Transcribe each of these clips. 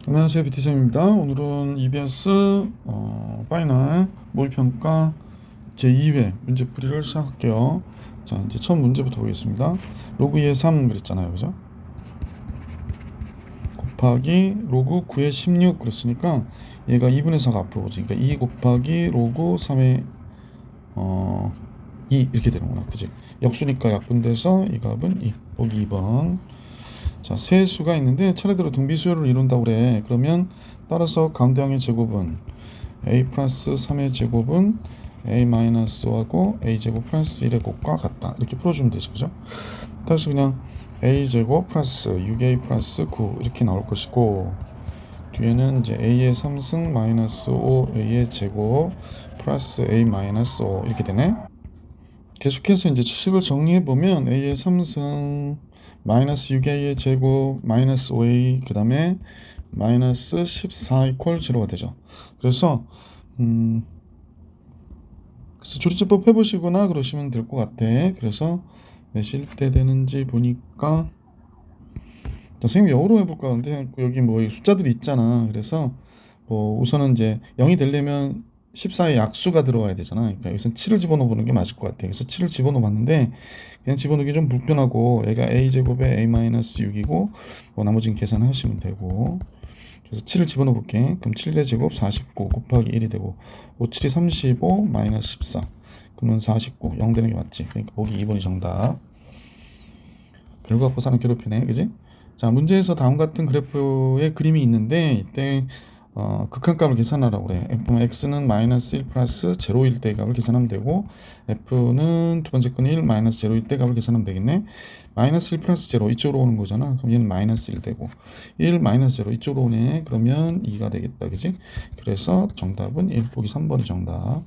안녕하세요, BT쌤입니다. 오늘은 EBS 파이널 모의평가 제2회 문제풀이를 시작할게요. 자, 이제 처음 문제부터 보겠습니다. 로그 2의 3 그랬잖아요, 그죠? 곱하기 로그 9의 16 그랬으니까 얘가 2분의 4가 앞으로 오지. 그러니까 2 곱하기 로그 3의 2 이렇게 되는구나, 그지? 역수니까 약분돼서 이 값은 2. 보기 2번. 자, 세 수가 있는데 차례대로 등비수열을 이룬다고 그래. 그러면 따라서 가운데항의 제곱은 a 플러스 3의 제곱은 a 마이너스 5하고 a 제곱 플러스 1의 곱과 같다. 이렇게 풀어주면 되죠, 그죠? 따라서 그냥 a 제곱 플러스 6a 플러스 9 이렇게 나올 것이고, 뒤에는 이제 a의 3승 마이너스 5a의 제곱 플러스 a 마이너스 5 이렇게 되네. 계속해서 이제 식을 정리해 보면 a의 3승 마이너스 6a의 제곱 마이너스 5a 그 다음에 마이너스 14 이퀄 제로가 되죠. 그래서 조리제법 해보시거나 그러시면 될 것 같아. 그래서 몇일 때 되는지 보니까 선생님 역으로 해볼까? 근데 여기 뭐 숫자들이 있잖아. 그래서 뭐 우선은 이제 0이 되려면 14의 약수가 들어와야 되잖아. 그러니까 여기서 7을 집어넣어 보는 게 맞을 것 같아. 그래서 7을 집어넣어 봤는데 그냥 집어넣기 좀 불편하고 얘가 a제곱에 a-6이고 뭐 나머지는 계산하시면 되고, 그래서 7을 집어넣어 볼게. 그럼 7의 제곱 49 곱하기 1이 되고 5, 7이 35 마이너스 14 그러면 49 0 되는 게 맞지. 그러니까 보기 2번이 정답. 별거 갖고 사는 괴롭히네, 그지? 자, 문제에서 다음 같은 그래프의 그림이 있는데 이때 극한값을 계산하라고 그래. f는 x는 마이너스 1 플러스 제로일 때 값을 계산하면 되고, f는 두 번째 건 1 마이너스 제로일 때 값을 계산하면 되겠네. 마이너스 1 플러스 제로 이쪽으로 오는 거잖아. 그럼 얘는 마이너스 1 되고 1 마이너스 제로 이쪽으로 오네. 그러면 2가 되겠다, 그지? 그래서 정답은 1 보기 3번이 정답.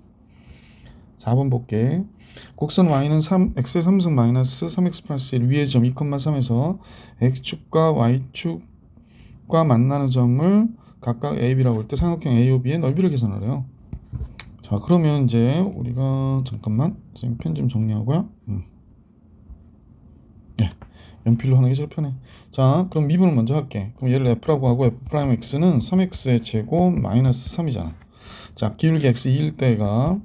4번 볼게. 곡선 y는 x의 3승 마이너스 3x 플러스 1 위의 점 2,3에서 x축과 y축과 만나는 점을 각각 a, b라고 할 때 삼각형 a, b의 넓이를 계산하래요. 자, 그러면 이제 우리가 잠깐만 선생님 펜 좀 정리하고요. 네, 연필로 하는 게 제일 편해. 자, 그럼 미분을 먼저 할게. 그럼 얘를 f라고 하고 f 프라임 x는 3x의 제곱 마이너스 3이잖아. 자, 기울기 x 2일 때가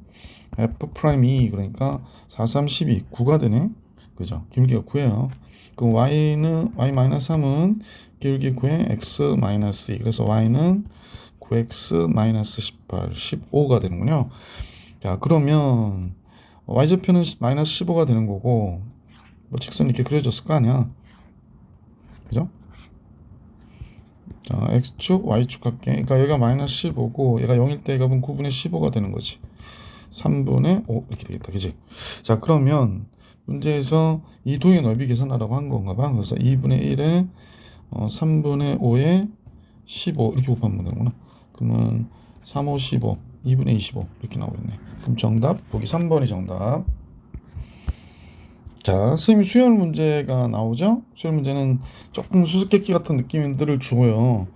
f 프라임 2 그러니까 4, 3, 12 9가 되네. 그죠? 기울기가 9예요. 그럼 y는 y 마이너스 3은 기울기 9에 x 마이너스 2. 그래서 y는 9x 마이너스 18, 15가 되는군요. 자, 그러면 y좌표는 마이너스 15가 되는 거고, 뭐 직선이 이렇게 그려졌을 거 아니야. 그죠? 자, x축, y축 할게. 그러니까 얘가 마이너스 15고 얘가 0일 때 값은 9분의 15가 되는 거지. 3분의 5 이렇게 되겠다, 그지? 자, 그러면 문제에서 이 도형의 넓이 계산하라고 한 건가 봐. 그래서 2분의 1에 3분의 5에 15 이렇게 곱하면 되는구나. 그러면 3, 5, 15 2분의 25 이렇게 나오겠네. 그럼 정답 보기 3번이 정답. 자, 선생님이 수열 문제가 나오죠? 수열 문제는 조금 수수께끼 같은 느낌들을 주고요.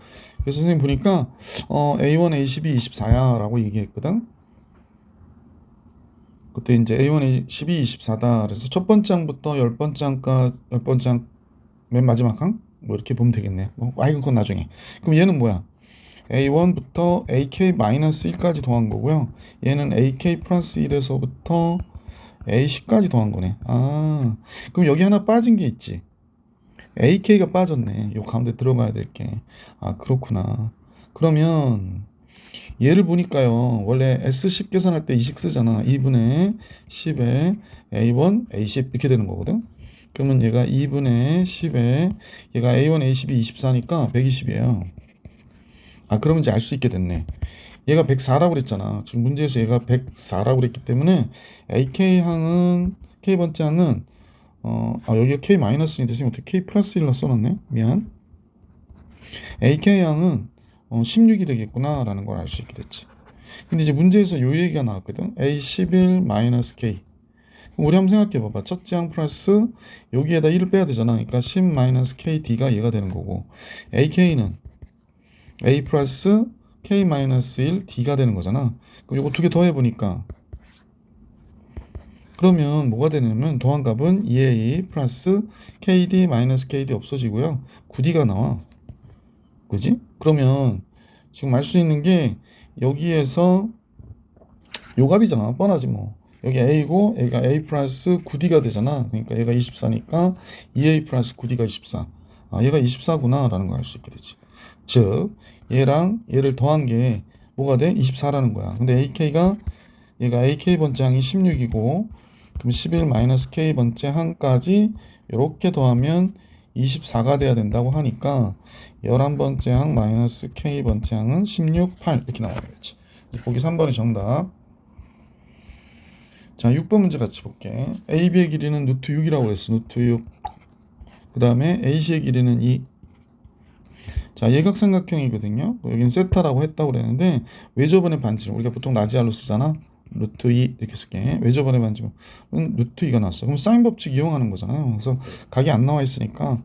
그래서 선생님 보니까 A1, A12, 24야 라고 얘기했거든. 그때 이제 A1이 12, 24다. 그래서 첫 번째 항부터 열 번째 항까지, 열 번째 항, 맨 마지막 항? 뭐 이렇게 보면 되겠네. 그건 나중에. 그럼 얘는 뭐야? A1부터 AK-1까지 더한 거고요. 얘는 AK 플러스 1에서부터 A10까지 더한 거네. 아, 그럼 여기 하나 빠진 게 있지. AK가 빠졌네. 요 가운데 들어가야 될 게. 아, 그렇구나. 그러면 얘를 보니까요. 원래 S10 계산할 때 이식 쓰잖아. 2분의 10에 A1, A10 이렇게 되는 거거든. 그러면 얘가 2분의 10에 얘가 A1, A10이 24니까 120이에요. 아, 그러면 이제 알 수 있게 됐네. 얘가 104라고 그랬잖아. 지금 문제에서 얘가 104라고 그랬기 때문에 AK항은 K번째 항은 여기가 K 마이너스인데 지금 어떻게 K 플러스 1로 써놨네? 미안. AK항은 16이 되겠구나 라는 걸 알 수 있게 됐지. 근데 이제 문제에서 요 얘기가 나왔거든. A11 마이너스 K. 그럼 우리 한번 생각해 봐봐. 첫째 항 플러스 여기에다 1을 빼야 되잖아. 그러니까 10 마이너스 KD가 얘가 되는 거고, AK는 A 플러스 K 마이너스 1 D가 되는 거잖아. 그럼 요거 두 개 더해 보니까 그러면 뭐가 되냐면 더한 값은 2A 플러스 KD 마이너스 KD 없어지고요. 9D가 나와. 그지? 그러면 지금 알 수 있는 게 여기에서 요 값이잖아. 뻔하지 뭐. 여기 a고 얘가 a 플러스 9d가 되잖아. 그러니까 얘가 24니까 2a 플러스 9d가 24. 아, 얘가 24구나 라는 걸 알 수 있게 되지. 즉 얘랑 얘를 더한 게 뭐가 돼? 24라는 거야. 근데 얘가 ak 번째 항이 16이고 그럼 11 마이너스 k 번째 항까지 이렇게 더하면 24가 돼야 된다고 하니까 11번째 항 마이너스 k 번째 항은 16, 8 이렇게 나와야겠지. 보기 3번이 정답. 자, 6번 문제 같이 볼게. AB의 길이는 루트 6이라고 그랬어. 루트 6. 그 다음에 AC의 길이는 2. 자, 예각삼각형이거든요. 여긴 세타라고 했다고 그랬는데 외접원의 반지름. 우리가 보통 라지알로 쓰잖아. 루트 2 이렇게 쓸게. 외접원의 반지름은 루트 2가 나왔어. 그럼 사인 법칙 이용하는 거잖아요. 그래서 각이 안 나와 있으니까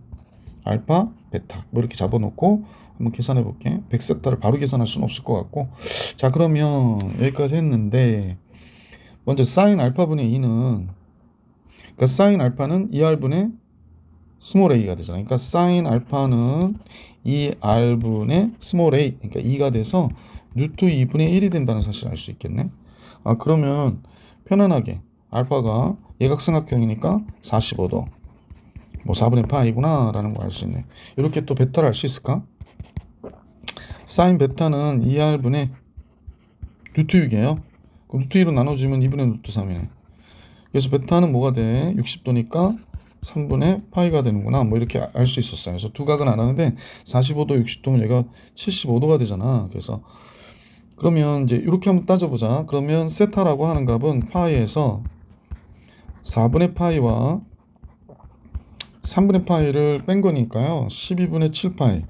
알파, 베타 뭐 이렇게 잡아놓고 한번 계산해 볼게. 100세타를 바로 계산할 수는 없을 것 같고. 자, 그러면 여기까지 했는데 먼저 사인 알파분의 2는 그러니까 사인 알파는 2r분의 스몰 a가 되잖아. 그러니까 사인 알파는 2r분의 스몰 a 그러니까 2가 돼서 루트 2분의 1이 된다는 사실을 알 수 있겠네. 아, 그러면 편안하게 알파가 예각삼각형이니까 45도 뭐 4분의 파이구나 라는 걸 알 수 있네. 이렇게 또 베타를 알 수 있을까? 사인 베타는 2r분의 루트 6이에요. 루트 2로 나눠주면 2분의 루트 3이네. 그래서 베타는 뭐가 돼? 60도니까 3분의 파이가 되는구나. 뭐 이렇게 알 수 있었어요. 그래서 두 각은 알았는데 45도, 60도면 얘가 75도가 되잖아. 그래서 그러면 이제 이렇게 한번 따져보자. 그러면 세타라고 하는 값은 파이에서 4분의 파이와 3분의 파이를 뺀 거니까요. 12분의 7파이,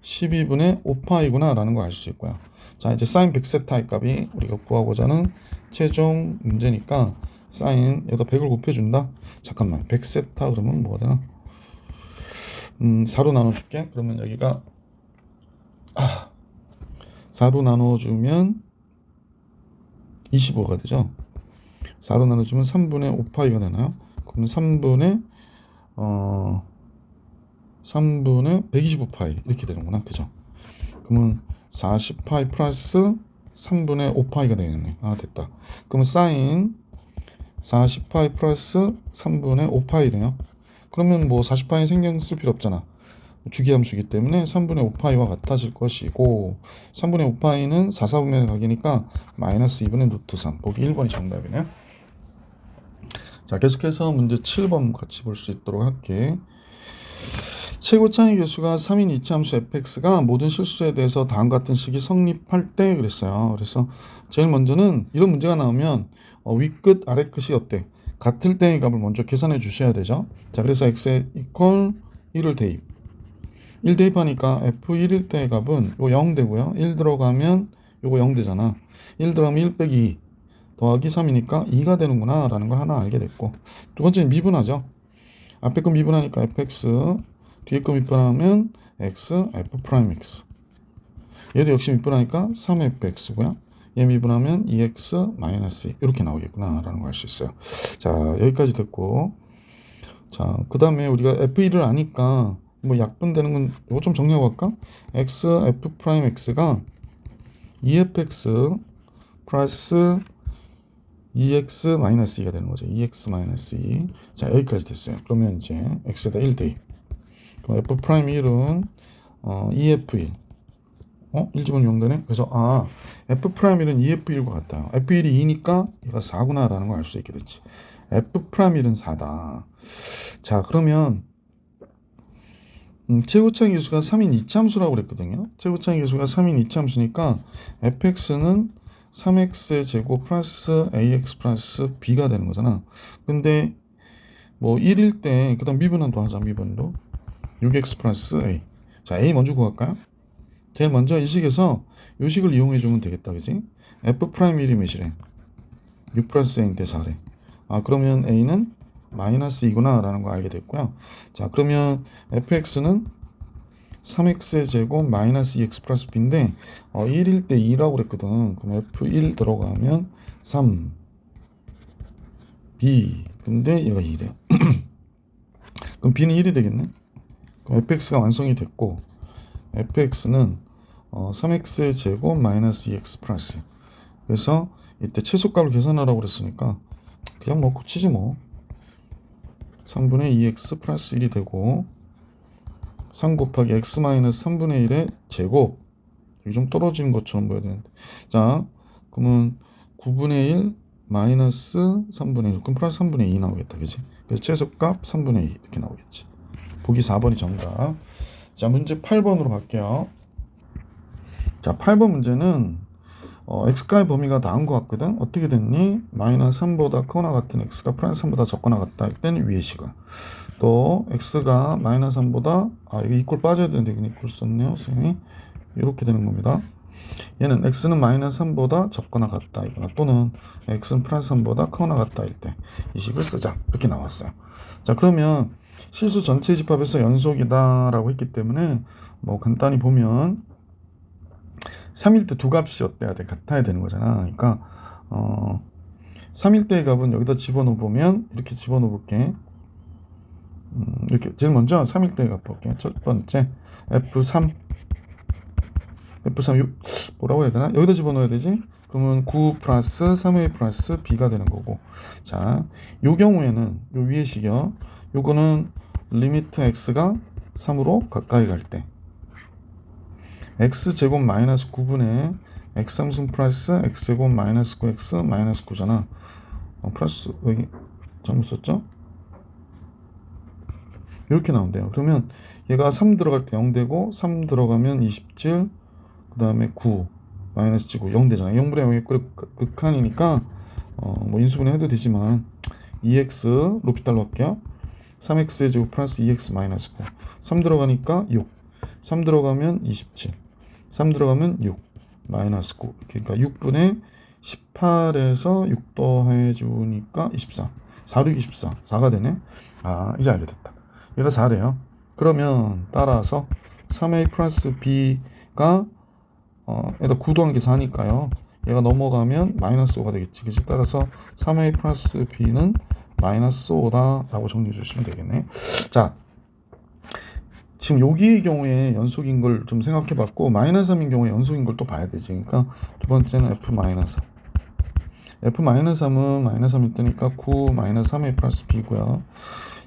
12분의 5파이구나 라는 걸 알 수 있고요. 자, 이제 사인 100세타의 값이 우리가 구하고자 하는 최종 문제니까 사인 여기다 100을 곱해준다. 잠깐만 100세타 그러면 뭐가 되나? 4로 나눠줄게. 그러면 여기가 4로 나눠주면 25가 되죠. 4로 나눠주면 3분의 5파이가 되나요? 그러면 3분의 125파이 이렇게 되는구나. 그죠? 그러면 40파이 플러스 3분의 5파이가 되겠네. 아, 됐다. 그러면 사인 40파이 플러스 3분의 5파이래요. 그러면 뭐 40파이 신경 쓸 필요 없잖아. 주기함수이기 때문에 3분의 5파이와 같아질 것이고 3분의 5파이는 4, 4분의 각이니까 마이너스 2분의 루트 3. 보기 1번이 정답이네요. 자, 계속해서 문제 7번 같이 볼 수 있도록 할게. 최고 차이 계수가 3인 이차함수 fx가 모든 실수에 대해서 다음 같은 식이 성립할 때 그랬어요. 그래서 제일 먼저는 이런 문제가 나오면 윗끝 아래끝이 어때? 같을 때의 값을 먼저 계산해 주셔야 되죠. 자, 그래서 x에 equal 1을 대입. 1 대입하니까 f1일 때의 값은 요 0 되고요. 1 들어가면 요거 0 되잖아. 1 들어가면 1 빼기 2 더하기 3이니까 2가 되는구나 라는 걸 하나 알게 됐고, 두 번째는 미분하죠. 앞에 거 미분하니까 fx, 뒤에 거 미분하면 x, f'x. 얘도 역시 미분하니까 3fx고요. 얘 미분하면 2x-2 이렇게 나오겠구나 라는 걸 알 수 있어요. 자, 여기까지 됐고, 자, 그 다음에 우리가 f1을 아니까 뭐 약분되는 건 이거 좀 정리하고 갈까? x, f'x가 2fx 플러스 2x-2가 되는 거죠. 2x-2. 자, 여기까지 됐어요. 그러면 이제 x에다 1 대입. 그럼 f'1은 2f1. 1집은 0 되네. 그래서 f'1은 2f1과 같아요. f1이 2니까 얘가 4구나 라는 걸 알 수 있게 됐지. f'1은 4다. 자, 그러면 최고차이 계수가 3인 이차함수라고 그랬거든요. 최고차이 계수가 3인 이차함수니까 fx는 3x의 제곱 플러스 ax 플러스 b가 되는 거잖아. 근데 뭐 1일 때 그다음 미분한도 하자. 미분도 6x 플러스 a. 자, a 먼저 구할까요? 제일 먼저 이 식에서 이 식을 이용해 주면 되겠다. 그지? f'1이 몇이래? 6 플러스 a인데 4래. 그러면 a는 마이너스 2구나 라는 거 알게 됐고요. 자, 그러면 fx는 3x의 제곱 마이너스 2x 플러스 b인데 1일 때 2라고 그랬거든. 그럼 f1 들어가면 3 b 근데 얘가 2래요. 그럼 b는 1이 되겠네. 그럼 fx가 완성이 됐고 fx는 3x 제곱 마이너스 2x 플러스. 그래서 이때 최소값을 계산하라고 그랬으니까 그냥 뭐 고치지 뭐. 3분의 2x 플러스 1이 되고 3 곱하기 x 마이너스 3분의 1의 제곱. 여기 좀 떨어지는 것처럼 보여야 되는데. 자, 그러면 9분의 1 마이너스 3분의 1. 그럼 플러스 3분의 2 나오겠다. 그지? 그래서 최소값 3분의 2 이렇게 나오겠지. 보기 4번이 정답. 자, 문제 8번으로 갈게요. 자, 8번 문제는 x가의 범위가 나온 것 같거든. 어떻게 됐니? 마이너스 3보다 크거나 같은 x가 플러스 3보다 적거나 같다 할 때는 위의 식을. 또 x가 마이너스 3보다 이거 이꼴 빠져야 되는데 이건 이꼴 썼네요. 선생님이 이렇게 되는 겁니다. 얘는 x는 마이너스 3보다 적거나 같다 이거나 또는 x는 플러스 3보다 크거나 같다 할 때 이 식을 쓰자 이렇게 나왔어요. 자, 그러면 실수 전체 집합에서 연속이다 라고 했기 때문에 뭐 간단히 보면 3일 때 두 값이 어때야 돼? 같아야 되는 거잖아. 그러니까 3일 때의 값은 여기다 집어넣어 보면 이렇게 집어넣어 볼게. 이렇게 제일 먼저 3일 때의 값 볼게요. 첫 번째 F3 뭐라고 해야 되나? 여기다 집어넣어야 되지? 그러면 9 플러스 3A 플러스 B가 되는 거고. 자, 요 경우에는 요 위의 식이요. 요거는 리미트 x가 3으로 가까이 갈 때 x제곱 마이너스 9분의 x3승 플러스 x제곱 마이너스 9x 마이너스 9잖아. 플러스 여기 잘못 썼죠? 이렇게 나온대요. 그러면 얘가 3 들어갈 때 0 되고 3 들어가면 27, 그 다음에 9 마이너스 9 0 되잖아. 0분의 0의 극한이니까 뭐 인수분해 해도 되지만 2x 로피탈로 할게요. 3x의 제곱 플러스 2x 마이너스 9. 3 들어가니까 6. 3 들어가면 27. 3 들어가면 6. 마이너스 9. 그러니까 6분의 18에서 6 더해 주니까 24. 4, 6, 24. 4가 되네. 이제 알겠다. 얘가 4래요. 그러면 따라서 3a 플러스 b가 얘가 9 더한 게 4니까요. 얘가 넘어가면 마이너스 5가 되겠지. 그치? 따라서 3a 플러스 b는 마이너스 5다 라고 정리해 주시면 되겠네. 자, 지금 여기의 경우에 연속인 걸 좀 생각해 봤고 마이너스 3인 경우에 연속인 걸 또 봐야 되지. 그러니까 두 번째는 f 마이너스 3은 마이너스 3일 때니까 9 마이너스 3a 플러스 b고요.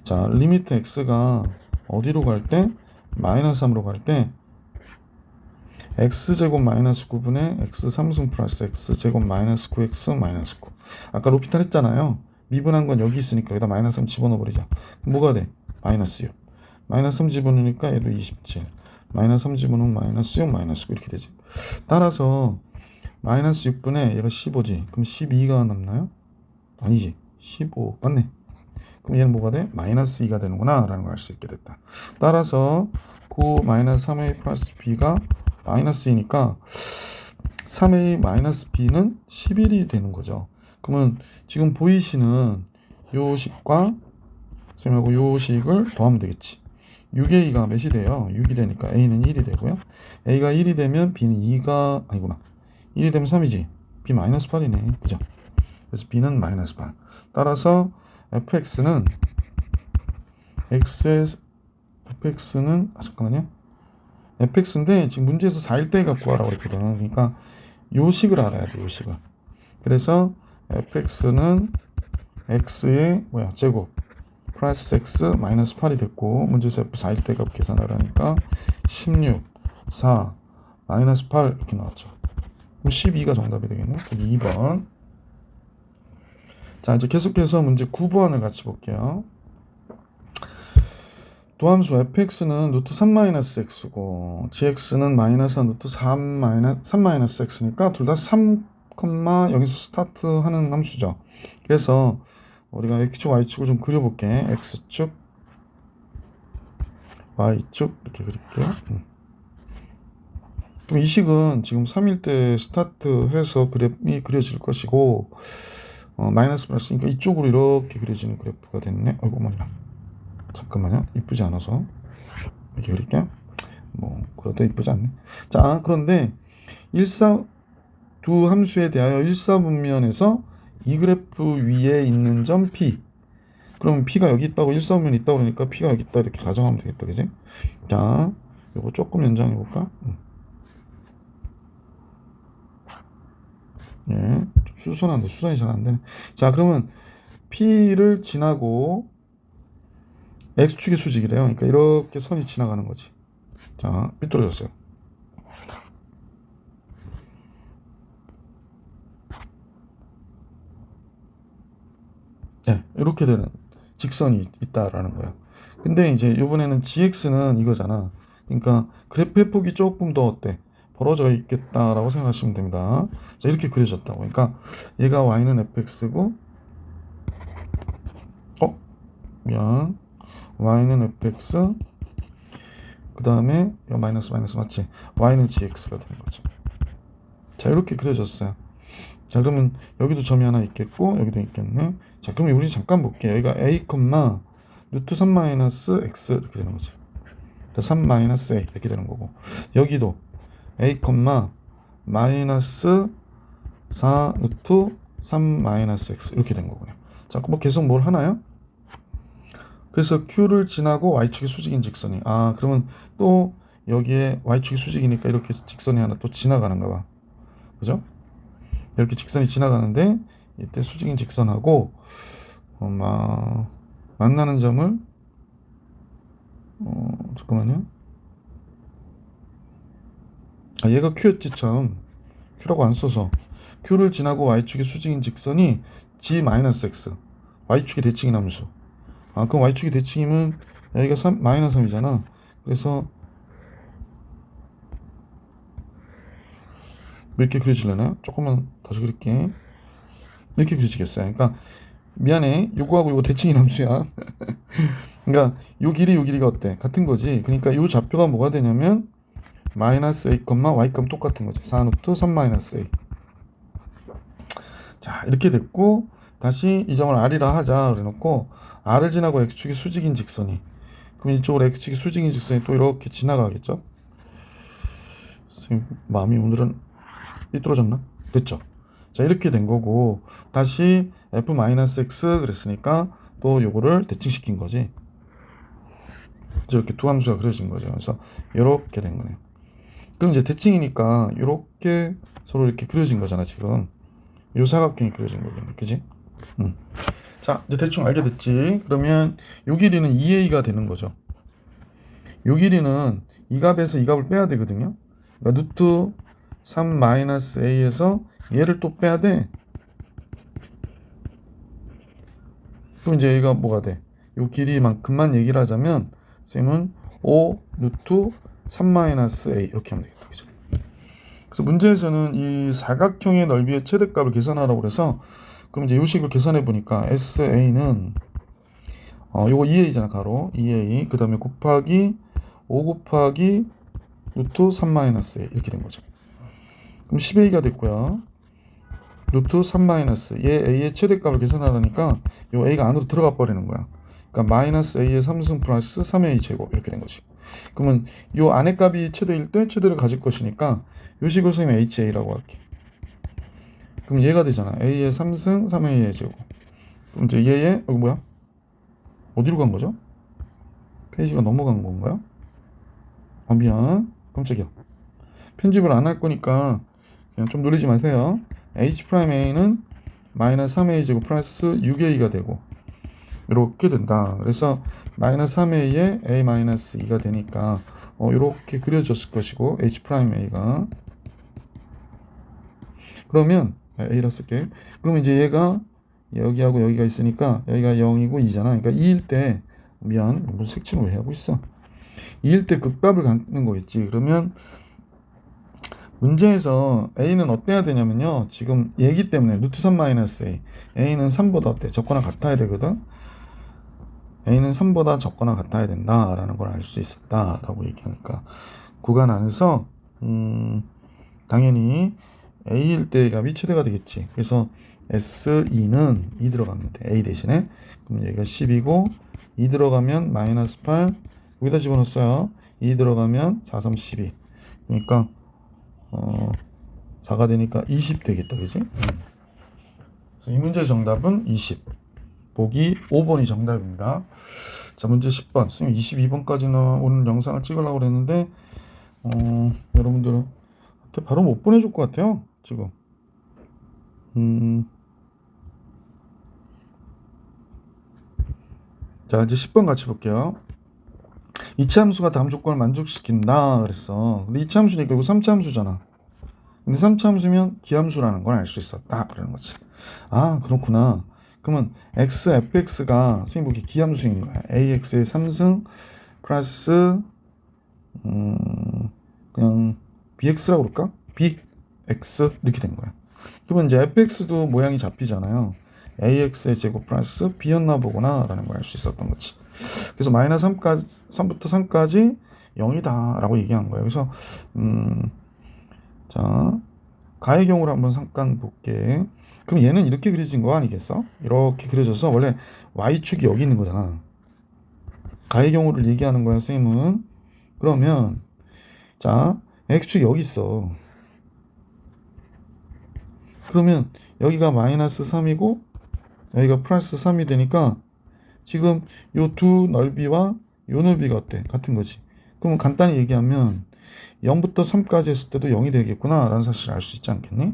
자, 리미트 x가 어디로 갈 때? 마이너스 3으로 갈 때 x제곱 마이너스 9분의 x3승 플러스 x제곱 마이너스 9x 마이너스 9. 아까 로피탈 했잖아요. 미분한 건 여기 있으니까 여기다 마이너스 3 집어넣어 버리자. 뭐가 돼? 마이너스 6. 마이너스 3 집어넣으니까 얘도 27. 마이너스 3 집어넣으면 마이너스 6, 마이너스 9 이렇게 되지. 따라서 마이너스 6분의 얘가 15지. 그럼 12가 남나요? 아니지. 15. 맞네. 그럼 얘는 뭐가 돼? 마이너스 2가 되는구나 라는 걸 알 수 있게 됐다. 따라서 9 마이너스 3a 플러스 b가 마이너스 2니까 3a 마이너스 b는 11이 되는 거죠. 그러면 지금 보이시는 요 식과 쌤하고 요 식을 더하면 되겠지. 6의 2가 몇이 돼요? 6이 되니까 a는 1이 되고요. a가 1이 되면 b는 2가 아니구나. 1이 되면 3이지. b 마이너스 8이네. 그죠? 그래서 b는 마이너스 8. 따라서 fx는 잠깐만요. fx인데 지금 문제에서 4일 때 갖고 와라고 했거든. 그러니까 요 식을 알아야 돼. 요 식을. 그래서 fx는 x의 제곱 플러스 x 마이너스 8이 됐고 문제에서 f 4일 때 값 계산하라니까 16, 4, 마이너스 8 이렇게 나왔죠. 그럼 12가 정답이 되겠네. 2번. 자, 이제 계속해서 문제 9번을 같이 볼게요. 도함수 fx는 루트 3-x고 gx는 마이너스 루트 3-x니까 둘 다 3, 여기서 스타트 하는 함수죠. 그래서 우리가 x축, y축을 좀 그려볼게. x축, y축 이렇게 그릴게요. 그럼 이 식은 지금 3일 때 스타트해서 그래프이 그려질 것이고 마이너스 플러스니까 이쪽으로 이렇게 그려지는 그래프가 됐네. 아이고 말이야. 잠깐만요. 이쁘지 않아서 이렇게 그릴게요. 뭐 그래도 이쁘지 않네. 자, 그런데 두 함수에 대하여 일사분면에서 이 그래프 위에 있는 점 P. 그러면 P가 여기 있다고 일사분면이 있다고 그러니까 P가 여기 있다 이렇게 가정하면 되겠다. 그지? 자, 요거 조금 연장해 볼까? 예, 수선한데 수선이 잘 안 되네. 자, 그러면 P를 지나고 X축의 수직이래요. 그러니까 이렇게 선이 지나가는 거지. 자, 삐뚤어졌어요. 네, 이렇게 되는 직선이 있다라는 거예요. 근데 이제 이번에는 GX는 이거잖아. 그러니까 그래프의 폭이 조금 더 어때? 벌어져 있겠다라고 생각하시면 됩니다. 자, 이렇게 그려졌다고. 그러니까 얘가 Y는 fx고, 미안. Y는 fx, 그 다음에 마이너스 마이너스 맞지? Y는 gx가 되는 거죠. 자, 이렇게 그려졌어요. 자, 그러면 여기도 점이 하나 있겠고 여기도 있겠네. 자, 그럼 우리 잠깐 볼게요. 여기가 a, 루트 3 마이너스 x 이렇게 되는 거죠. 3 마이너스 a 이렇게 되는 거고, 여기도 a, 마이너스 4 루트 3 마이너스 x 이렇게 된 거고요. 자, 뭐 계속 뭘 하나요? 그래서 q를 지나고 y축이 수직인 직선이, 그러면 또 여기에 y축이 수직이니까 이렇게 직선이 하나 또 지나가는가 봐. 그죠? 이렇게 직선이 지나가는데 이때 수직인 직선하고 만나는 점을 잠깐만요. 얘가 q였지 참. q라고 안 써서 q를 지나고 y축이 수직인 직선이 g-x, y축이 대칭인 함수. 그럼 y축이 대칭이면 여기가 3, 마이너스 3이잖아. 그래서 이렇게 그려지려나? 조금만 다시 그릴게. 이렇게 그려지겠어요. 그러니까 미안해, 요거하고 요거 대칭인 함수야. 그러니까 요 길이 요 길이가 어때? 같은 거지. 그러니까 요 좌표가 뭐가 되냐면 마이너스 a, y, 똑같은 거지. 4 루트 3 마이너스 a. 자, 이렇게 됐고, 다시 이 점을 r이라 하자 그래놓고 r을 지나고 x축이 수직인 직선이, 그럼 이쪽으로 x축이 수직인 직선이 또 이렇게 지나가겠죠. 선생님 마음이 오늘은 삐뚤어졌나? 됐죠. 자, 이렇게 된 거고, 다시 f-x 그랬으니까 또 요거를 대칭시킨 거지. 이렇게 두 함수가 그려진 거죠. 그래서 이렇게 된 거네요. 그럼 이제 대칭이니까 이렇게 서로 이렇게 그려진 거잖아. 지금 요 사각형이 그려진 거겠네, 그지? 자, 이제 대충 알게 됐지. 그러면 요 길이는 2a가 되는 거죠. 요 길이는 이 값에서 이 값을 빼야 되거든요. 그러니까 루트 3 마이너스 a에서 얘를 또 빼야 돼. 그럼 이제 얘가 뭐가 돼? 요 길이만큼만 얘기를 하자면 쌤은 5 루트 3 마이너스 a 이렇게 하면 되겠다. 그죠? 그래서 문제에서는 이 사각형의 넓이의 최대값을 계산하라고 그래서, 그럼 이제 요 식을 계산해 보니까 SA는 요거 2A잖아, 가로 2A, 그 다음에 곱하기 5 곱하기 루트 3 마이너스 A 이렇게 된 거죠. 그럼 10A가 됐고요. 루트 3 마이너스 얘 A의 최대값을 계산하려니까 요 A가 안으로 들어가 버리는 거야. 그러니까 마이너스 A의 3승 플러스 3A 제곱 이렇게 된 거지. 그러면 요 안의 값이 최대일 때 최대를 가질 것이니까 요 식을 선생님 HA라고 할게. 그럼 얘가 되잖아. A의 3승 3A의 제곱. 그럼 이제 얘의 뭐야? 어디로 간 거죠? 페이지가 넘어간 건가요? 미안. 깜짝이야. 편집을 안 할 거니까 그냥 좀 놀리지 마세요. H'A는 마이너스 3A 제곱 플러스 6A가 되고 이렇게 된다. 그래서 마이너스 3A에 A 마이너스 2가 되니까 이렇게 그려졌을 것이고, H'A가 그러면 A라 쓸게. 그러면 이제 얘가 여기하고 여기가 있으니까 여기가 0이고 2잖아. 그러니까 2일 때, 미안, 무슨 색칠을 왜 하고 있어? 2일 때 극값을 갖는 거겠지. 그러면 문제에서 A는 어때야 되냐면요, 지금 얘기 때문에 루트 3 마이너스 A, A는 3보다 어때? 적거나 같아야 되거든. A는 3보다 적거나 같아야 된다라는 걸 알 수 있었다라고 얘기하니까 구간 안에서 당연히 A일 때의 값이 최대가 되겠지. 그래서 S2는 2 들어가면 돼. A 대신에. 그럼 여기가 10이고 2 들어가면 마이너스 8, 여기다 집어넣었어요. 2 들어가면 4, 3, 12. 그러니까 4가 되니까 20 되겠다, 그지? 그래서 이 문제 정답은 20. 보기 5번이 정답입니다. 자, 문제 10번. 선생님 22번까지는 오늘 영상을 찍으려고 그랬는데 여러분들한테 바로 못 보내줄 것 같아요 지금. 자, 이제 10번 같이 볼게요. 이차 함수가 다음 조건을 만족시킨다 그랬어. 근데 이차 함수니까 이거 3차 함수잖아. 근데 3차 함수면 기함수라는 걸 알 수 있었다 그러는 거지. 아, 그렇구나. 그러면 x, fx가 선생님 보기 기함수인 거야. ax의 3승 플러스 그냥 bx라고 그럴까? bx 이렇게 된 거야. 그러면 이제 fx도 모양이 잡히잖아요. ax의 제곱 플러스 b였나 보구나 라는 걸 알 수 있었던 거지. 그래서 마이너스 3까지, 3부터 3까지 0이다 라고 얘기한 거예요. 그래서 자, 가의 경우를 한번 잠깐 볼게. 그럼 얘는 이렇게 그려진 거 아니겠어? 이렇게 그려져서 원래 y축이 여기 있는 거잖아. 가의 경우를 얘기하는 거야 선생님은. 그러면 자, x축이 여기 있어. 그러면 여기가 마이너스 3이고 여기가 플러스 3이 되니까 지금 요 두 넓이와 요 넓이가 어때? 같은 거지. 그러면 간단히 얘기하면 0부터 3까지 했을 때도 0이 되겠구나 라는 사실을 알 수 있지 않겠니?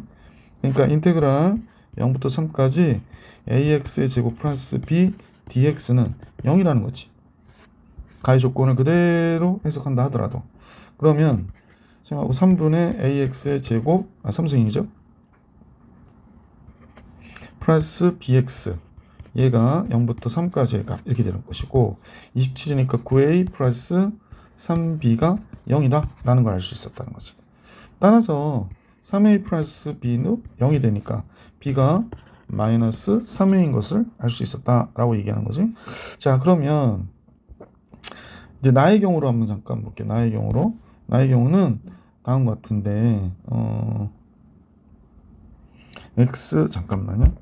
그러니까 인테그랄 0부터 3까지 ax의 제곱 플러스 b dx는 0이라는 거지. 가의 조건을 그대로 해석한다 하더라도. 그러면 생각하고 3분의 ax의 제곱 3승이죠. 플러스 bx 얘가 0부터 3까지의 값 이렇게 되는 것이고 27이니까 9a 플러스 3b가 0이다 라는 걸 알 수 있었다는 거지. 따라서 3a 플러스 b는 0이 되니까 b가 마이너스 3a인 것을 알 수 있었다라고 얘기하는 거지. 자, 그러면 이제 나의 경우로 한번 잠깐 볼게요. 나의 경우는 다음과 같은데 x 잠깐만요.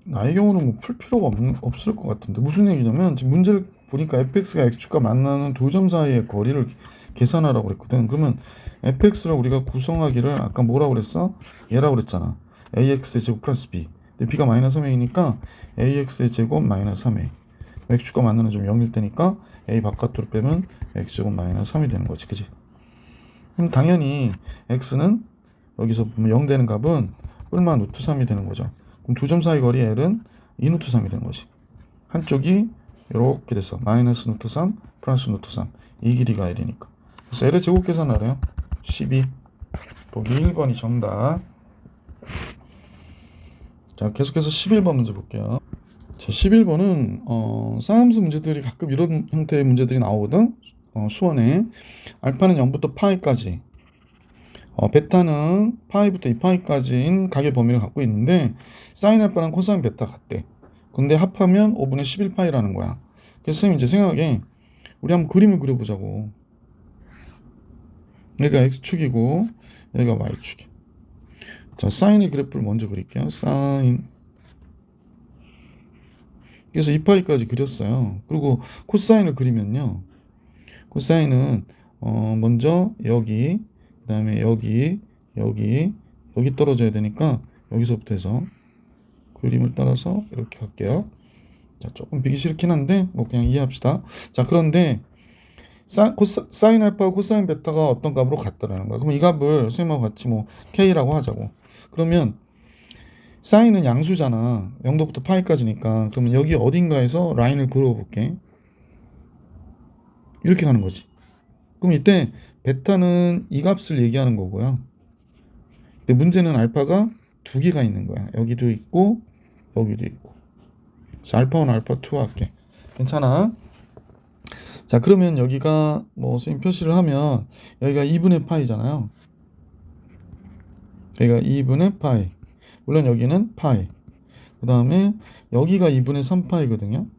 나의 경우는 뭐 풀 필요가 없을 것 같은데 무슨 얘기냐면 지금 문제를 보니까 fx가 x축과 만나는 두 점 사이의 거리를 계산하라고 그랬거든. 그러면 fx를 우리가 구성하기를 아까 뭐라고 그랬어? 얘라고 그랬잖아. ax의 제곱 플러스 b. 근데 b가 마이너스 3a니까 ax의 제곱 마이너스 3a. x축과 만나는 점 0일 때니까 a 바깥으로 빼면 x제곱 마이너스 3이 되는 거지. 그지? 그럼 당연히 x는 여기서 보면 0 되는 값은 뿔마 루트 3이 되는 거죠. 그럼 두 점 사이 거리 L은 2 루트 3이 되는 거지. 한쪽이 이렇게 돼서 마이너스 루트 3 플러스 루트 3 이 길이가 L이니까. 그래서 L의 제곱 계산하래요. 12 보기 1번이 정답. 자, 계속해서 11번 문제 볼게요. 자, 11번은 쌍함수 문제들이 가끔 이런 형태의 문제들이 나오거든. 수원에 알파는 0부터 파이까지 베타는 파이부터 2파이까지인 각의 범위를 갖고 있는데 사인 알파랑 코사인 베타 같대. 근데 합하면 5분의 11파이라는 거야. 그래서 선생님 이제 생각에 우리 한번 그림을 그려보자고. 여기가 x축이고 여기가 y축이. 자, 사인의 그래프를 먼저 그릴게요. 사인. 그래서 2파이까지 그렸어요. 그리고 코사인을 그리면요. 코사인은 먼저 여기, 그 다음에 여기 떨어져야 되니까 여기서부터 해서 그림을 따라서 이렇게 할게요. 자, 조금 비기 싫긴 한데 뭐 그냥 이해합시다. 자, 그런데 사인 알파와 코사인 베타가 어떤 값으로 같다라는 거야. 그럼 이 값을 선생님하고 같이 뭐 k라고 하자고. 그러면 사인은 양수잖아. 0도부터 파이까지니까. 그러면 여기 어딘가에서 라인을 그려볼게. 이렇게 가는 거지. 그럼 이때 베타는 이 값을 얘기하는 거고요. 근데 문제는 알파가 두 개가 있는 거야. 여기도 있고 여기도 있고. 그래서 알파 1, 알파 2 할게. 괜찮아? 자, 그러면 여기가 뭐 선생님 표시를 하면 여기가 2분의 파이잖아요. 여기가 2분의 파이. 물론 여기는 파이. 그 다음에 여기가 2분의 3파이거든요.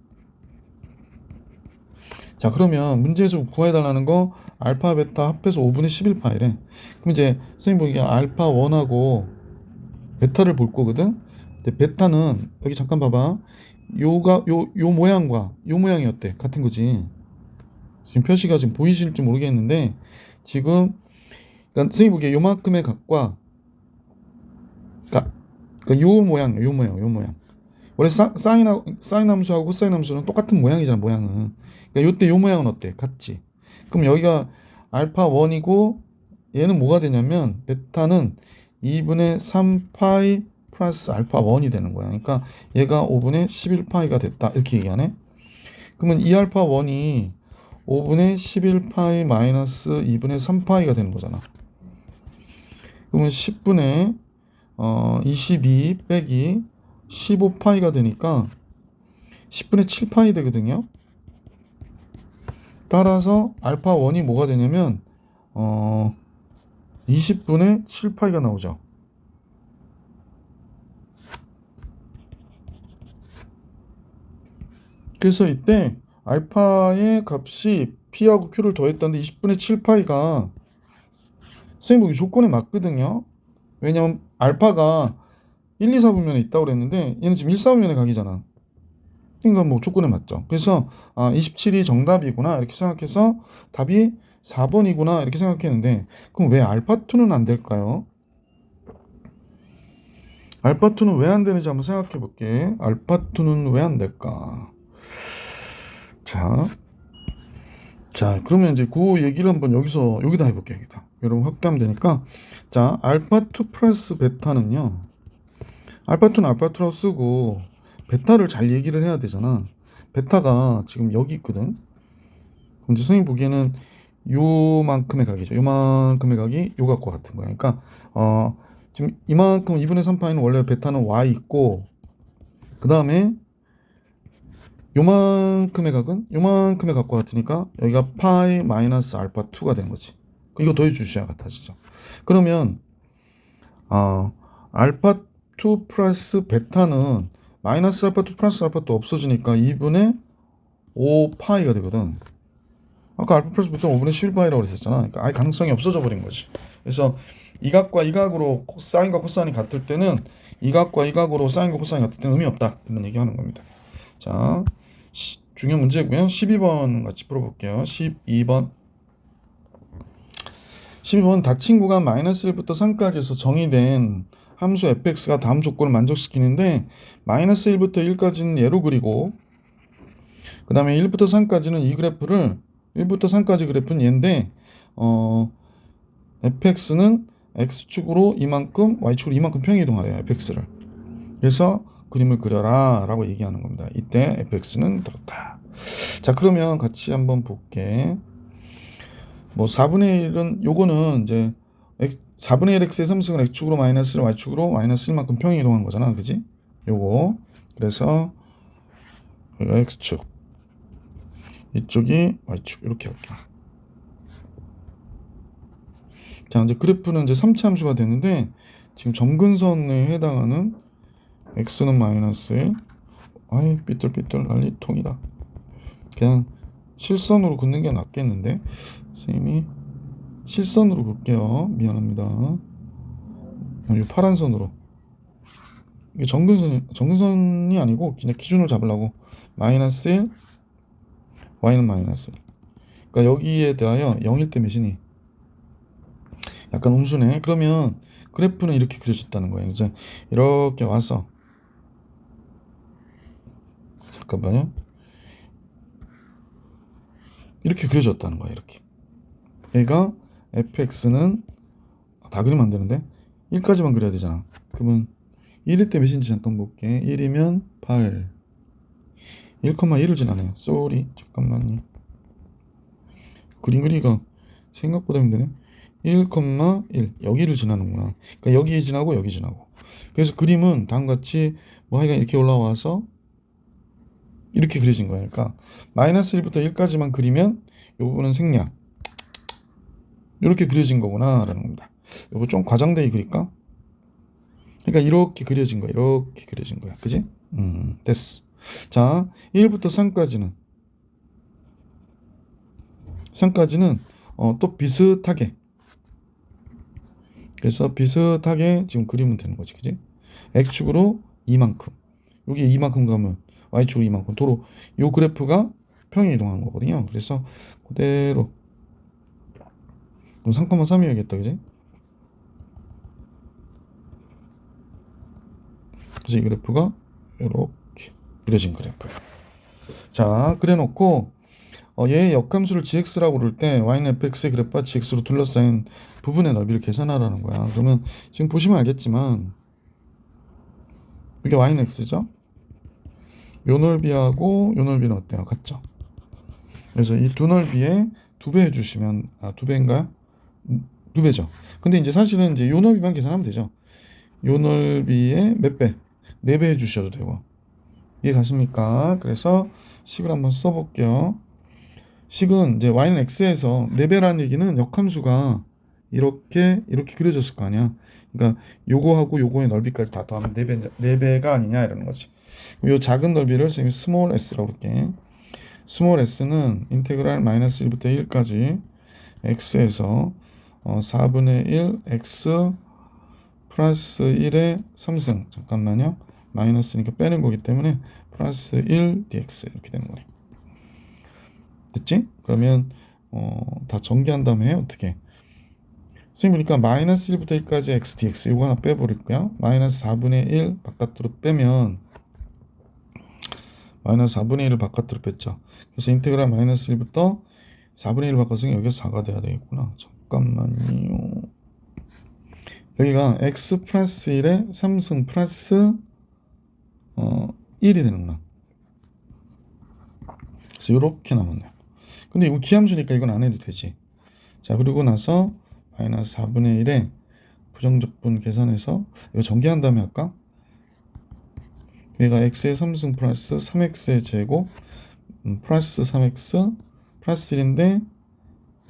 자, 그러면 문제에서 구해달라는 거 알파 베타 합해서 5분의 11파이래. 그럼 이제 선생님 보기에 알파 1하고 베타를 볼 거거든. 근데 베타는 여기 잠깐 봐봐. 요 모양과 요 모양이 어때? 같은 거지. 지금 표시가 지금 보이실지 모르겠는데 지금 그러니까 선생님 보기에 요만큼의 값과 그러니까 요 모양. 원래 사인 함수하고 코사인 함수는 똑같은 모양이잖아, 모양은. 그러니까 요때 요 모양은 어때? 같지. 그럼 여기가 알파 1이고 얘는 뭐가 되냐면 베타는 2분의 3파이 플러스 알파 1이 되는 거야. 그러니까 얘가 5분의 11파이가 됐다. 이렇게 얘기하네. 그러면 이 알파 1이 5분의 11파이 마이너스 2분의 3파이가 되는 거잖아. 그러면 10분의 22 빼기 15파이가 되니까 10분의 7파이 되거든요. 따라서 알파 1이 뭐가 되냐면 20분의 7파이가 나오죠. 그래서 이때 알파의 값이 P하고 Q를 더했다는데 20분의 7파이가 선생님 보기 조건에 맞거든요. 왜냐면 알파가 1, 2, 4분면에 있다고 그랬는데 얘는 지금 1, 4분면에 각이잖아. 그러니까 뭐 조건에 맞죠. 그래서 27이 정답이구나 이렇게 생각해서 답이 4번이구나 이렇게 생각했는데 그럼 왜 알파2는 안 될까요? 알파2는 왜 안 되는지 한번 생각해 볼게. 알파2는 왜 안 될까? 자, 그러면 이제 그 얘기를 한번 여기다 해볼게. 여기다. 여러분 확대하면 되니까. 자, 알파2 플러스 베타는요. 알파2는 알파2라고 쓰고 베타를 잘 얘기를 해야 되잖아. 베타가 지금 여기 있거든. 그럼 이제 선생님 보기에는 요만큼의 각이죠. 요만큼의 각이 요 각과 같은 거야. 그러니까 지금 이만큼 2분의 3파이는 원래 베타는 y 있고 그 다음에 요만큼의 각은 요만큼의 각과 같으니까 여기가 파이 마이너스 알파 2가 되는 거지. 이거 더해 주셔야 같아지죠. 그러면 알파 2 플러스 베타는 마이너스 알파 2 플러스 알파 2 없어지니까 2분의 5 파이가 되거든. 아까 알파 플러스 베타 5분의 11파이라고 그랬었잖아. 그러니까 아예 가능성이 없어져 버린 거지. 그래서 이 각과 이 각으로 사인과 코사인이 같을 때는 이 각과 이 각으로 사인과 코사인이 같을 때는 의미 없다. 이런 얘기하는 겁니다. 자, 중요한 문제고요. 12번 같이 풀어볼게요. 12번. 12번 닫힌 구간 마이너스 1부터 3까지 해서 정의된 함수 fx가 다음 조건을 만족시키는데 마이너스 1부터 1까지는 예로 그리고 그 다음에 1부터 3까지는 이 그래프를 1부터 3까지 그래프는 얘인데 fx는 x축으로 이만큼 y축으로 이만큼 평이동하래요. fx를. 그래서 그림을 그려라 라고 얘기하는 겁니다. 이때 fx는 그렇다. 자, 그러면 같이 한번 볼게. 뭐 4분의 1은 요거는 이제 4분의 1 x의 3승을 x축으로 마이너스 1 y축으로 마이너스 1만큼 평행 이동한 거잖아. 그지? 요거. 그래서 여기가 x축 이쪽이 y축 이렇게 할게. 자, 이제 그래프는 이제 3차 함수가 되는데 지금 점근선에 해당하는 x는 마이너스 1 아이 삐뚤삐뚤 난리통이다. 그냥 실선으로 긋는 게 낫겠는데 선생님이 실선으로 긋게요. 미안합니다. 이 파란 선으로 이게 정근선이 아니고 그냥 기준을 잡으려고 마이너스 1 y는 마이너스 1 그러니까 여기에 대하여 0일 때 몇이니 약간 음수네. 그러면 그래프는 이렇게 그려졌다는 거예요. 이제 이렇게 와서 잠깐만요. 이렇게 그려졌다는 거예요. 이렇게 얘가 fx는 다 그리면 안 되는데 1까지만 그려야 되잖아. 그러면 1일 때 몇인지 잠깐 볼게. 1이면 8 1,1을 지나네요. 쏘리 잠깐만요. 그림 그리기가 생각보다 힘드네. 1,1 여기를 지나는구나. 그러니까 여기 지나고 여기 지나고. 그래서 그림은 다음같이 뭐 하여간 이렇게 올라와서 이렇게 그려진 거예요. 그러니까 마이너스 1부터 1까지만 그리면 이 부분은 생략. 이렇게 그려진 거구나 라는 겁니다. 이거 좀 과장되게 그릴까? 그러니까 이렇게 그려진 거야. 이렇게 그려진 거야. 그지? 됐어. 자, 1부터 3까지는 또 비슷하게 그래서 비슷하게 지금 그리면 되는 거지. 그지? x축으로 이만큼 여기 이만큼 가면 y축으로 이만큼 도로 요 그래프가 평행 이동하는 거거든요. 그래서 그대로 그럼 3,3이어야겠다. 그지? 그래서 이 그래프가 이렇게 그려진 그래프예요. 자, 그래 놓고 얘의 역함수를 gx라고 부를 때 y는 fx의 그래프와 gx로 둘러싸인 부분의 넓이를 계산하라는 거야. 그러면 지금 보시면 알겠지만 이게 y는 x죠. 요 넓이하고 요 넓이는 어때요? 같죠? 그래서 이 두 넓이에 2배 해주시면 2배인가요? 2배죠. 근데 이제 사실은 이제 요 넓이만 계산하면 되죠. 요 넓이에 몇 배? 4배 해주셔도 되고. 이해 가십니까? 그래서 식을 한번 써볼게요. 식은 이제 y는 x에서 4배라는 얘기는 역함수가 이렇게 그려졌을 거 아니야. 그러니까 요거하고 요거의 넓이까지 다 더하면 4배가 아니냐 이러는 거지. 요 작은 넓이를 선생님이 스몰 s라고 볼게. 스몰 s는 인테그랄 마이너스 1부터 1까지 x에서 4분의 1 x 플러스 1의 3승 잠깐만요. 마이너스니까 빼는 거기 때문에 플러스 1 dx 이렇게 되는 거네. 됐지? 그러면 다 전개한 다음에 어떻게? 선생님 보니까 마이너스 1부터 1까지 x dx 이거 하나 빼버릴 거야. 마이너스 4분의 1 바깥으로 빼면 마이너스 4분의 1을 바깥으로 뺐죠. 그래서 인테그랄 마이너스 1부터 4분의 1 바꿨으니 여기서 4가 돼야 되겠구나. 잠깐만요. 여기가 x 플러스 1에 3승 플러스 1이 되는구나. 그래서 이렇게 남았네요. 근데 이거 기함수니까 이건 안 해도 되지. 자, 그리고 나서 마이너스 4분의 1에 부정적분 계산해서 이거 전개한 다음에 할까? 얘가 x의 3승 플러스 3x의 제곱 플러스 3x 플러스 1인데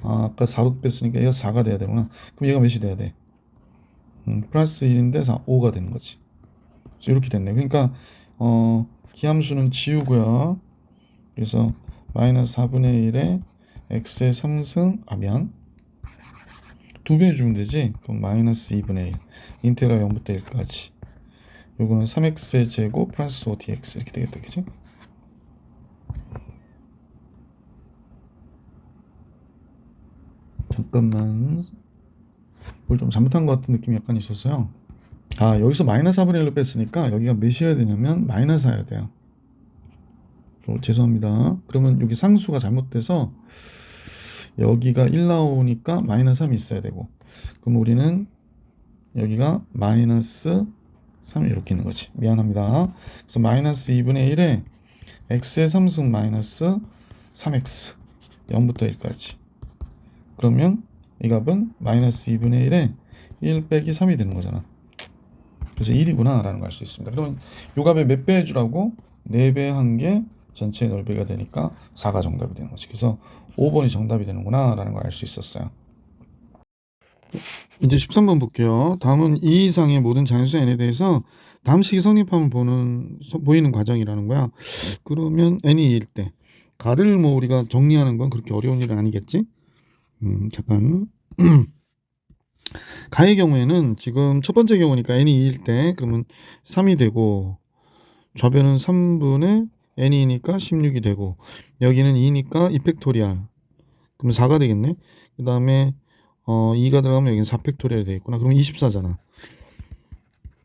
아까 4로 뺐으니까 얘가 4가 돼야 되구나. 그럼 얘가 몇이 돼야 돼? 플러스 1인데 4, 5가 되는 거지. 그래서 이렇게 됐네. 그러니까 기함수는 지우고요. 그래서 마이너스 4분의 1에 x의 3승 미안 2배 해주면 되지. 그럼 마이너스 2분의 1 인테그랄 0부터 1까지 요거는 3x의 제곱 플러스 5dx 이렇게 되겠다. 그치? 잠깐만 뭘 좀 잘못한 것 같은 느낌이 약간 있었어요. 여기서 마이너스 4분의 1로 뺐으니까 여기가 몇이어야 되냐면 마이너스 4여야 돼요. 죄송합니다. 그러면 여기 상수가 잘못돼서 여기가 1 나오니까 마이너스 3이 있어야 되고 그럼 우리는 여기가 마이너스 3 이렇게 있는 거지. 미안합니다. 그래서 마이너스 2분의 1에 x의 3승 마이너스 3x 0부터 1까지 그러면 이 값은 마이너스 2분의 1에 1 빼기 3이 되는 거잖아. 그래서 1이구나 라는 걸 알 수 있습니다. 그러면 요 값에 몇 배 해주라고? 4배 한 게 전체 넓이가 되니까 4가 정답이 되는 거지. 그래서 5번이 정답이 되는구나 라는 걸 알 수 있었어요. 이제 13번 볼게요. 다음은 2 이상의 모든 자연수 n에 대해서 다음 식이 성립함을 보이는 과정이라는 거야. 그러면 n이 2일 때 가를 뭐 우리가 정리하는 건 그렇게 어려운 일은 아니겠지? 잠깐 가의 경우에는 지금 첫 번째 경우니까 n이 2일 때 그러면 3이 되고 좌변은 3분의 n이니까 16이 되고 여기는 2니까 2팩토리얼 그럼 4가 되겠네. 그 다음에 2가 들어가면 여기는 4팩토리얼이 되겠구나. 그럼 24잖아.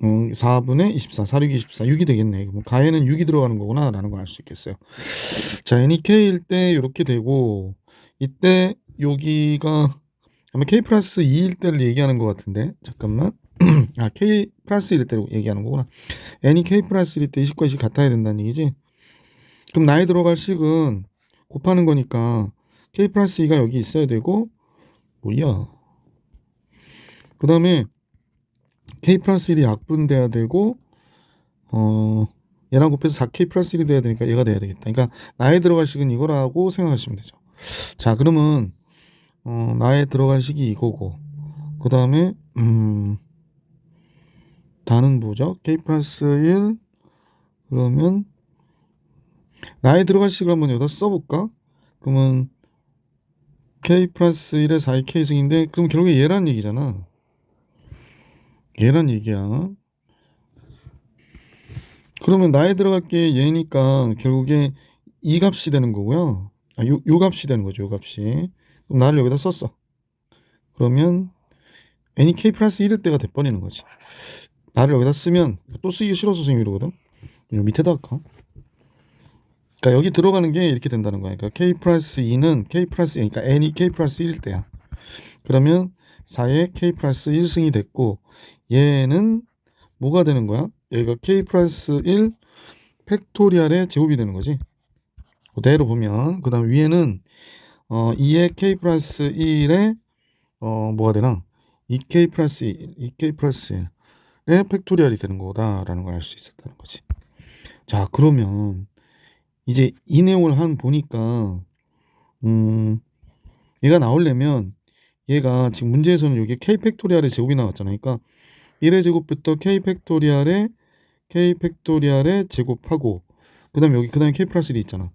4분의 24, 4, 6, 24, 6이 되겠네. 그럼 가에는 6이 들어가는 거구나 라는 걸 알 수 있겠어요. 자, n이 k일 때 이렇게 되고 이때 여기가 아마 k 플러스 2일 때를 얘기하는 것 같은데 잠깐만. k 플러스 1일 때로 얘기하는 거구나. n이 k 플러스 1일 때 20과 20 같아야 된다는 얘기지. 그럼 나에 들어갈 식은 곱하는 거니까 k 플러스 2가 여기 있어야 되고 뭐야. 그 다음에 k 플러스 1이 약분돼야 되고 얘랑 곱해서 4k 플러스 1이 돼야 되니까 얘가 돼야 되겠다. 그러니까 나에 들어갈 식은 이거라고 생각하시면 되죠. 자, 그러면 나에 들어갈 식이 이거고 그 다음에 다는 뭐죠? k 플러스 1 그러면 나에 들어갈 식을 한번 여기다 써볼까? 그러면 k 플러스 1에 4의 k승인데 그럼 결국에 얘란 얘기잖아. 얘란 얘기야. 그러면 나에 들어갈 게 얘니까 결국에 이 값이 되는 거고요. 요 값이 되는 거죠. 요 값이. 그럼 나를 여기다 썼어. 그러면 n이 k 플러스 1일 때가 돼버리는 거지. 나를 여기다 쓰면 또 쓰기 싫어서 선생님이 이러거든. 요 밑에다 할까? 그러니까 여기 들어가는 게 이렇게 된다는 거야. 그러니까 k 플러스 2는 k 플러스 그러니까 n이 k 플러스 1일 때야. 그러면 4의 k 플러스 1승이 됐고 얘는 뭐가 되는 거야? 여기가 k 플러스 1 팩토리얼의 제곱이 되는 거지. 그대로 보면 그 다음 위에는 2의 k 플러스 1의 뭐가 되나? 2k 플러스 1, 2k 플러스 1의 팩토리얼이 되는 거다라는 걸 알 수 있었다는 거지. 자, 그러면 이제 이 내용을 한 보니까 얘가 나오려면 얘가 지금 문제에서는 여기 k 팩토리얼의 제곱이 나왔잖아요. 그러니까 1의 제곱부터 k 팩토리얼의 제곱하고 그다음에 여기 그다음에 k 플러스 1이 있잖아.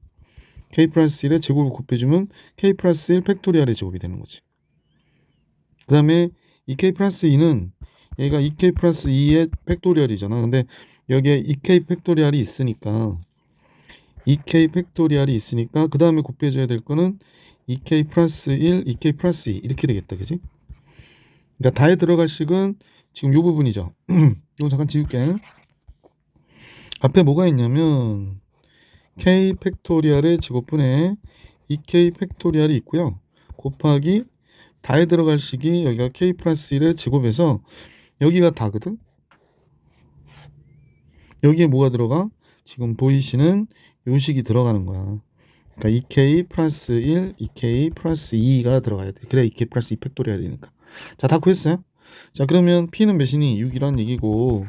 k 플러스 1의 제곱을 곱해주면 k 플러스 1 팩토리얼의 제곱이 되는 거지. 그 다음에 2k 플러스 2는 얘가 2k 플러스 2의 팩토리얼이잖아. 근데 여기에 2k 팩토리얼이 있으니까 2k 팩토리얼이 있으니까 그 다음에 곱해줘야 될 거는 2k 플러스 1, 2k 플러스 2 이렇게 되겠다. 그지? 그러니까 다에 들어갈 식은 지금 요 부분이죠. 이거 잠깐 지울게. 앞에 뭐가 있냐면 k 팩토리얼의 제곱분에 2k 팩토리얼이 있고요. 곱하기 다에 들어갈 식이 여기가 k 플러스 1의 제곱에서 여기가 다거든. 여기에 뭐가 들어가? 지금 보이시는 요 식이 들어가는 거야. 그러니까 2k 플러스 1, 2k 플러스 2가 들어가야 돼. 그래 2k 플러스 2 팩토리얼이니까. 자, 다 구했어요? 자, 그러면 p는 몇이니? 6이란 얘기고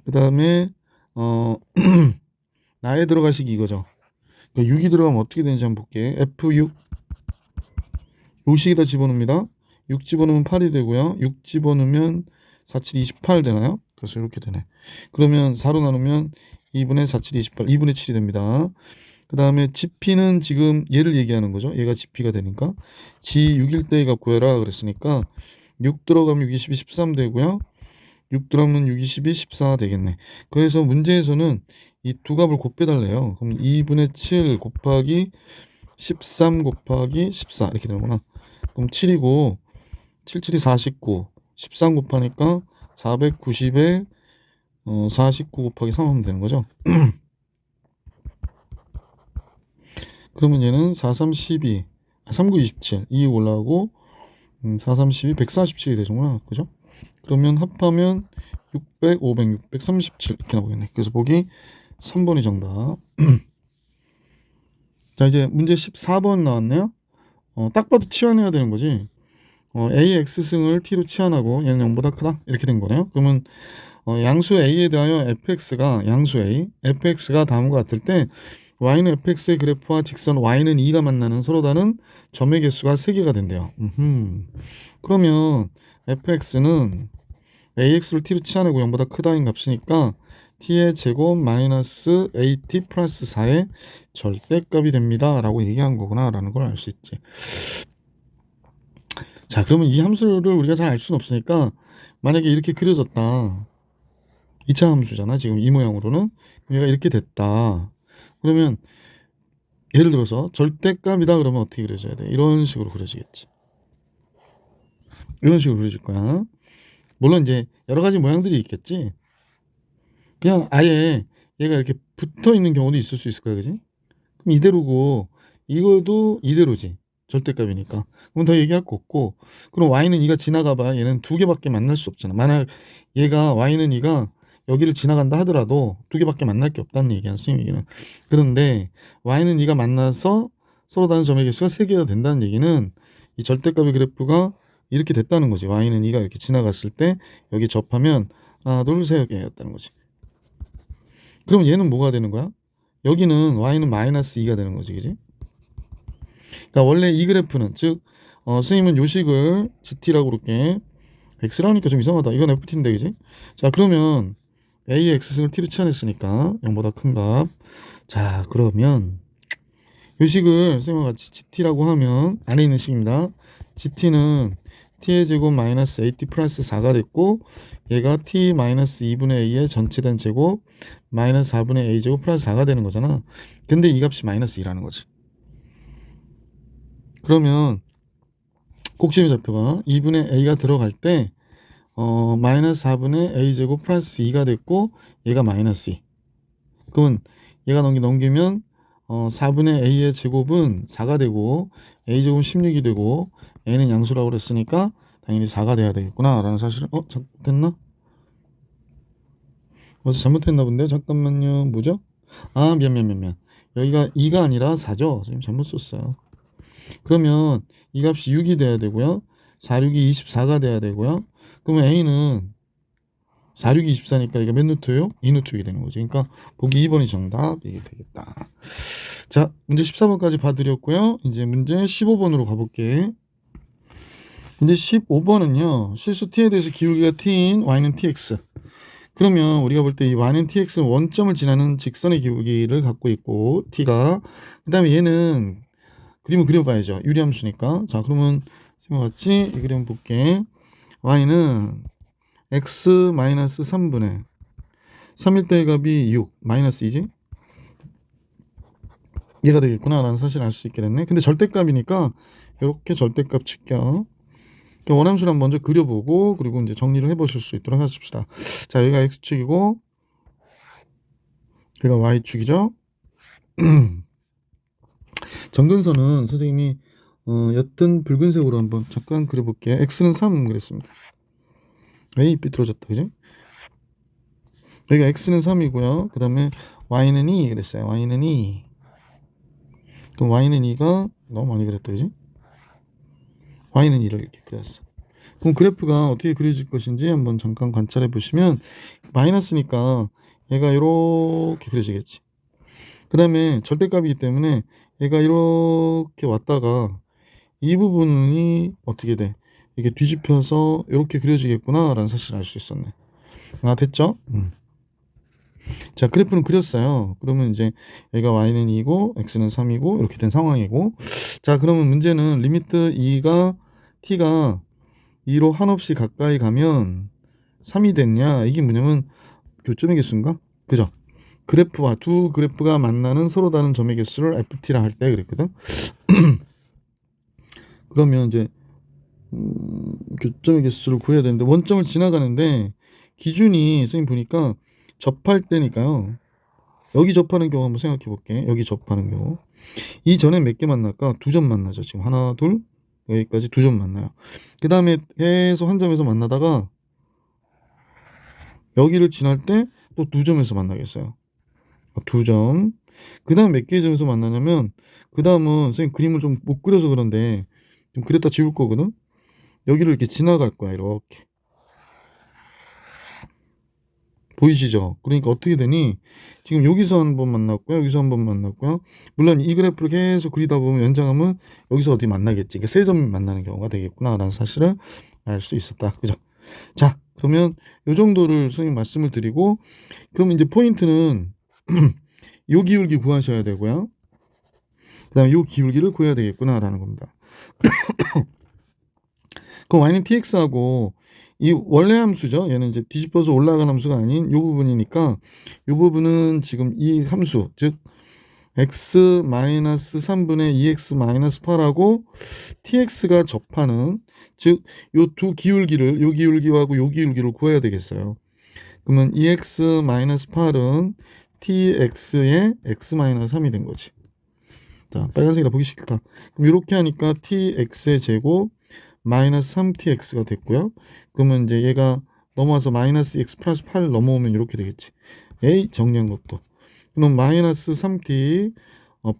그 다음에 나에 들어갈 식이 이거죠. 그러니까 6이 들어가면 어떻게 되는지 한번 볼게. F6 요 식에다 집어넣습니다. 6 집어넣으면 8이 되고요. 6 집어넣으면 4, 7, 28 되나요? 그래서 이렇게 되네. 그러면 4로 나누면 2분의 4, 7, 28, 2분의 7이 됩니다. 그 다음에 GP는 지금 얘를 얘기하는 거죠. 얘가 GP가 되니까 G 6일 때 값 구해라 그랬으니까 6 들어가면 6, 22, 13 되고요. 6 들어가면 6, 22, 14 되겠네. 그래서 문제에서는 이 두 값을 곱해달래요. 그럼 2분의 7 곱하기 13 곱하기 14 이렇게 되는구나. 그럼 7이고 7, 7이 49 13 곱하니까 490에 49 곱하기 3 하면 되는 거죠. 그러면 얘는 4, 3, 12 3, 9, 27 2 올라가고 4, 3, 12 147이 되는구나. 그죠? 그러면 합하면 600, 500, 637 이렇게 나오겠네. 그래서 보기 3번이 정답. 자, 이제 문제 14번 나왔네요. 딱 봐도 치환해야 되는 거지. AX승을 T로 치환하고 얘는 0보다 크다 이렇게 된 거네요. 그러면 양수 A에 대하여 양수 A, fx가 다음과 같을 때 y는 fx의 그래프와 직선 y는 2가 만나는 서로 다른 점의 개수가 3개가 된대요. 그러면 fx는 ax를 t로 치환하고 0보다 크다인 값이니까 t의 제곱 마이너스 at 플러스 4의 절대값이 됩니다 라고 얘기한 거구나 라는 걸 알 수 있지. 자, 그러면 이 함수를 우리가 잘 알 수는 없으니까 만약에 이렇게 그려졌다. 2차 함수잖아. 지금 이 모양으로는 얘가 이렇게 됐다. 그러면 예를 들어서 절대값이다 그러면 어떻게 그려져야 돼? 이런 식으로 그려지겠지. 이런 식으로 그려질 거야. 물론 이제 여러 가지 모양들이 있겠지. 그냥 아예 얘가 이렇게 붙어 있는 경우도 있을 수 있을 거야, 그지? 그럼 이대로고 이것도 이대로지. 절대값이니까. 그럼 더 얘기할 거 없고. 그럼 y는 2가 지나가봐. 얘는 두 개밖에 만날 수 없잖아. 만약 얘가 y는 2가 여기를 지나간다 하더라도 두 개밖에 만날 게 없다는 얘기야, 선생님 얘기는. 그런데 y는 2가 만나서 서로 다른 점의 개수가 3개가 된다는 얘기는 이 절대값의 그래프가 이렇게 됐다는 거지. y는 2가 이렇게 지나갔을 때 여기 접하면 하나, 둘, 세 개였다는 거지. 그럼 얘는 뭐가 되는 거야? 여기는 y는 마이너스 2가 되는 거지, 그지? 그러니까 원래 이 그래프는 즉 선생님은 요식을 GT라고 그럴게. X라니까 좀 이상하다. 이건 FT인데 그지? 자, 그러면 A의 X승을 T로 치환했으니까 0보다 큰 값. 자, 그러면 요식을 선생님과 같이 GT라고 하면 안에 있는 식입니다. GT는 T의 제곱 마이너스 AT 플러스 4가 됐고 얘가 T 마이너스 2분의 A의 전체된 제곱 마이너스 4분의 A 제곱 플러스 4가 되는 거잖아. 근데 이 값이 마이너스 2라는 거지. 그러면 꼭지의 좌표가 2분의 A가 들어갈 때 마이너스 4분의 A제곱 플러스 2가 됐고 얘가 마이너스 2. 그러면 얘가 넘기면 4분의 a의 제곱은 4가 되고 a제곱은 16이 되고 a는 양수라고 그랬으니까 당연히 4가 돼야 되겠구나 라는 사실을 잘못했나? 잘못했나 본데요. 잠깐만요. 뭐죠? 미안. 여기가 2가 아니라 4죠. 지금 잘못 썼어요. 그러면 이 값이 6이 돼야 되고요. 4, 6이 24가 돼야 되고요. 그러면 a는 4, 6이 24니까 이게 몇 루트예요? 2루트이게 되는 거지. 그러니까 보기 2번이 정답. 이게 되겠다. 자, 문제 14번까지 봐드렸고요. 이제 문제 15번으로 가볼게. 문제 15번은요. 실수 t에 대해서 기울기가 t인 y는 tx. 그러면 우리가 볼 때 이 y는 tx는 원점을 지나는 직선의 기울기를 갖고 있고 t가 그 다음에 얘는 그림을 그려봐야죠. 유리함수니까. 자, 그러면 지금 같이 이 그림 볼게. y는 x-3분의 3일 때의 값이 6 마이너스 2지? 얘가 되겠구나 라는 사실을 알 수 있게 됐네. 근데 절대값이니까 이렇게 절대값 칠게요. 원함수를 한번 먼저 그려보고 그리고 이제 정리를 해보실 수 있도록 하십시다. 자, 여기가 x축이고 여기가 y축이죠. 점근선은 선생님이 옅은 붉은색으로 한번 잠깐 그려볼게요. x는 3 그랬습니다. 에이 삐뚤어졌다 그죠? 여기가 x는 3이고요. 그 다음에 y는 2 그랬어요. y는 2. 그럼 y는 2가 너무 많이 그렸다 그지? y는 2를 이렇게 그렸어. 그럼 그래프가 어떻게 그려질 것인지 한번 잠깐 관찰해 보시면 마이너스니까 얘가 이렇게 그려지겠지. 그 다음에 절대값이기 때문에 얘가 이렇게 왔다가 이 부분이 어떻게 돼? 이게 뒤집혀서 이렇게 그려지겠구나 라는 사실을 알 수 있었네. 됐죠? 자, 그래프는 그렸어요. 그러면 이제 얘가 y는 2고 x는 3이고 이렇게 된 상황이고, 자, 그러면 문제는 리미트 2가 t가 2로 한없이 가까이 가면 3이 됐냐? 이게 뭐냐면 교점의 개수인가? 그죠? 그래프와 두 그래프가 만나는 서로 다른 점의 개수를 ft라 할 때 그랬거든. 그러면 이제 교점의 개수를 구해야 되는데 원점을 지나가는데 기준이 선생님 보니까 접할 때니까요. 여기 접하는 경우 한번 생각해 볼게. 여기 접하는 경우 이 전에 몇 개 만날까? 2점 만나죠. 지금 하나, 둘, 여기까지 2점 만나요. 그 다음에 계속 한 점에서 만나다가 여기를 지날 때 또 2점에서 만나겠어요. 2점. 그 다음 몇 개의 점에서 만나냐면 그 다음은 선생님 그림을 좀 못 그려서 그런데 좀 그렸다 지울 거거든. 여기를 이렇게 지나갈 거야. 이렇게. 보이시죠? 그러니까 어떻게 되니? 지금 여기서 한 번 만났고요. 여기서 한 번 만났고요. 물론 이 그래프를 계속 그리다 보면 연장하면 여기서 어디 만나겠지. 그러니까 세 점이 만나는 경우가 되겠구나 라는 사실을 알 수 있었다. 그죠? 자, 그러면 요 정도를 선생님 말씀을 드리고 그러면 이제 포인트는 요 기울기 구하셔야 되고요. 그 다음에 요 기울기를 구해야 되겠구나 라는 겁니다. 그럼 y는 tx하고 이 원래 함수죠. 얘는 이제 뒤집어서 올라간 함수가 아닌 요 부분이니까 요 부분은 지금 이 함수 즉 x-3분의 2x-8하고 tx가 접하는 즉 요 두 기울기를 요 기울기하고 요 기울기를 구해야 되겠어요. 그러면 2x-8은 tx의 x-3이 된 거지. 자, 빨간색이라 보기 싫다. 그럼 이렇게 하니까 tx의 제곱 마이너스 3tx가 됐고요. 그러면 이제 얘가 넘어와서 마이너스 x 플러스 8 넘어오면 이렇게 되겠지. A 정리한 것도. 그럼 마이너스 3t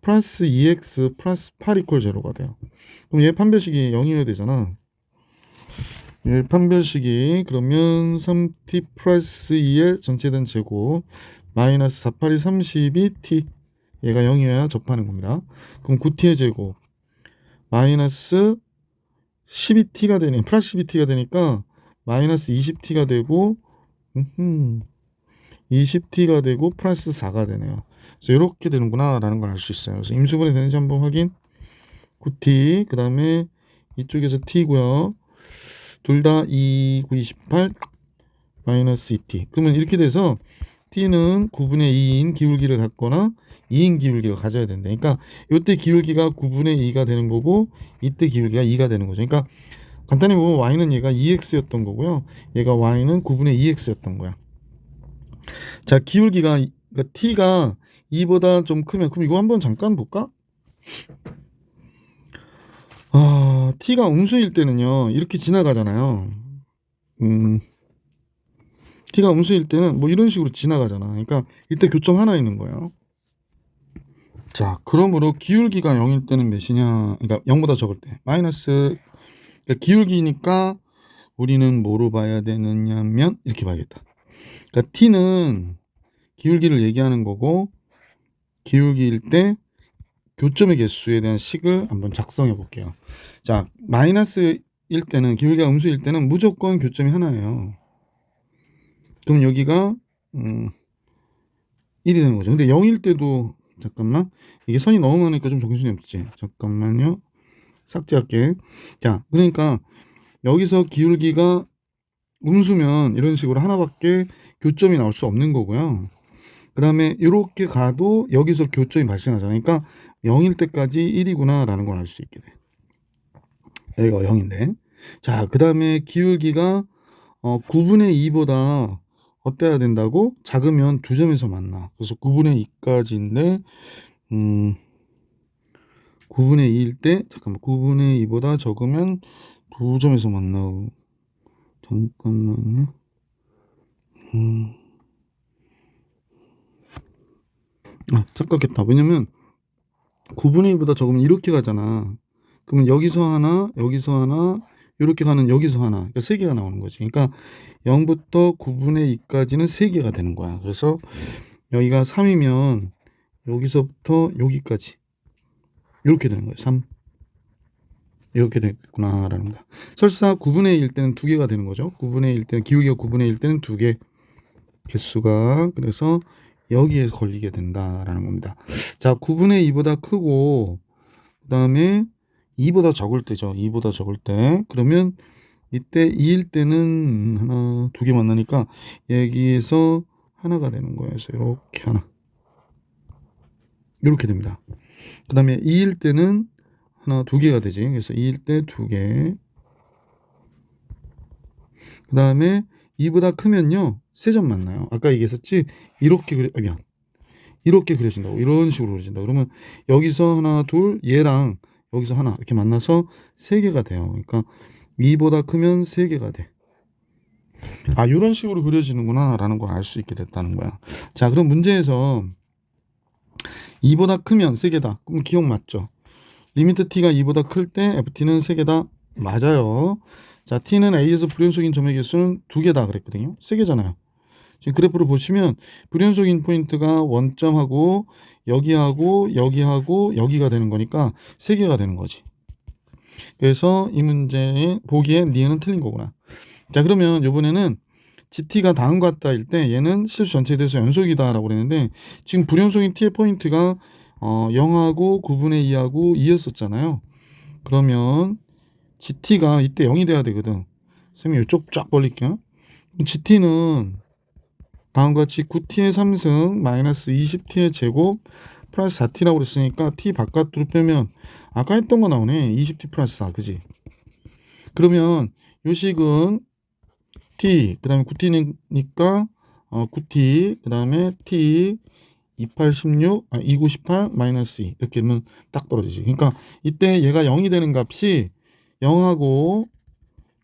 플러스 2x 플러스 8 이퀄 제로가 돼요. 그럼 얘 판별식이 0이어야 되잖아. 얘 판별식이 그러면 3t 플러스 2의 전체된 제곱 마이너스 4, 8이 32t 얘가 0이어야 접하는 겁니다. 그럼 9t의 제곱 마이너스 12t가 되니 플러스 12t가 되니까 마이너스 20t가 되고 20t가 되고 플러스 4가 되네요. 그래서 이렇게 되는구나 라는 걸 알 수 있어요. 그래서 임수분해 되는지 한번 확인. 9t 그 다음에 이쪽에서 t고요. 둘 다 2, 9, 28 마이너스 2t. 그러면 이렇게 돼서 t는 9분의 2인 기울기를 갖거나 2인 기울기를 가져야 된다. 그러니까 이때 기울기가 9분의 2가 되는 거고 이때 기울기가 2가 되는 거죠. 그러니까 간단히 보면 y는 얘가 2x였던 거고요. 얘가 y는 9분의 2x였던 거야. 자, 기울기가 그러니까 t가 2보다 좀 크면, 그럼 이거 한번 잠깐 볼까? t가 음수일 때는요, 이렇게 지나가잖아요. t가 음수일 때는 뭐 이런 식으로 지나가잖아. 그러니까 이때 교점 하나 있는 거예요. 자, 그러므로 기울기가 0일 때는 몇이냐? 그러니까 0보다 적을 때 마이너스. 그러니까 기울기니까 우리는 뭐로 봐야 되느냐면 이렇게 봐야겠다. 그러니까 t는 기울기를 얘기하는 거고, 기울기일 때 교점의 개수에 대한 식을 한번 작성해 볼게요. 자, 마이너스일 때는, 기울기가 음수일 때는 무조건 교점이 하나예요. 그럼 여기가 1이 되는 거죠. 근데 0일 때도, 잠깐만, 이게 선이 너무 많으니까 좀 정신이 없지. 잠깐만요. 삭제할게. 자, 그러니까 여기서 기울기가 음수면 이런 식으로 하나밖에 교점이 나올 수 없는 거고요. 그 다음에 이렇게 가도 여기서 교점이 발생하잖아요. 그러니까 0일 때까지 1이구나 라는 걸 알 수 있게 돼. 여기가 0인데. 자, 그 다음에 기울기가 9분의 2보다 어때야 된다고? 작으면 두 점에서 만나. 그래서 9분의 2까지인데 9분의 2일 때, 잠깐만, 9분의 2보다 적으면 두 점에서 만나고. 잠깐만요. 착각했다. 왜냐면 9분의 2보다 적으면 이렇게 가잖아. 그러면 여기서 하나, 여기서 하나, 이렇게 가는 여기서 하나. 그러니까 3개가 나오는 거지. 그러니까 0부터 9분의 2까지는 3개가 되는 거야. 그래서 여기가 3이면 여기서부터 여기까지 이렇게 되는 거예요. 3. 이렇게 됐구나라는 거야. 설사 9분의 1 때는 2개가 되는 거죠. 9분의 1 때는, 기울기가 9분의 1 때는 2개 개수가, 그래서 여기에 걸리게 된다라는 겁니다. 자, 9분의 2보다 크고 그 다음에 2보다 적을 때죠. 2보다 적을 때. 그러면 이때 2일 때는 하나, 2개 만나니까 여기에서 하나가 되는 거예요. 그래서 이렇게 하나. 이렇게 됩니다. 그 다음에 2일 때는 하나, 2개가 되지. 그래서 2일 때 2개. 그 다음에 2보다 크면요, 3점 만나요. 아까 얘기했었지? 이렇게 미안. 이렇게 그려진다고. 이런 식으로 그려진다. 그러면 여기서 하나, 둘, 얘랑 여기서 하나 이렇게 만나서 3개가 돼요. 그러니까 2보다 크면 3개가 돼. 이런 식으로 그려지는구나 라는 걸 알 수 있게 됐다는 거야. 자, 그럼 문제에서 2보다 크면 3개다. 그럼 기억 맞죠? 리미트 t가 2보다 클 때 ft는 3개다. 맞아요. 자, t는 a에서 불연속인 점의 개수는 2개다 그랬거든요. 3개잖아요. 지금 그래프를 보시면 불연속인 포인트가 원점하고 여기하고 여기하고 여기가 되는 거니까 3개가 되는 거지. 그래서 이 문제에 보기에 니은은 틀린 거구나. 자, 그러면 이번에는 GT가 다음과 같다일 때 얘는 실수 전체에 대해서 연속이다 라고 그랬는데, 지금 불연속인 t의 포인트가 0하고 9분의 2하고 2였었잖아요. 그러면 GT가 이때 0이 돼야 되거든. 선생님 이쪽 쫙 벌릴게요. GT는 다음과 같이 9t의 3승 마이너스 20t의 제곱 플러스 4t라고 그랬으니까 t 바깥으로 빼면 아까 했던 거 나오네. 20t 플러스 4, 그지? 그러면 요식은 t, 그 다음에 9t니까 9t, 그 다음에 t 2816, 2918 마이너스 2 이렇게 하면 딱 떨어지지. 그러니까 이때 얘가 0이 되는 값이 0하고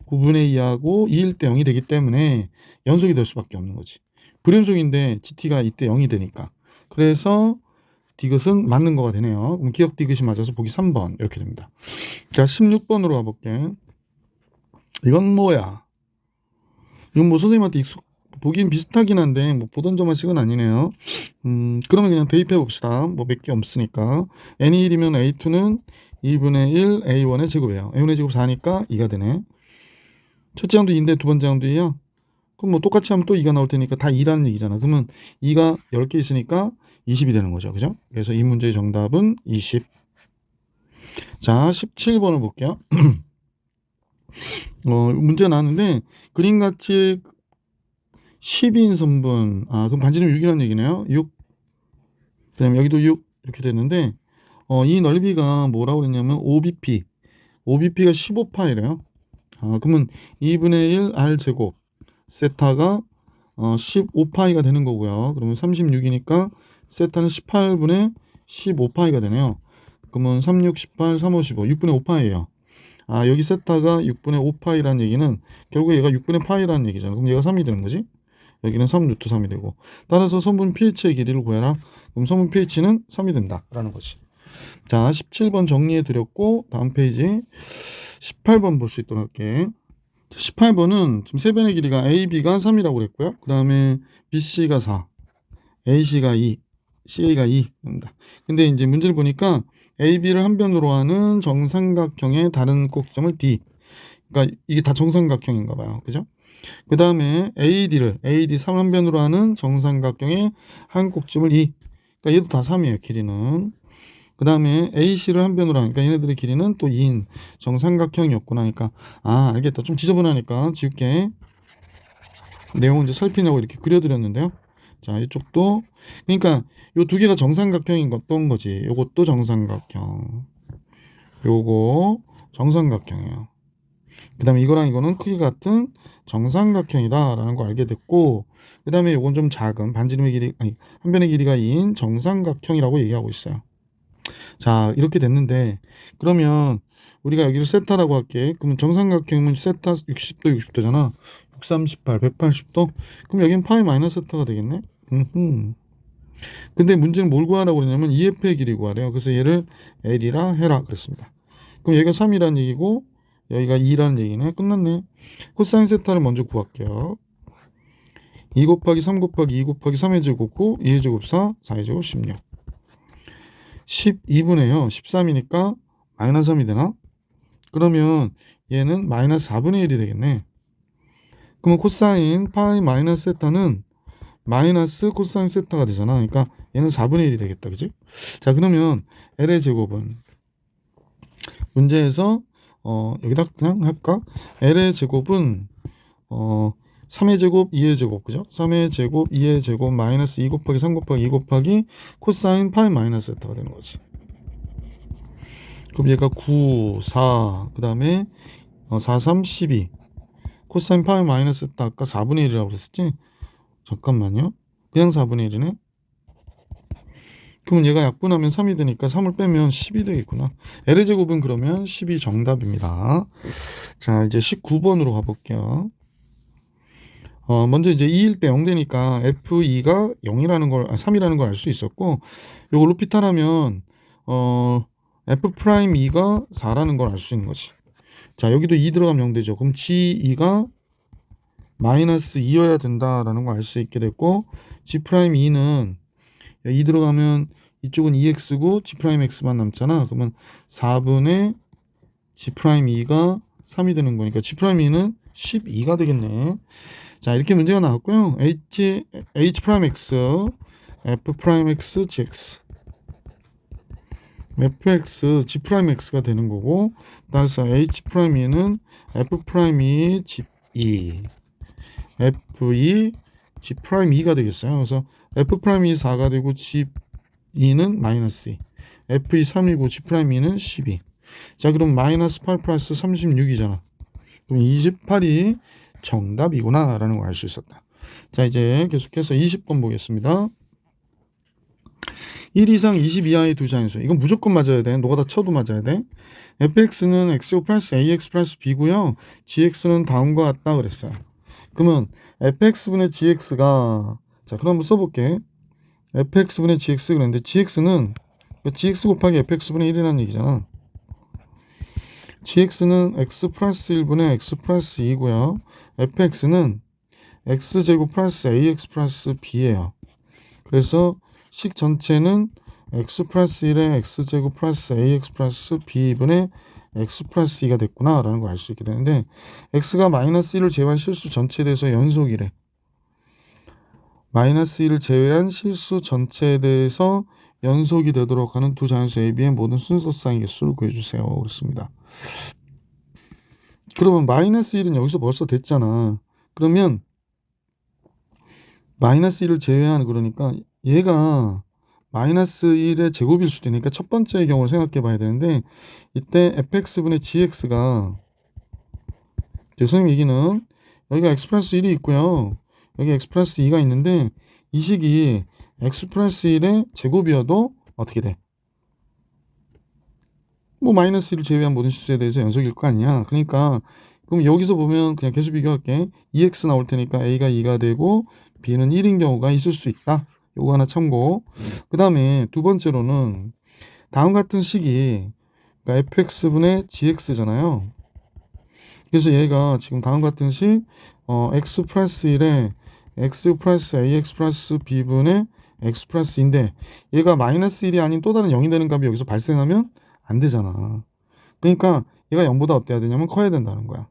9분의 2하고 2일 때 0이 되기 때문에 연속이 될 수밖에 없는 거지. 불연속인데 GT가 이때 0이 되니까. 그래서 디귿은 맞는 거가 되네요. 그럼 기억 디귿이 맞아서 보기 3번 이렇게 됩니다. 자, 16번으로 가볼게. 이건 뭐야? 이건 뭐 선생님한테 보긴 비슷하긴 한데 뭐 보던 점화식은 아니네요. 그러면 그냥 대입해 봅시다. 뭐 몇 개 없으니까. n이 1이면 a2는 2분의 1 a1의 제곱이에요. a1의 제곱 4니까 2가 되네. 첫째 항도 2인데 두 번째 항도 2야. 그럼 뭐 똑같이 하면 또 2가 나올 테니까 다 2라는 얘기잖아. 그러면 2가 10개 있으니까 20이 되는 거죠. 그죠? 그래서 이 문제의 정답은 20. 자, 17번을 볼게요. 문제가 나왔는데 그림같이 12인 선분. 그럼 반지름 6이라는 얘기네요. 6. 그다음에 여기도 6 이렇게 됐는데 이 넓이가 뭐라고 그랬냐면 5bp. 5bp가 15파이래요. 그러면 2분의 1 r 제곱 세타가 15파이가 되는 거고요. 그러면 36이니까 세타는 18분의 15파이가 되네요. 그러면 3, 6, 18, 3, 5, 15, 6분의 5파이예요. 아, 여기 세타가 6분의 5파이라는 얘기는 결국 얘가 6분의 파이라는 얘기잖아. 그럼 얘가 3이 되는 거지? 여기는 3 루트 3이 되고, 따라서 선분 pH의 길이를 구해라. 그럼 선분 pH는 3이 된다 라는 거지. 자, 17번 정리해 드렸고, 다음 페이지 18번 볼 수 있도록 할게. 18번은 지금 세 변의 길이가 AB가 3이라고 그랬고요. 그 다음에 BC가 4, AC가 2, CA가 2입니다. 근데 이제 문제를 보니까 AB를 한 변으로 하는 정삼각형의 다른 꼭지점을 D. 그러니까 이게 다 정삼각형인가 봐요. 그죠? 그 다음에 AD 3 한 변으로 하는 정삼각형의 한 꼭지점을 2. 그러니까 얘도 다 3이에요. 길이는. 그 다음에 AC를 한 변으로 하니까 얘네들의 길이는 또 2인 정삼각형이었구나. 그러니까 아, 알겠다. 좀 지저분하니까 지울게. 내용을 이제 살피냐고 이렇게 그려드렸는데요. 자, 이쪽도 그러니까 요 두 개가 정삼각형인 어떤 거지. 요것도 정삼각형. 요거 정삼각형이에요. 그 다음에 이거랑 이거는 크기 같은 정삼각형이다 라는 거 알게 됐고, 그 다음에 요건 좀 작은 반지름의 길이, 아니 한 변의 길이가 2인 정삼각형이라고 얘기하고 있어요. 자, 이렇게 됐는데 그러면 우리가 여기를 세타라고 할게. 그러면 정삼각형이면 세타 60도 60도잖아. 6, 38, 180도. 그럼 여기는 파이 마이너스 세타가 되겠네. 근데 문제는 뭘 구하라고 그러냐면 EF의 길이 구하래요. 그래서 얘를 L이라 해라 그랬습니다. 그럼 여기가 3이라는 얘기고 여기가 2라는 얘기네. 끝났네. 코사인 세타를 먼저 구할게요. 2 곱하기 3 곱하기 2 곱하기 3의 제곱 9, 2의 제곱 4, 4의 제곱 16. 12분의요. 13이니까 마이너스 3이 되나? 그러면 얘는 마이너스 4분의 1이 되겠네. 그러면 코사인 파이 마이너스 세타는 마이너스 코사인 세타가 되잖아. 그러니까 얘는 4분의 1이 되겠다. 그지? 자, 그러면 L의 제곱은 문제에서 여기다 그냥 할까? L의 제곱은 3의 제곱, 2의 제곱, 그죠? 3의 제곱, 2의 제곱, 마이너스 2 곱하기 3 곱하기 2 곱하기 코사인 파이 마이너스 세타가 되는 거지. 그럼 얘가 9, 4, 그 다음에 4, 3, 12. 코사인 파이 마이너스 세타 아까 4분의 1이라고 그랬었지? 잠깐만요. 그냥 4분의 1이네? 그러면 얘가 약분하면 3이 되니까 3을 빼면 10이 되겠구나. L의 제곱은 그러면 10이 정답입니다. 자, 이제 19번으로 가볼게요. 먼저 이제 2일 때 0 되니까 F2가 0이라는 걸, 3이라는 걸 알 수 있었고, 요걸로 피탈하면, F'2가 4라는 걸 알 수 있는 거지. 자, 여기도 2 들어가면 0 되죠. 그럼 G2가 마이너스 2여야 된다라는 걸 알 수 있게 됐고, G'2는 2 들어가면 이쪽은 2x고 G'x만 남잖아. 그러면 4분의 G'2가 3이 되는 거니까 G'2는 12가 되겠네. 자, 이렇게 문제가 나왔고요. H'X, F'X, GX, Fx, G'X가 되는 거고, 따라서 H'E는 F'E, G2, F2, G'2가 되겠어요. 그래서 F'E 4가 되고 G2는 마이너스 2, FE 3이고 G'E는 12. 자, 그럼 마이너스 8 플러스 36이잖아. 그럼 28이 정답이구나 라는 걸 알 수 있었다. 자, 이제 계속해서 20번 보겠습니다. 1 이상 20 이하의 두 자연수. 이건 무조건 맞아야 돼. 노가다 쳐도 맞아야 돼. fx는 x제곱 플러스 ax 플러스 b고요. gx는 다음과 같다 그랬어요. 그러면 fx분의 gx가, 자, 그럼 한번 써볼게. fx분의 gx 그랬는데 gx는 gx 곱하기 fx분의 1이라는 얘기잖아. gx는 x 플러스 1분의 x 플러스 2고요. fx는 x제곱 플러스 ax 플러스 b예요. 그래서 식 전체는 x 플러스 1의 x제곱 플러스 ax 플러스 b분의 x 플러스 2가 됐구나 라는 걸 알 수 있게 되는데, x가 마이너스 1을 제외한 실수 전체에 대해서 연속이래. 마이너스 1을 제외한 실수 전체에 대해서 연속이 되도록 하는 두 자연수 AB의 모든 순서쌍의 개수를 구해주세요. 그렇습니다. 그러면 마이너스 1은 여기서 벌써 됐잖아. 그러면 마이너스 1을 제외한, 그러니까 얘가 마이너스 1의 제곱일 수도 있으니까 첫 번째의 경우를 생각해 봐야 되는데, 이때 fx분의 gx가, 선생님 얘기는 여기가 x 플러스 1이 있고요. 여기 x 플러스 2가 있는데 이 식이 x 플러스 1의 제곱이어도 어떻게 돼? 뭐 마이너스 1을 제외한 모든 실수에 대해서 연속일 거 아니야. 그러니까 그럼 여기서 보면 그냥 계수 비교할게. 2x 나올 테니까 a가 2가 되고 b는 1인 경우가 있을 수 있다. 요거 하나 참고. 그 다음에 두 번째로는 다음 같은 식이 그러니까 fx분의 gx잖아요. 그래서 얘가 지금 다음 같은 식 x 플러스 1에 x 플러스 ax 플러스 b분의 x 플러스인데 얘가 마이너스 1이 아닌 또 다른 0이 되는 값이 여기서 발생하면 안 되잖아. 그러니까 얘가 0보다 어때야 되냐면 커야 된다는 거야.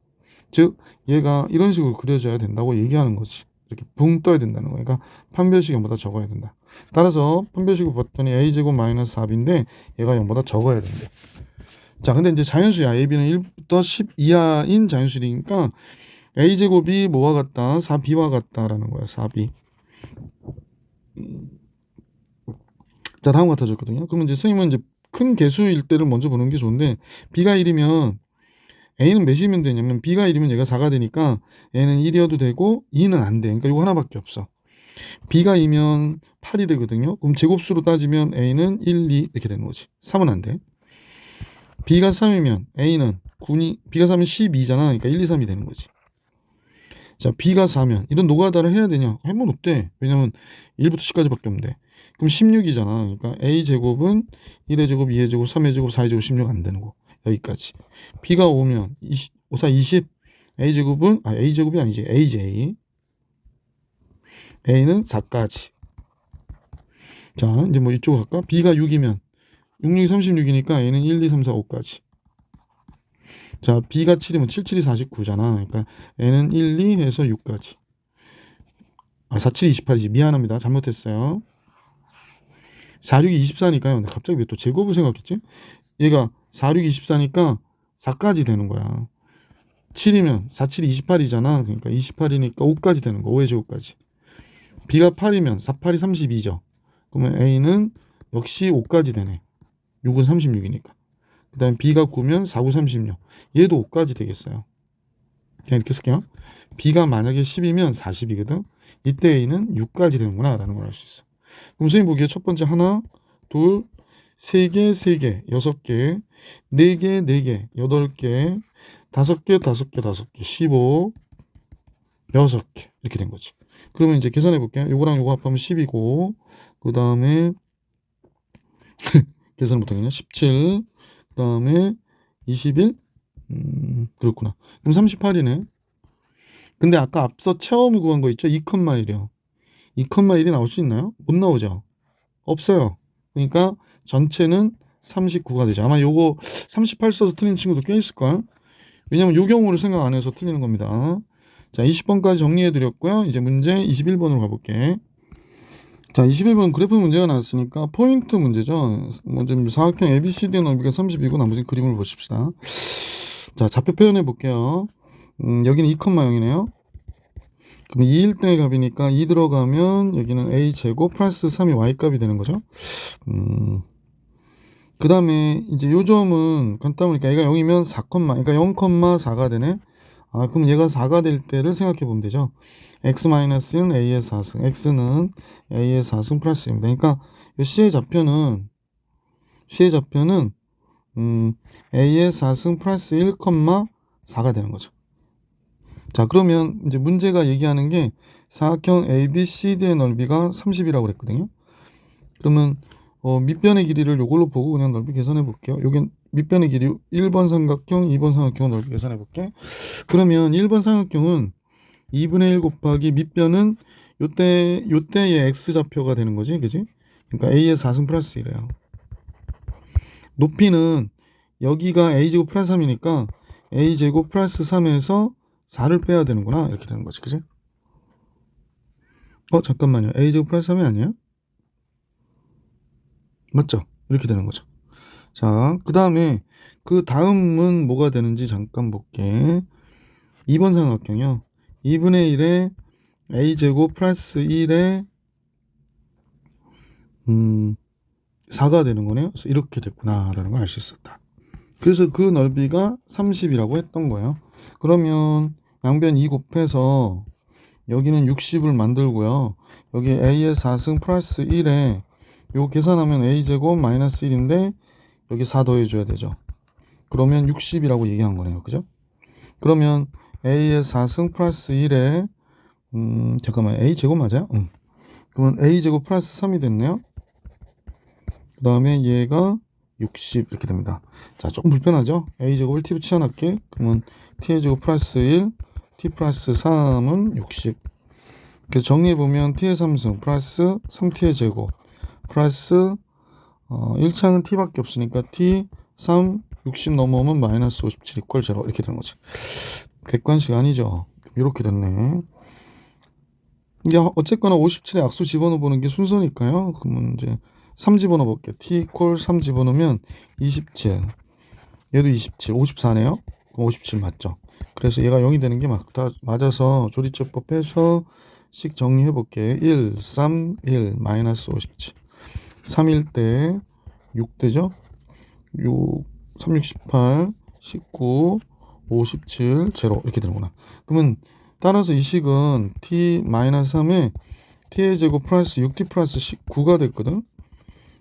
즉 얘가 이런 식으로 그려져야 된다고 얘기하는 거지. 이렇게 붕 떠야 된다는 거야. 그러니까 판별식 0보다 적어야 된다. 따라서 판별식을 봤더니 a제곱 마이너스 4b인데 얘가 0보다 적어야 된대. 자, 근데 이제 자연수야. AB는 1부터 10 이하인 자연수니까 A제곱이 뭐와 같다? 4B와 같다라는 거야. 4B. 자, 다음 같아 졌거든요. 그러면 이제 선생님은 이제 큰 개수일 때를 먼저 보는 게 좋은데 B가 1이면 A는 몇이면 되냐면 B가 1이면 얘가 4가 되니까 A는 1이어도 되고 2는 안 돼. 그러니까 이거 하나밖에 없어. B가 2면 8이 되거든요. 그럼 제곱수로 따지면 A는 1, 2 이렇게 되는 거지. 3은 안 돼. B가 3이면 A는 9이 B가 3이면 12잖아. 그러니까 1, 2, 3이 되는 거지. 자, B가 4면 이런 노가다를 해야 되냐? 해면 없대. 왜냐면 1부터 10까지밖에 없는데. 그럼 16이잖아. 그러니까 A제곱은 1의 제곱, 2의 제곱, 3의 제곱, 4의 제곱, 16 안 되는 거. 여기까지. B가 5면 20, 5, 4, 20. A제곱은 A제곱이 아니지. AJ. A는 4까지. 자, 이제 뭐 이쪽으로 갈까? B가 6이면 6, 6이 36이니까 A는 1, 2, 3, 4, 5까지. 자, B가 7이면 7, 7이 49잖아. 그러니까 N은 1, 2 해서 6까지. 4, 7이 28이지. 미안합니다. 잘못했어요. 4, 6이 24니까요. 갑자기 왜 또 제곱을 생각했지? 얘가 4, 6이 24니까 4까지 되는 거야. 7이면 4, 7이 28이잖아. 그러니까 28이니까 5까지 되는 거. 5의 제곱까지. B가 8이면 4, 8이 32죠. 그러면 A는 역시 5까지 되네. 6은 36이니까. 그 다음에 B가 9면 4, 9, 36. 얘도 5까지 되겠어요. 그냥 이렇게 쓸게요. B가 만약에 10이면 40이거든. 이때 A는 6까지 되는구나 라는 걸 알 수 있어. 그럼 선생님 보기에 첫 번째 하나, 둘, 세 개, 세 개, 여섯 개, 네 개, 네 개, 여덟 개, 다섯 개, 다섯 개, 다섯 개, 15, 여섯 개 이렇게 된 거지. 그러면 이제 계산해 볼게요. 요거랑 요거 합하면 10이고 그 다음에 계산 못하겠냐? 17, 그 다음에 21, 그렇구나. 그럼 38이네. 근데 아까 앞서 체험이 구한 거 있죠? 2,1이요. 2,1이 나올 수 있나요? 못 나오죠. 없어요. 그러니까 전체는 39가 되죠. 아마 요거 38 써서 틀린 친구도 꽤 있을걸. 왜냐면 요 경우를 생각 안 해서 틀리는 겁니다. 자, 20번까지 정리해 드렸고요. 이제 문제 21번으로 가볼게. 자, 21번 그래프 문제가 나왔으니까 포인트 문제죠. 먼저 사각형 ABCD의 넓이가 30이고 나머지 그림을 보십시다. 자, 좌표 표현해 볼게요. 여기는 2,0이네요. 그럼 2일 때의 값이니까 2 들어가면 여기는 a제곱 플러스 3이 y값이 되는 거죠. 그 다음에 이제 요 점은 간단하니까 얘가 0이면 4, 그러니까 0,4가 되네. 그럼 얘가 4가 될 때를 생각해 보면 되죠. x-1은 a의 4승, x는 a의 4승 플러스입니다. 그러니까 요 C의 좌표는 a의 4승 플러스 1,4가 되는 거죠. 자, 그러면 이제 문제가 얘기하는 게 사각형 ABCD의 넓이가 30이라고 그랬거든요. 그러면 밑변의 길이를 요걸로 보고 그냥 넓이 계산해 볼게요. 여긴 밑변의 길이 1번 삼각형, 2번 삼각형 넓이 계산해 볼게. 그러면 1번 삼각형은 2분의 1 곱하기 밑변은 요때의 x좌표가 되는 거지, 그지? 그러니까 a의 4승 플러스 1이에요. 높이는 여기가 a제곱 플러스 3이니까 a제곱 플러스 3에서 4를 빼야 되는구나. 이렇게 되는 거지, 그지? 잠깐만요. a제곱 플러스 3이 아니에요? 맞죠? 이렇게 되는 거죠. 자, 그 다음에 그 다음은 뭐가 되는지 잠깐 볼게. 2번 삼각형이요. 2분의 1에 a제곱 플러스 1에 4가 되는 거네요. 그래서 이렇게 됐구나 라는 걸 알 수 있었다. 그래서 그 넓이가 30이라고 했던 거예요. 그러면 양변 2 곱해서 여기는 60을 만들고요. 여기 a의 4승 플러스 1에 요 계산하면 a제곱 마이너스 1인데 여기 4 더해줘야 되죠. 그러면 60이라고 얘기한 거네요. 그죠? 그러면 a의 4승 플러스 1에 잠깐만, a제곱 맞아요? 그러면 a제곱 플러스 3이 됐네요. 그 다음에 얘가 60 이렇게 됩니다. 자, 조금 불편하죠? a제곱을 t로 치환할게. 그러면 t의 제곱 플러스 1, t 플러스 3은 60. 그래서 정리해보면 t의 3승 플러스 3t의 제곱 플러스 1창은 t밖에 없으니까 t 3 60 넘어오면 마이너스 57 이퀄 0 이렇게 되는 거지. 객관식 아니죠. 이렇게 됐네. 이게 어쨌거나 57에 악수 집어넣어 보는 게 순서니까요. 그러면 이제 3 집어넣어 볼게요. t 이퀄 3 집어넣으면 27. 얘도 27, 54네요. 그럼 57 맞죠? 그래서 얘가 0이 되는 게 맞아서 조리제법 해서 식 정리해 볼게요. 1, 3, 1, 마이너스 57. 3일 때 6 되죠? 6, 3, 6, 18, 19, 57, 0 이렇게 되는구나. 그러면 따라서 이 식은 t-3에 t의 제곱 플러스 6t 플러스 19가 됐거든.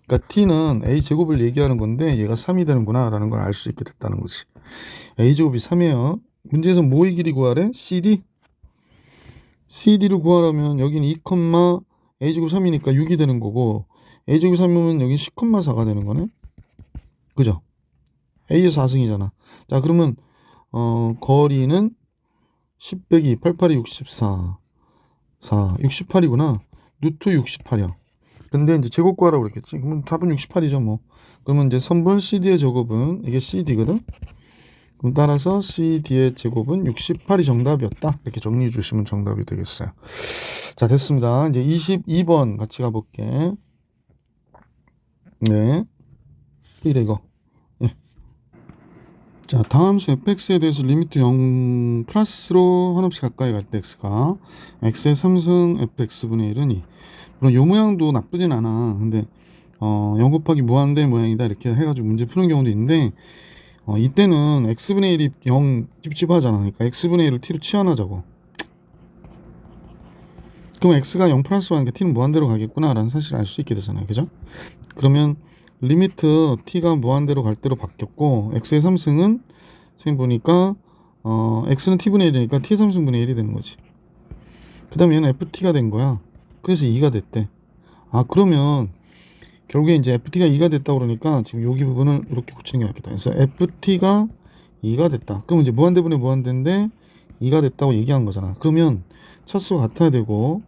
그러니까 t는 a제곱을 얘기하는 건데 얘가 3이 되는구나 라는 걸 알 수 있게 됐다는 거지. a제곱이 3이에요. 문제에서 뭐의 길이 구하래? cd? cd를 구하려면 여기는 2, a제곱 3이니까 6이 되는 거고 a제곱 3이면 여기 10,4가 되는 거네. 그죠? a의 4승이잖아. 자, 그러면 거리는 10 빼기 88이 64 68이구나. 루트 68이야. 근데 이제 제곱 구하라고 그랬겠지. 그러면 답은 68이죠 뭐. 그러면 이제 선분 CD의 제곱은 이게 CD거든. 그럼 따라서 CD의 제곱은 68이 정답이었다. 이렇게 정리해 주시면 정답이 되겠어요. 자, 됐습니다. 이제 22번 같이 가볼게. 네. 이래 이거. 예. 자, 다함수 fx에 대해서 리미트 0 플러스로 한없이 가까이 갈 때 x가 x의 3승 fx분의 1은 2. 물론 요 모양도 나쁘진 않아. 근데 0 곱하기 무한대 모양이다 이렇게 해가지고 문제 푸는 경우도 있는데 이때는 x분의 1이 0 찝찝하잖아. 그러니까 x분의 1을 t로 치환하자고. 그럼 x가 0 플러스로 하니까 t는 무한대로 가겠구나 라는 사실을 알 수 있게 되잖아요. 그죠? 그러면 리미트 t가 무한대로 갈 대로 바뀌었고 x의 3승은 선생님 보니까 x는 t분의 1이니까 t의 3승분의 1이 되는 거지. 그 다음에 얘는 ft가 된 거야. 그래서 2가 됐대. 아, 그러면 결국에 이제 ft가 2가 됐다 그러니까 지금 여기 부분을 이렇게 고치는 게 낫겠다. 그래서 ft가 2가 됐다. 그럼 이제 무한대분의 무한대인데 2가 됐다고 얘기한 거잖아. 그러면 차수가 같아야 되고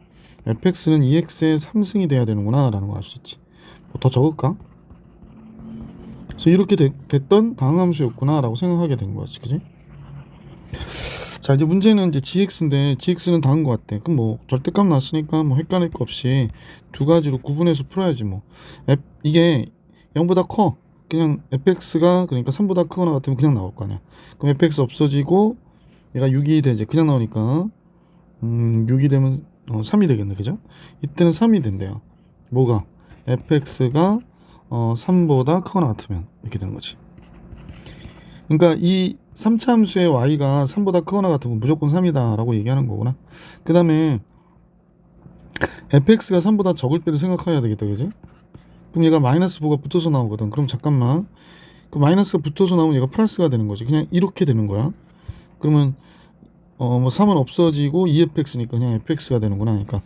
fx는 2x의 3승이 돼야 되는구나 라는 걸 알 수 있지. 뭐 더 적을까? 그래서 이렇게 됐던 다항함수였구나 라고 생각하게 된 거지. 그지? 자, 이제 문제는 이제 gx인데 gx는 다은 것 같아. 그럼 뭐 절대값 났으니까 뭐 헷갈릴 거 없이 두 가지로 구분해서 풀어야지 뭐. 이게 0보다 커. 그냥 fx가 그러니까 3보다 크거나 같으면 그냥 나올 거 아니야. 그럼 fx 없어지고 얘가 6이 되지. 그냥 나오니까 6이 되면 3이 되겠네. 그죠? 이때는 3이 된대요. 뭐가? fx가 3보다 크거나 같으면 이렇게 되는 거지. 그러니까 이 3차 함수의 y가 3보다 크거나 같으면 무조건 3이다 라고 얘기하는 거구나. 그 다음에 fx가 3보다 적을 때를 생각해야 되겠다. 그지? 그럼 얘가 마이너스 4가 붙어서 나오거든. 그럼 잠깐만, 그 마이너스가 붙어서 나오면 얘가 플러스가 되는 거지. 그냥 이렇게 되는 거야. 그러면 뭐 3은 없어지고 2fx니까 그냥 fx가 되는구나. 그러니까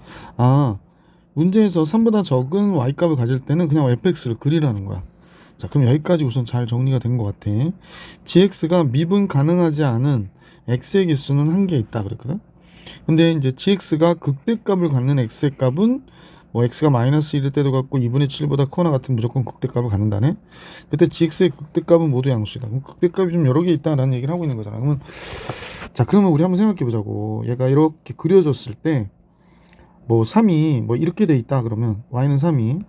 문제에서 3보다 적은 y값을 가질 때는 그냥 fx를 그리라는 거야. 자, 그럼 여기까지 우선 잘 정리가 된 것 같아. gx가 미분 가능하지 않은 x의 개수는 한 개 있다 그랬거든. 근데 이제 gx가 극대값을 갖는 x의 값은 뭐 x가 마이너스 1일 때도 같고 2분의 7보다 크거나 같은 무조건 극대값을 갖는다네. 그때 gx의 극대값은 모두 양수이다. 그럼 극대값이 좀 여러 개 있다라는 얘기를 하고 있는 거잖아. 그러면 우리 한번 생각해 보자고. 얘가 이렇게 그려졌을 때 뭐 3이 뭐 이렇게 돼 있다 그러면 y는 3이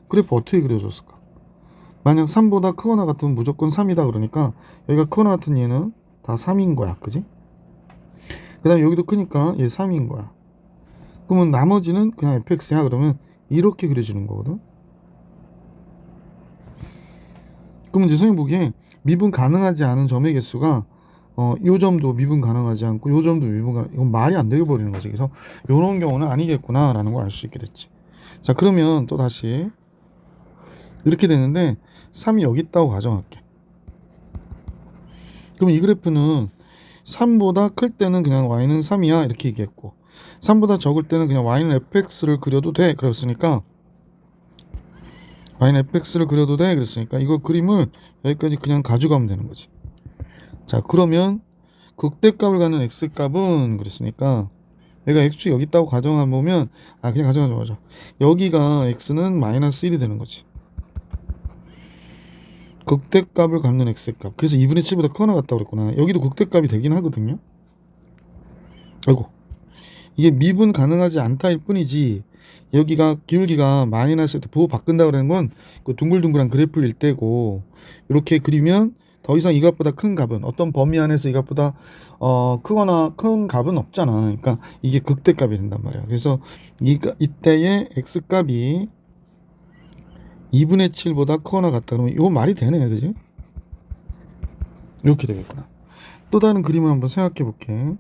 그래프 어떻게 그려졌을까? 만약 3보다 크거나 같으면 무조건 3이다 그러니까 여기가 크거나 같은 얘는 다 3인 거야. 그지? 그 다음에 여기도 크니까 얘 3인 거야. 그러면 나머지는 그냥 fx야 그러면 이렇게 그려지는 거거든. 그러면 이제 선생님 보기에 미분 가능하지 않은 점의 개수가 요 점도 미분 가능하지 않고 요 점도 미분 가능, 이건 말이 안 되게 버리는 거지. 그래서 요런 경우는 아니겠구나라는 걸 알 수 있게 됐지. 자, 그러면 또 다시 이렇게 되는데 3이 여기 있다고 가정할게. 그럼 이 그래프는 3보다 클 때는 그냥 y는 3이야 이렇게 얘기했고, 3보다 적을 때는 그냥 y는 fx를 그려도 돼 그랬으니까, y는 fx를 그려도 돼 그랬으니까 이거 그림을 여기까지 그냥 가져가면 되는 거지. 자, 그러면 극대값을 갖는 x값은 그랬으니까 얘가 x축이 여기 있다고 가정해보면, 그냥 가정하자. 여기가 x는 마이너스 1이 되는 거지. 극대값을 갖는 x값. 그래서 2분의 7보다 크거나 같다고 그랬구나. 여기도 극대값이 되긴 하거든요. 아이고, 이게 미분 가능하지 않다일 뿐이지, 여기가 기울기가 마이너스 부호 바꾼다 그러는 건 그 둥글둥글한 그래프일 때고, 이렇게 그리면 더 이상 이 값보다 큰 값은, 어떤 범위 안에서 이 값보다 크거나 큰 값은 없잖아. 그러니까 이게 극대값이 된단 말이야. 그래서 이때의 x값이 2분의 7보다 크거나 같다 그러면 이거 말이 되네, 그지? 이렇게 되겠구나. 또 다른 그림을 한번 생각해 볼게.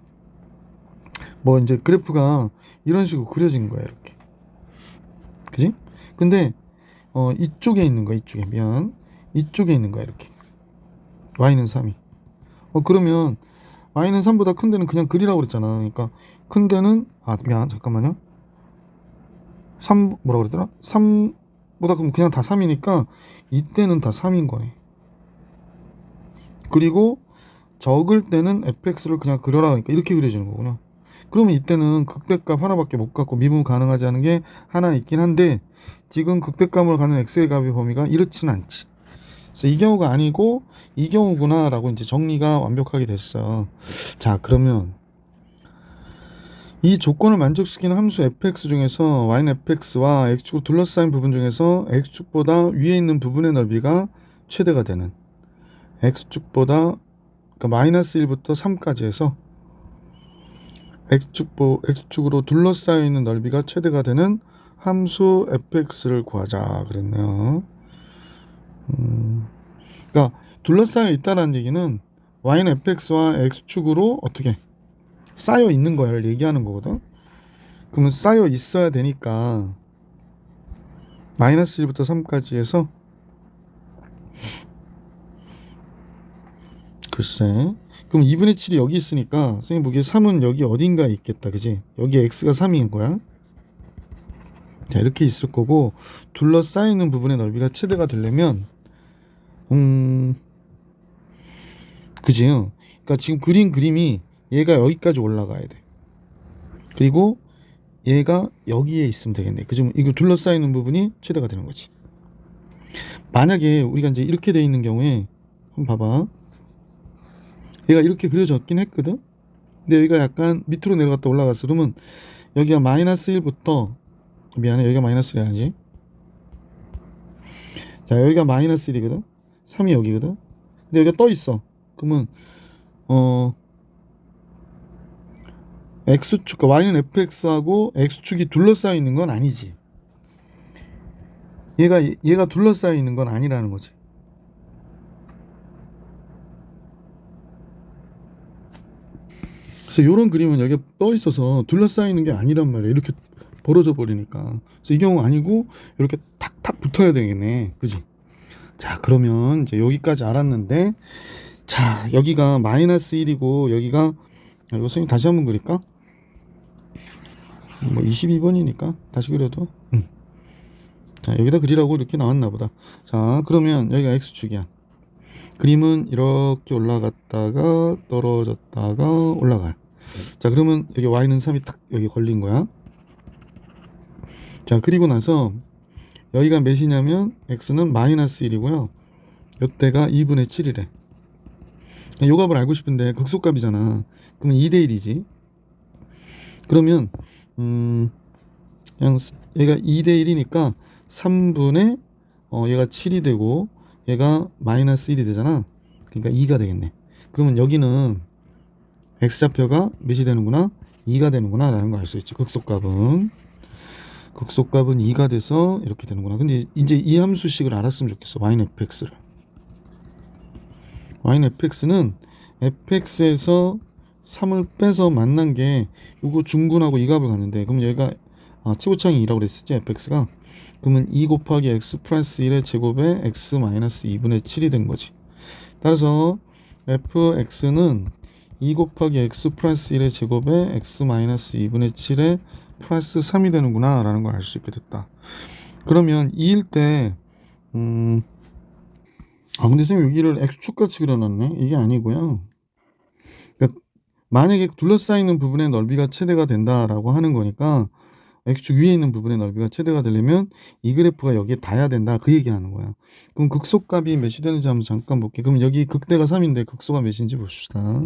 뭐 이제 그래프가 이런 식으로 그려진 거야, 이렇게. 그지? 근데 이쪽에 있는 거야, 이쪽에. 이쪽에 있는 거야, 이렇게. y는 3이. 그러면 y는 3보다 큰 데는 그냥 그리라고 그랬잖아. 그러니까 큰 데는, 잠깐만요. 3 뭐라고 그랬더라? 3보다 그럼 그냥 다 3이니까 이때는 다 3인 거네. 그리고 적을 때는 fx를 그냥 그려라, 그러니까 이렇게 그려지는 거구나. 그러면 이때는 극대값 하나밖에 못 갖고 미분 가능하지 않은 게 하나 있긴 한데, 지금 극대값을 갖는 x의 값의 범위가 이렇지는 않지. 그래서 이 경우가 아니고 이 경우구나 라고 이제 정리가 완벽하게 됐어. 자, 그러면 이 조건을 만족시키는 함수 fx 중에서 y는 fx와 x축을 둘러싸인 부분 중에서 x축보다 위에 있는 부분의 넓이가 최대가 되는, x축보다 그러니까 마이너스 1부터 3까지 해서 x축으로 둘러싸여 있는 넓이가 최대가 되는 함수 fx를 구하자 그랬네요. 그러니까 둘러싸여 있다라는 얘기는 y는 fx와 x축으로 어떻게 쌓여 있는 걸 얘기하는 거거든. 그러면 쌓여 있어야 되니까 마이너스 1부터 3까지 해서, 글쎄, 그럼 2분의 7이 여기 있으니까 선생님 보기에 3은 여기 어딘가에 있겠다, 그지? 여기 x가 3인 거야. 자, 이렇게 있을 거고, 둘러싸이는 부분의 넓이가 최대가 되려면 그지? 그러니까 지금 그린 그림이 얘가 여기까지 올라가야 돼. 그리고 얘가 여기에 있으면 되겠네. 그죠? 이거 둘러싸이는 부분이 최대가 되는 거지. 만약에 우리가 이제 이렇게 돼 있는 경우에 한번 봐봐. 얘가 이렇게 그려졌긴 했거든. 근데 여기가 약간 밑으로 내려갔다 올라갔어. 그러면 여기가 마이너스 1부터, 미안해, 여기가 마이너스 1이 아니지. 자, 여기가 마이너스 1이거든. 3이 여기거든. 근데 여기가 떠 있어. 그러면 x축, 그러니까 y는 fx하고 x축이 둘러싸여 있는 건 아니지. 얘가 둘러싸여 있는 건 아니라는 거지. 그래서 이런 그림은 여기 떠 있어서 둘러싸여 있는 게 아니란 말이야. 이렇게 벌어져 버리니까. 그래서 이 경우 아니고 이렇게 탁탁 붙어야 되겠네, 그지? 자, 그러면 이제 여기까지 알았는데, 자, 여기가 마이너스 1이고 여기가, 이거 선생님 다시 한번 그릴까? 뭐 22번이니까 다시 그려도. 자, 여기다 그리라고 이렇게 나왔나 보다. 자, 그러면 여기가 x축이야. 그림은 이렇게 올라갔다가 떨어졌다가 올라가요. 자, 그러면 여기 y는 3이 딱 여기 걸린 거야. 자, 그리고 나서 여기가 몇이냐면 x는 마이너스 1이고요. 요때가 2분의 7이래. 요 값을 알고 싶은데 극소값이잖아. 그러면 2대 1이지. 그러면 그냥 얘가 2대 1이니까 3분의 얘가 7이 되고 얘가 마이너스 1이 되잖아. 그러니까 2가 되겠네. 그러면 여기는 x좌표가 몇이 되는구나? 2가 되는구나 라는 걸 알 수 있지. 극소값은 2가 돼서 이렇게 되는구나. 근데 이제 이 함수식을 알았으면 좋겠어. y는 fx를. y는 fx는 fx에서 3을 빼서 만난 게 이거 중분하고 이 값을 갖는데, 그럼 얘가 최고차항이 2라고 그랬었지, fx가. 그러면 2 곱하기 x 플러스 1의 제곱에 x 마이너스 2분의 7이 된 거지. 따라서 fx는 2 곱하기 x 플러스 1의 제곱에 x 마이너스 2분의 7에 플러스 3이 되는구나 라는 걸 알 수 있게 됐다. 그러면 2일 때 근데 선생님 여기를 x축같이 그려놨네. 이게 아니고요. 그러니까 만약에 둘러싸이는 부분의 넓이가 최대가 된다라고 하는 거니까 x축 위에 있는 부분의 넓이가 최대가 되려면 이 그래프가 여기에 닿아야 된다, 그 얘기하는 거야. 그럼 극소값이 몇이 되는지 한번 잠깐 볼게. 그럼 여기 극대가 3인데 극소가 몇인지 봅시다.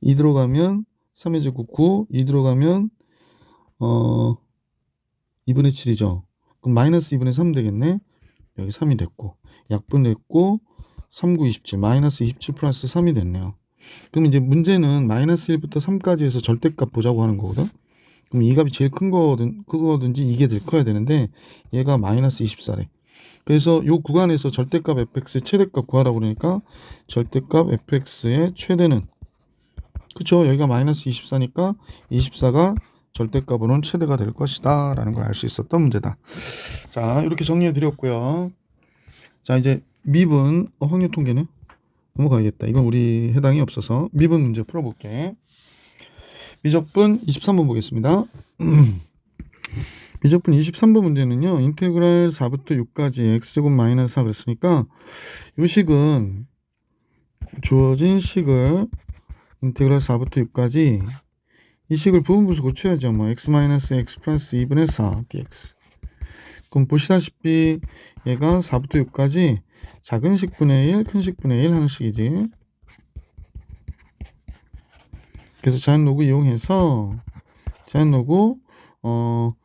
2 들어가면 3의 제곱 9, 2 들어가면 2분의 7이죠. 그럼 마이너스 2분의 3 되겠네. 여기 3이 됐고, 약분됐고, 3, 9, 27, 마이너스 27 플러스 3이 됐네요. 그럼 이제 문제는 마이너스 1부터 3까지 해서 절대값 보자고 하는 거거든. 그럼 이 값이 제일 큰 거든지 이게 제일 커야 되는데, 얘가 마이너스 24래. 그래서 요 구간에서 절대값 fx의 최대값 구하라고 그러니까 절대값 fx의 최대는, 그쵸, 여기가 마이너스 24니까 24가 절대값으로는 최대가 될 것이다 라는 걸 알 수 있었던 문제다. 자, 이렇게 정리해 드렸고요. 자, 이제 미분 확률 통계는 넘어가야겠다. 이건 우리 해당이 없어서 미분 문제 풀어볼게. 미적분 23번 보겠습니다. 미적분 23번 문제는요, 인테그랄 4부터 6까지 x제곱 마이너스 4 그랬으니까 이 식은, 주어진 식을 인테그랄 4부터 6까지 이 식을 부분분수 고쳐야죠. 뭐 x 마이너스 x 플러스 2분의 4 dx. 그럼 보시다시피 얘가 4부터 6까지 작은 식분의 1, 큰 식분의 1 하는 식이지. 그래서 자연로그 이용해서 자연로그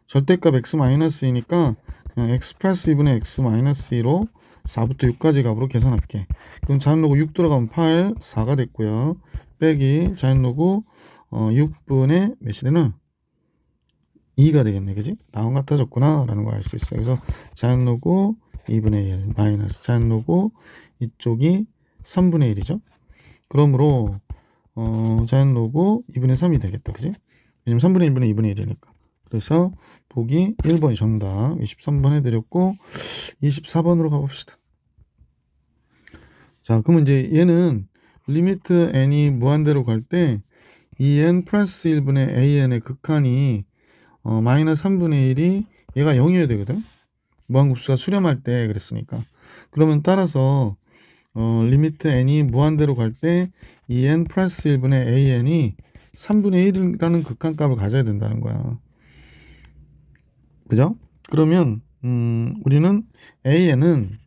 절대값 x 마이너스이니까 그냥 x 플러스 2분의 x 마이너스 2로 4부터 6까지 값으로 계산할게. 그럼 자연로그 6 들어가면 8, 4가 됐고요. 빼기 자연로그 6분의 몇이 되나? 2가 되겠네, 그지? 나온 같아졌구나 라는 걸 알 수 있어요. 그래서 자연로그 2분의 1 마이너스 자연로그 이쪽이 3분의 1이죠. 그러므로 자연로그 2분의 3이 되겠다, 그지? 왜냐면 3분의 1분의 2분의 1이니까. 그래서 보기 1번이 정답. 23번 해드렸고 24번으로 가봅시다. 자, 그러면 이제 얘는 리미트 n이 무한대로 갈 때 2n 플러스 1분의 an의 극한이 마이너스 3분의 1이 얘가 0이어야 되거든. 무한급수가 수렴할 때 그랬으니까. 그러면 따라서 리미트 n이 무한대로 갈 때 2n 플러스 1분의 an이 3분의 1이라는 극한값을 가져야 된다는 거야. 그죠? 그러면 우리는 an은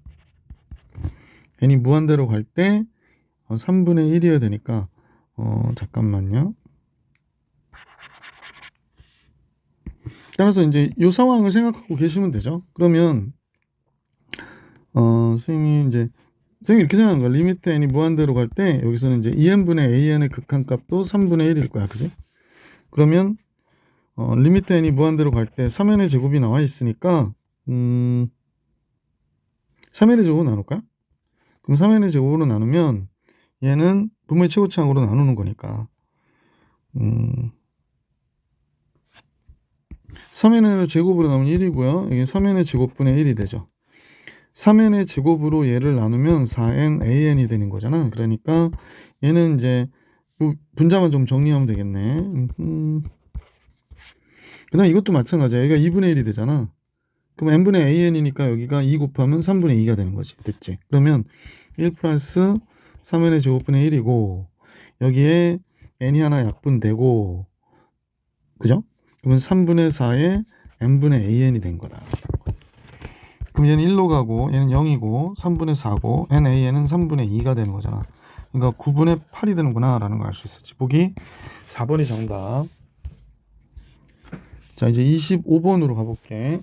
n이 무한대로 갈 때 3분의 1이어야 되니까 잠깐만요. 따라서 이제 이 상황을 생각하고 계시면 되죠. 그러면 선생님이 이제 선생님 이렇게 생각하는 거야. 리미트 n이 무한대로 갈 때 여기서는 이제 2n분의 an의 극한값도 3분의 1일 거야, 그지? 그러면 리미트 n이 무한대로 갈 때 3n의 제곱이 나와 있으니까 3n의 제곱을 나눌까? 그럼 3n의 제곱으로 나누면 얘는 분모의 최고차항으로 나누는 거니까 3n의 제곱으로 나누면 1이고요. 여기 3n의 제곱분의 1이 되죠. 3n의 제곱으로 얘를 나누면 4n an이 되는 거잖아. 그러니까 얘는 이제 분자만 좀 정리하면 되겠네. 그 다음 이것도 마찬가지야. 여기가 2분의 1이 되잖아. 그럼 n분의 an이니까 여기가 2 곱하면 3분의 2가 되는 거지. 됐지? 그러면 1 플러스 3n의 제곱분의 1이고 여기에 n이 하나 약분되고, 그죠? 그러면 3분의 4에 n분의 an이 된 거다. 그럼 얘는 1로 가고 얘는 0이고 3분의 4고 nan은 3분의 2가 되는 거잖아. 그러니까 9분의 8이 되는구나 라는 걸 알 수 있었지. 보기 4번이 정답. 자, 이제 25번으로 가볼게.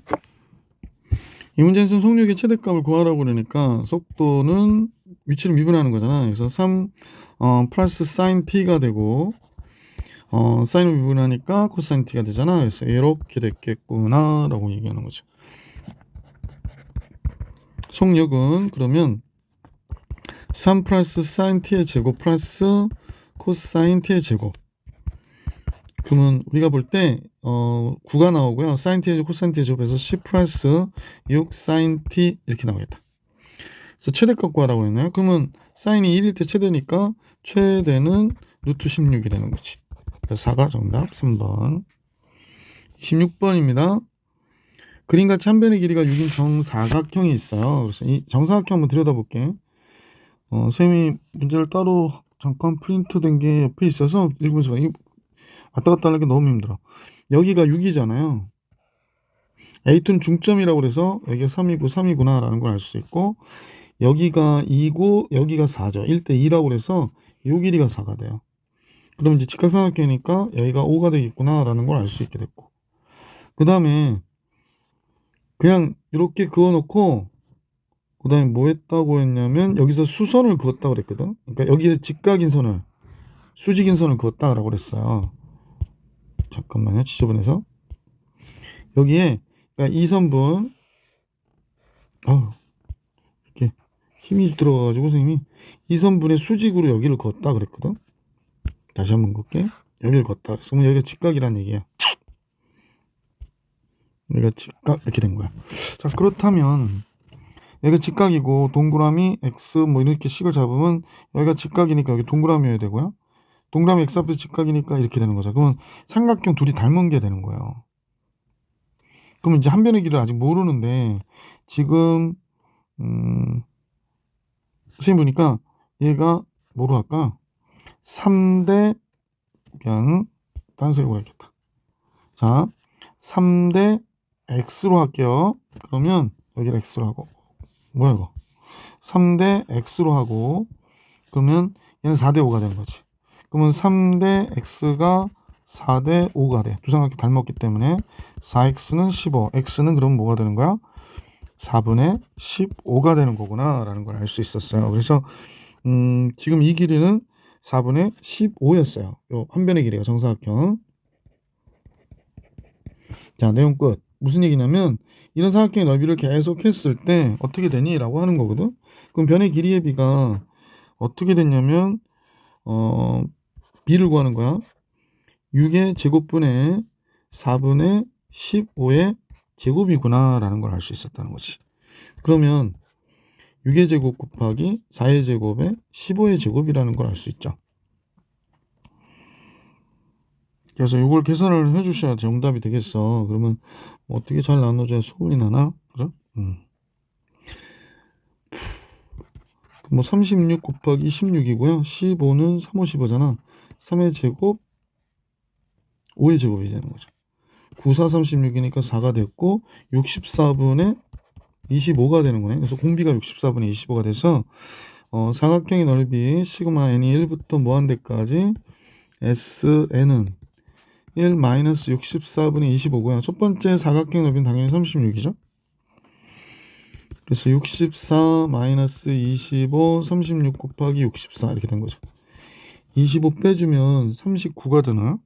이 문제에서는 속력의 최대값을 구하라고 그러니까 속도는 위치를 미분하는 거잖아. 그래서 3 플러스 사인 t가 되고 사인을 미분하니까 코사인 t가 되잖아. 그래서 이렇게 됐겠구나 라고 얘기하는 거죠. 속력은 그러면 3 플러스 사인 t의 제곱 플러스 코사인 t의 제곱. 그러면 우리가 볼 때 9가 나오고요. 사인 t의 제곱, 코사인 t의 제곱에서 10 플러스 6 사인 t 이렇게 나오겠다. 그래서 최대값 구하라고 했나요? 그러면 사인이 1일 때 최대니까 최대는 루트 16이 되는 거지. 그래서 4가 정답 3번. 26번입니다. 그림같이 한 변의 길이가 6인 정사각형이 있어요. 그래서 이 정사각형 한번 들여다볼게. 선생님이 문제를 따로 잠깐 프린트된 게 옆에 있어서 읽으면서 봐. 왔다 갔다 하는 게 너무 힘들어. 여기가 6이잖아요. A2는 중점이라고 그래서 여기가 3이고 3이구나 라는 걸 알 수 있고, 여기가 2고 여기가 4죠. 1대 2라고 그래서 요 길이가 4가 돼요. 그럼 이제 직각삼각형이니까 여기가 5가 되겠구나 라는 걸 알 수 있게 됐고, 그 다음에 그냥 이렇게 그어놓고 그 다음에 뭐 했다고 했냐면 여기서 수선을 그었다고 그랬거든. 그러니까 여기에 직각인 선을, 수직인 선을 그었다고 그랬어요. 잠깐만요. 지저분해서. 여기에 그러니까 이 선분 이렇게 힘이 들어가가지고 선생님이 이 선분의 수직으로 여기를 그었다 그랬거든. 다시 한번 그을게. 여기를 그었다 그랬어. 그럼 여기가 직각이란 얘기야. 여기가 직각 이렇게 된 거야. 자, 그렇다면 여기가 직각이고 동그라미 x 뭐 이렇게 식을 잡으면 여기가 직각이니까 여기 동그라미여야 되고요. 동그라미 x 앞에서 직각이니까 이렇게 되는 거죠. 그러면 삼각형 둘이 닮은 게 되는 거예요. 그러면 이제 한 변의 길이를 아직 모르는데 지금 선생님 보니까 얘가 뭐로 할까? 3대 그냥 다른 색으로 해야겠다. 자, 3대 x로 할게요. 그러면 여기를 x로 하고, 뭐야 이거? 3대 x로 하고, 그러면 얘는 4대 5가 되는 거지. 그러면 3대 x가 4대 5가 돼. 두 삼각형 닮았기 때문에 4x는 15, x는 그럼 뭐가 되는 거야? 4분의 15가 되는 거구나 라는 걸 알 수 있었어요. 그래서 지금 이 길이는 4분의 15였어요. 요 한 변의 길이가 정사각형. 자, 내용 끝. 무슨 얘기냐면 이런 사각형의 넓이를 계속 했을 때 어떻게 되니? 라고 하는 거거든. 그럼 변의 길이의 비가 어떻게 됐냐면 b를 구하는 거야. 6의 제곱분의 4분의 15의 제곱이구나 라는 걸 알 수 있었다는 거지. 그러면 6의 제곱 곱하기 4의 제곱에 15의 제곱이라는 걸 알 수 있죠. 그래서 이걸 계산을 해주셔야 정답이 되겠어. 그러면 뭐 어떻게 잘 나눠줘야 소문이 나나? 그죠? 뭐 36 곱하기 16이고요. 15는 3, 5, 15잖아. 3의 제곱, 5의 제곱이 되는 거죠. 9, 4, 36이니까 4가 됐고 64분의 25가 되는 거네. 그래서 공비가 64분의 25가 돼서 사각형의 넓이 시그마 n이 1부터 무한대까지 SN은 1 마이너스 64분의 25고요. 첫 번째 사각형 넓이는 당연히 36이죠. 그래서 64 마이너스 25 36 곱하기 64 이렇게 된 거죠. 25 빼주면 39가 되나?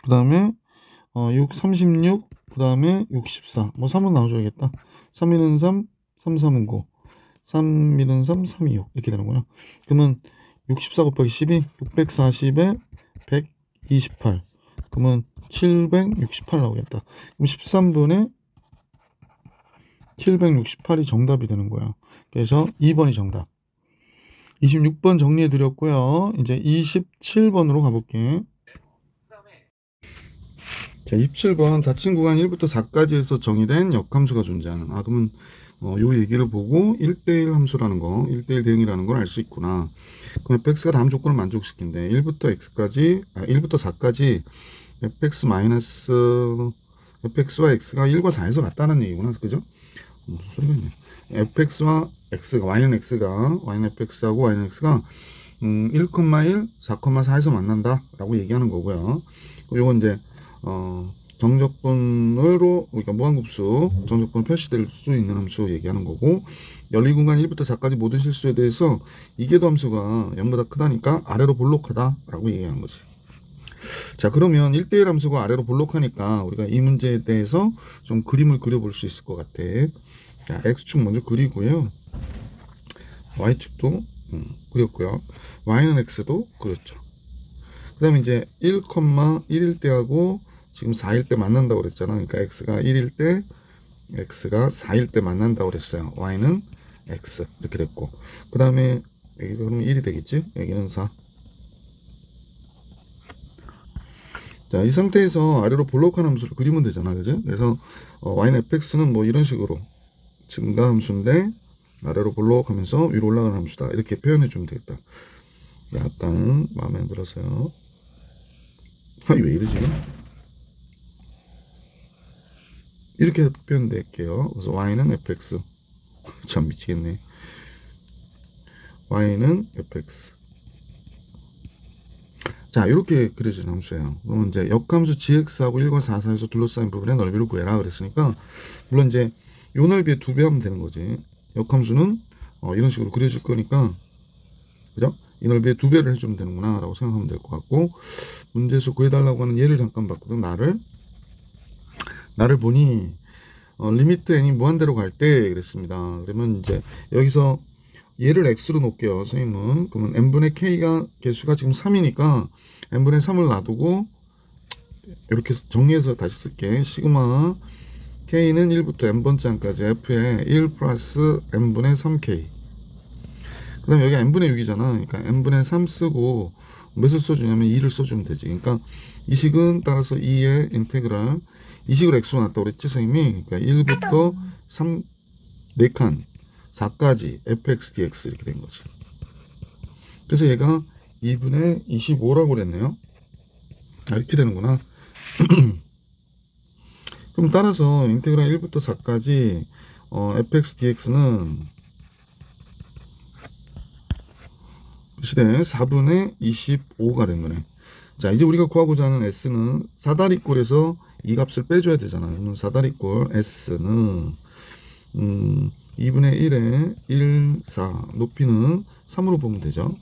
그 다음에 36 그 다음에 64 뭐 3은 나눠줘야겠다. 3, 1은 3 3, 3은 9 3, 1은 3 3, 2, 6 이렇게 되는구나. 그러면 64 곱하기 12 640에 128 그러면 768 나오겠다. 그럼 13분의 768이 정답이 되는 거야. 그래서 2번이 정답. 26번 정리해 드렸고요. 이제 27번으로 가볼게. 자, 27번 닫힌 구간 1부터 4까지에서 정의된 역함수가 존재하는. 그러면 요 얘기를 보고 1대1 함수라는 거, 1대1 대응이라는 걸 알 수 있구나. 그럼 fx가 다음 조건을 만족시킨대. 1부터 x까지, 1부터 4까지 fx 마이너스 fx와 x가 1과 4에서 같다는 얘기구나. 그죠? 무슨 소리가 있네. fx와 x가, y는 x가, y는 fx하고 y는 x가 1,1, 4,4에서 만난다 라고 얘기하는 거고요. 요건 이제 정적분으로, 그러니까 무한급수 정적분 표시될 수 있는 함수 얘기하는 거고, 열린 공간 1부터 4까지 모든 실수에 대해서 이계도 함수가 0보다 크다니까 아래로 볼록하다 라고 얘기하는 거지. 자, 그러면 1대1 함수가 아래로 볼록하니까 우리가 이 문제에 대해서 좀 그림을 그려볼 수 있을 것 같아. 자, x축 먼저 그리고요. y축도 그렸고요. y는 x도 그렸죠. 그 다음에 이제 1,1일 때하고 지금 4일 때 만난다고 그랬잖아. 그러니까 x가 1일 때, x가 4일 때 만난다고 그랬어요. y는 x 이렇게 됐고, 그 다음에 여기가 그러면 1이 되겠지? 여기는 4. 자, 이 상태에서 아래로 볼록한 함수를 그리면 되잖아, 그지? 그래서 y는 fx는 뭐 이런 식으로 증가 함수인데 아래로 볼록하면서 위로 올라가는 함수다, 이렇게 표현해 주면 되겠다. 약간 마음에 안 들어서요. 왜 이러지? 이렇게 표현될게요. 그래서 y는 fx. 참 미치겠네. y는 fx. 자, 이렇게 그려진 함수예요. 그러면 이제 역함수 gx하고 1과 4 사이에서 둘러싸인 부분의 넓이를 구해라 그랬으니까, 물론 이제 요 넓이의 2배 하면 되는 거지. 역함수는 이런 식으로 그려질 거니까, 그죠? 이 넓이의 2배를 해주면 되는구나 라고 생각하면 될 것 같고, 문제에서 구해달라고 하는 예를 잠깐 봤거든. 나를 보니 리미트 n이 무한대로 갈 때 그랬습니다. 그러면 이제 여기서 얘를 x로 놓을게요, 선생님은. 그러면 n분의 k가 개수가 지금 3이니까 n분의 3을 놔두고 이렇게 정리해서 다시 쓸게. 시그마 k는 1부터 n번째 항까지 f에 1 플러스 n분의 3k. 그 다음에 여기 n분의 6이잖아. 그러니까 n분의 3 쓰고 몇을 써주냐면 2를 써주면 되지. 그러니까 이 식은 따라서 2의 인테그랄, 이 식으로 x로 놨다고 그랬지, 선생님이. 그러니까 1부터 3, 4칸 4까지 fx dx 이렇게 된 거지. 그래서 얘가 2분의 25라고 그랬네요. 이렇게 되는구나. 그럼 따라서 인테그랄 1부터 4까지 fx dx는 시대 4분의 25가 된 거네. 자, 이제 우리가 구하고자 하는 s는 사다리꼴에서 이 값을 빼줘야 되잖아. 그러면 사다리꼴 s는 2분의 1에 1, 4, 높이는 3으로 보면 되죠.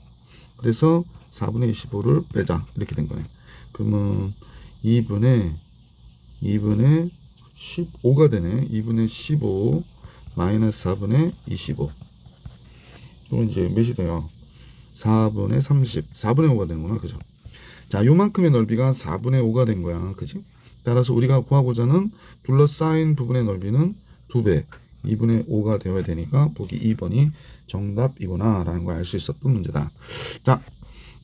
그래서 4분의 25를 빼자, 이렇게 된 거네. 그러면 2분의 15가 되네. 2분의 15 마이너스 4분의 25. 그럼 이제 몇이 돼요? 4분의 30, 4분의 5가 되는구나, 그죠? 자, 요만큼의 넓이가 4분의 5가 된 거야, 그지? 따라서 우리가 구하고자 하는 둘러싸인 부분의 넓이는 2배, 2분의 5가 되어야 되니까 보기 2번이 정답이구나 라는 걸 알 수 있었던 문제다. 자,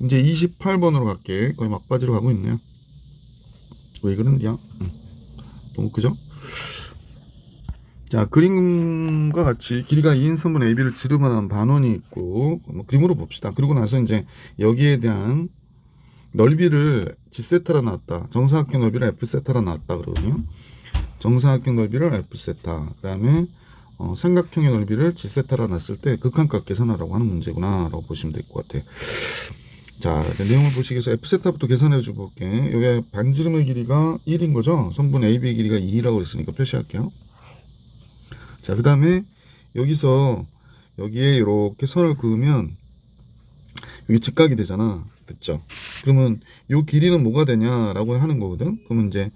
이제 28번으로 갈게. 거의 막바지로 가고 있네요. 왜 그런데요? 너무 그죠? 자, 그림과 같이 길이가 2인 선분 AB를 지르만한 반원이 있고, 그림으로 봅시다. 그리고 나서 이제 여기에 대한 넓이를 G세타라 놨다. 정사각형 넓이를 F세타라 놨다 그러거든요. 정사각형 넓이를 F세타, 그 다음에 삼각형의 넓이를 G세타라 놨을 때 극한값 계산하라고 하는 문제구나 라고 보시면 될 것 같아. 자, 내용을 보시기 위해서 F세타부터 계산해 주고 볼게. 여기 반지름의 길이가 1인 거죠. 선분 AB의 길이가 2라고 그랬으니까 표시할게요. 자, 그 다음에 여기서 여기에 이렇게 선을 그으면 여기 직각이 되잖아. 됐죠? 그러면 요 길이는 뭐가 되냐라고 하는 거거든. 그러면 이제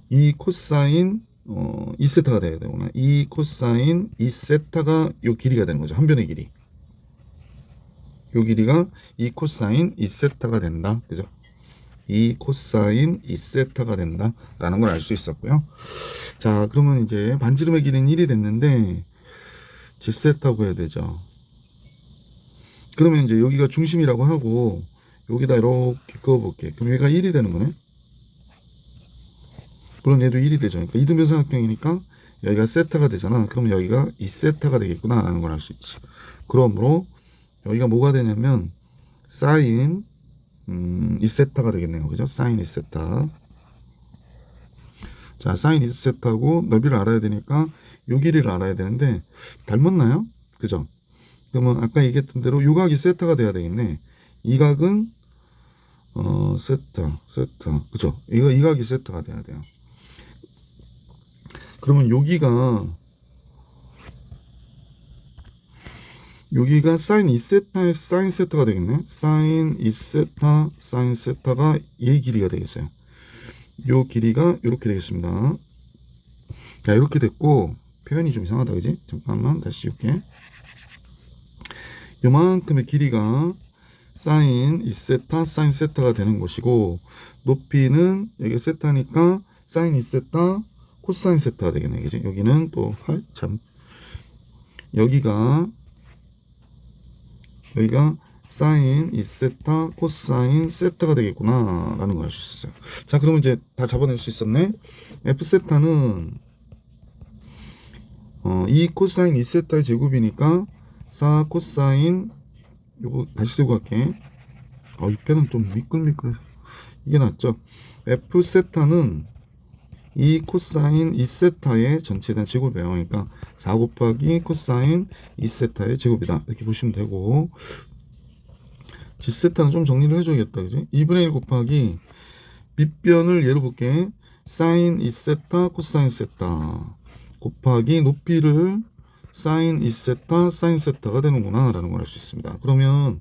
이 코사인 2세타가 돼야 되구나. 이 코사인 2세타가 요 길이가 되는 거죠. 한 변의 길이. 요 길이가 이 코사인 2세타가 된다. 그죠? 이 코사인 2세타가 된다 라는 걸 알 수 있었고요. 자, 그러면 이제 반지름의 길이는 1이 됐는데 G세타 구해야 되죠. 그러면 이제 여기가 중심이라고 하고 여기다 이렇게 그어볼게. 그럼 얘가 1이 되는 거네. 물론 얘도 1이 되죠. 그러니까 이등변 삼각형이니까 여기가 세타가 되잖아. 그럼 여기가 2세타가 되겠구나 라는 걸 알 수 있지. 그러므로 여기가 뭐가 되냐면 사인 2세타가 되겠네요. 그죠? 사인 2세타. 자, 사인 2세타고 넓이를 알아야 되니까 요 길이를 알아야 되는데 닮았나요? 그죠? 그러면 아까 얘기했던 대로 요 각이 세타가 돼야 되겠네. 이 각은 세타. 그죠? 이 각이 세타가 돼야 돼요. 그러면 여기가 사인 2세타의 사인 세타가 되겠네. 사인 2세타 사인 세타가 얘 길이가 되겠어요. 요 길이가 이렇게 되겠습니다. 자, 이렇게 됐고 표현이 좀 이상하다, 그지? 잠깐만 다시 씌울게. 요만큼의 길이가 사인 2세타 사인 세타가 되는 것이고, 높이는 여기 세타니까 사인 2세타 코사인 세타가 되겠네. 그지? 여기는 또 참 여기가 사인 2세타 코사인 세타가 되겠구나 라는 걸 알 수 있었어요. 자, 그러면 이제 다 잡아낼 수 있었네. F 세타는 2 코사인 2세타의 제곱이니까 4 코사인, 요거 다시 쓰고 갈게. 이 펜은 좀 미끌미끌해서 이게 낫죠. F 세타는 2 코사인 2세타의 전체에 대한 제곱이에요. 그러니까 4 곱하기 코사인 2세타의 제곱이다. 이렇게 보시면 되고, G 세타는 좀 정리를 해줘야겠다. 그지? 2분의 1 곱하기 밑변을 예로 볼게. 사인 2세타 코사인 세타 곱하기 높이를 사인 2세타 사인 세타가 되는구나 라는 걸 알 수 있습니다. 그러면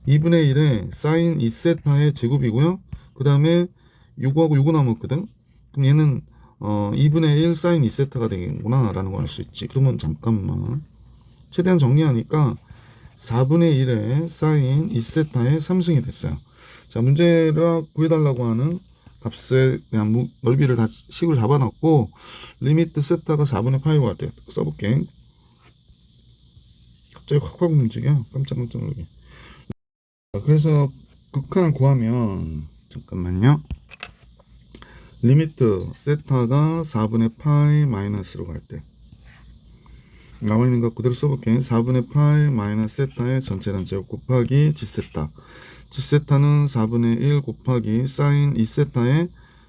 2분의 1에 사인 2세타의 제곱이고요. 그 다음에 요거하고 요거 남았거든. 그럼 얘는 2분의 1 사인 2세타가 되겠구나 라는 걸 알 수 있지. 그러면 잠깐만 최대한 정리하니까 4분의 1에 사인 2세타의 3승이 됐어요. 자, 문제가 구해달라고 하는 값에 대한 넓이를 다 식으로 잡아놨고, 리미트 세타가 4분의 파이로 같아요. 써볼게. 갑자기 확 움직여. 깜짝 놀게. 그래서 극한을 구하면, 잠깐만요. 리미트 세타가 4분의 파이 마이너스로 갈 때, 나와있는 거 그대로 써볼게. 4분의 파이 마이너스 세타의 전체단 제곱 곱하기 G세타. G세타는 4분의 1 곱하기 사인 2세타의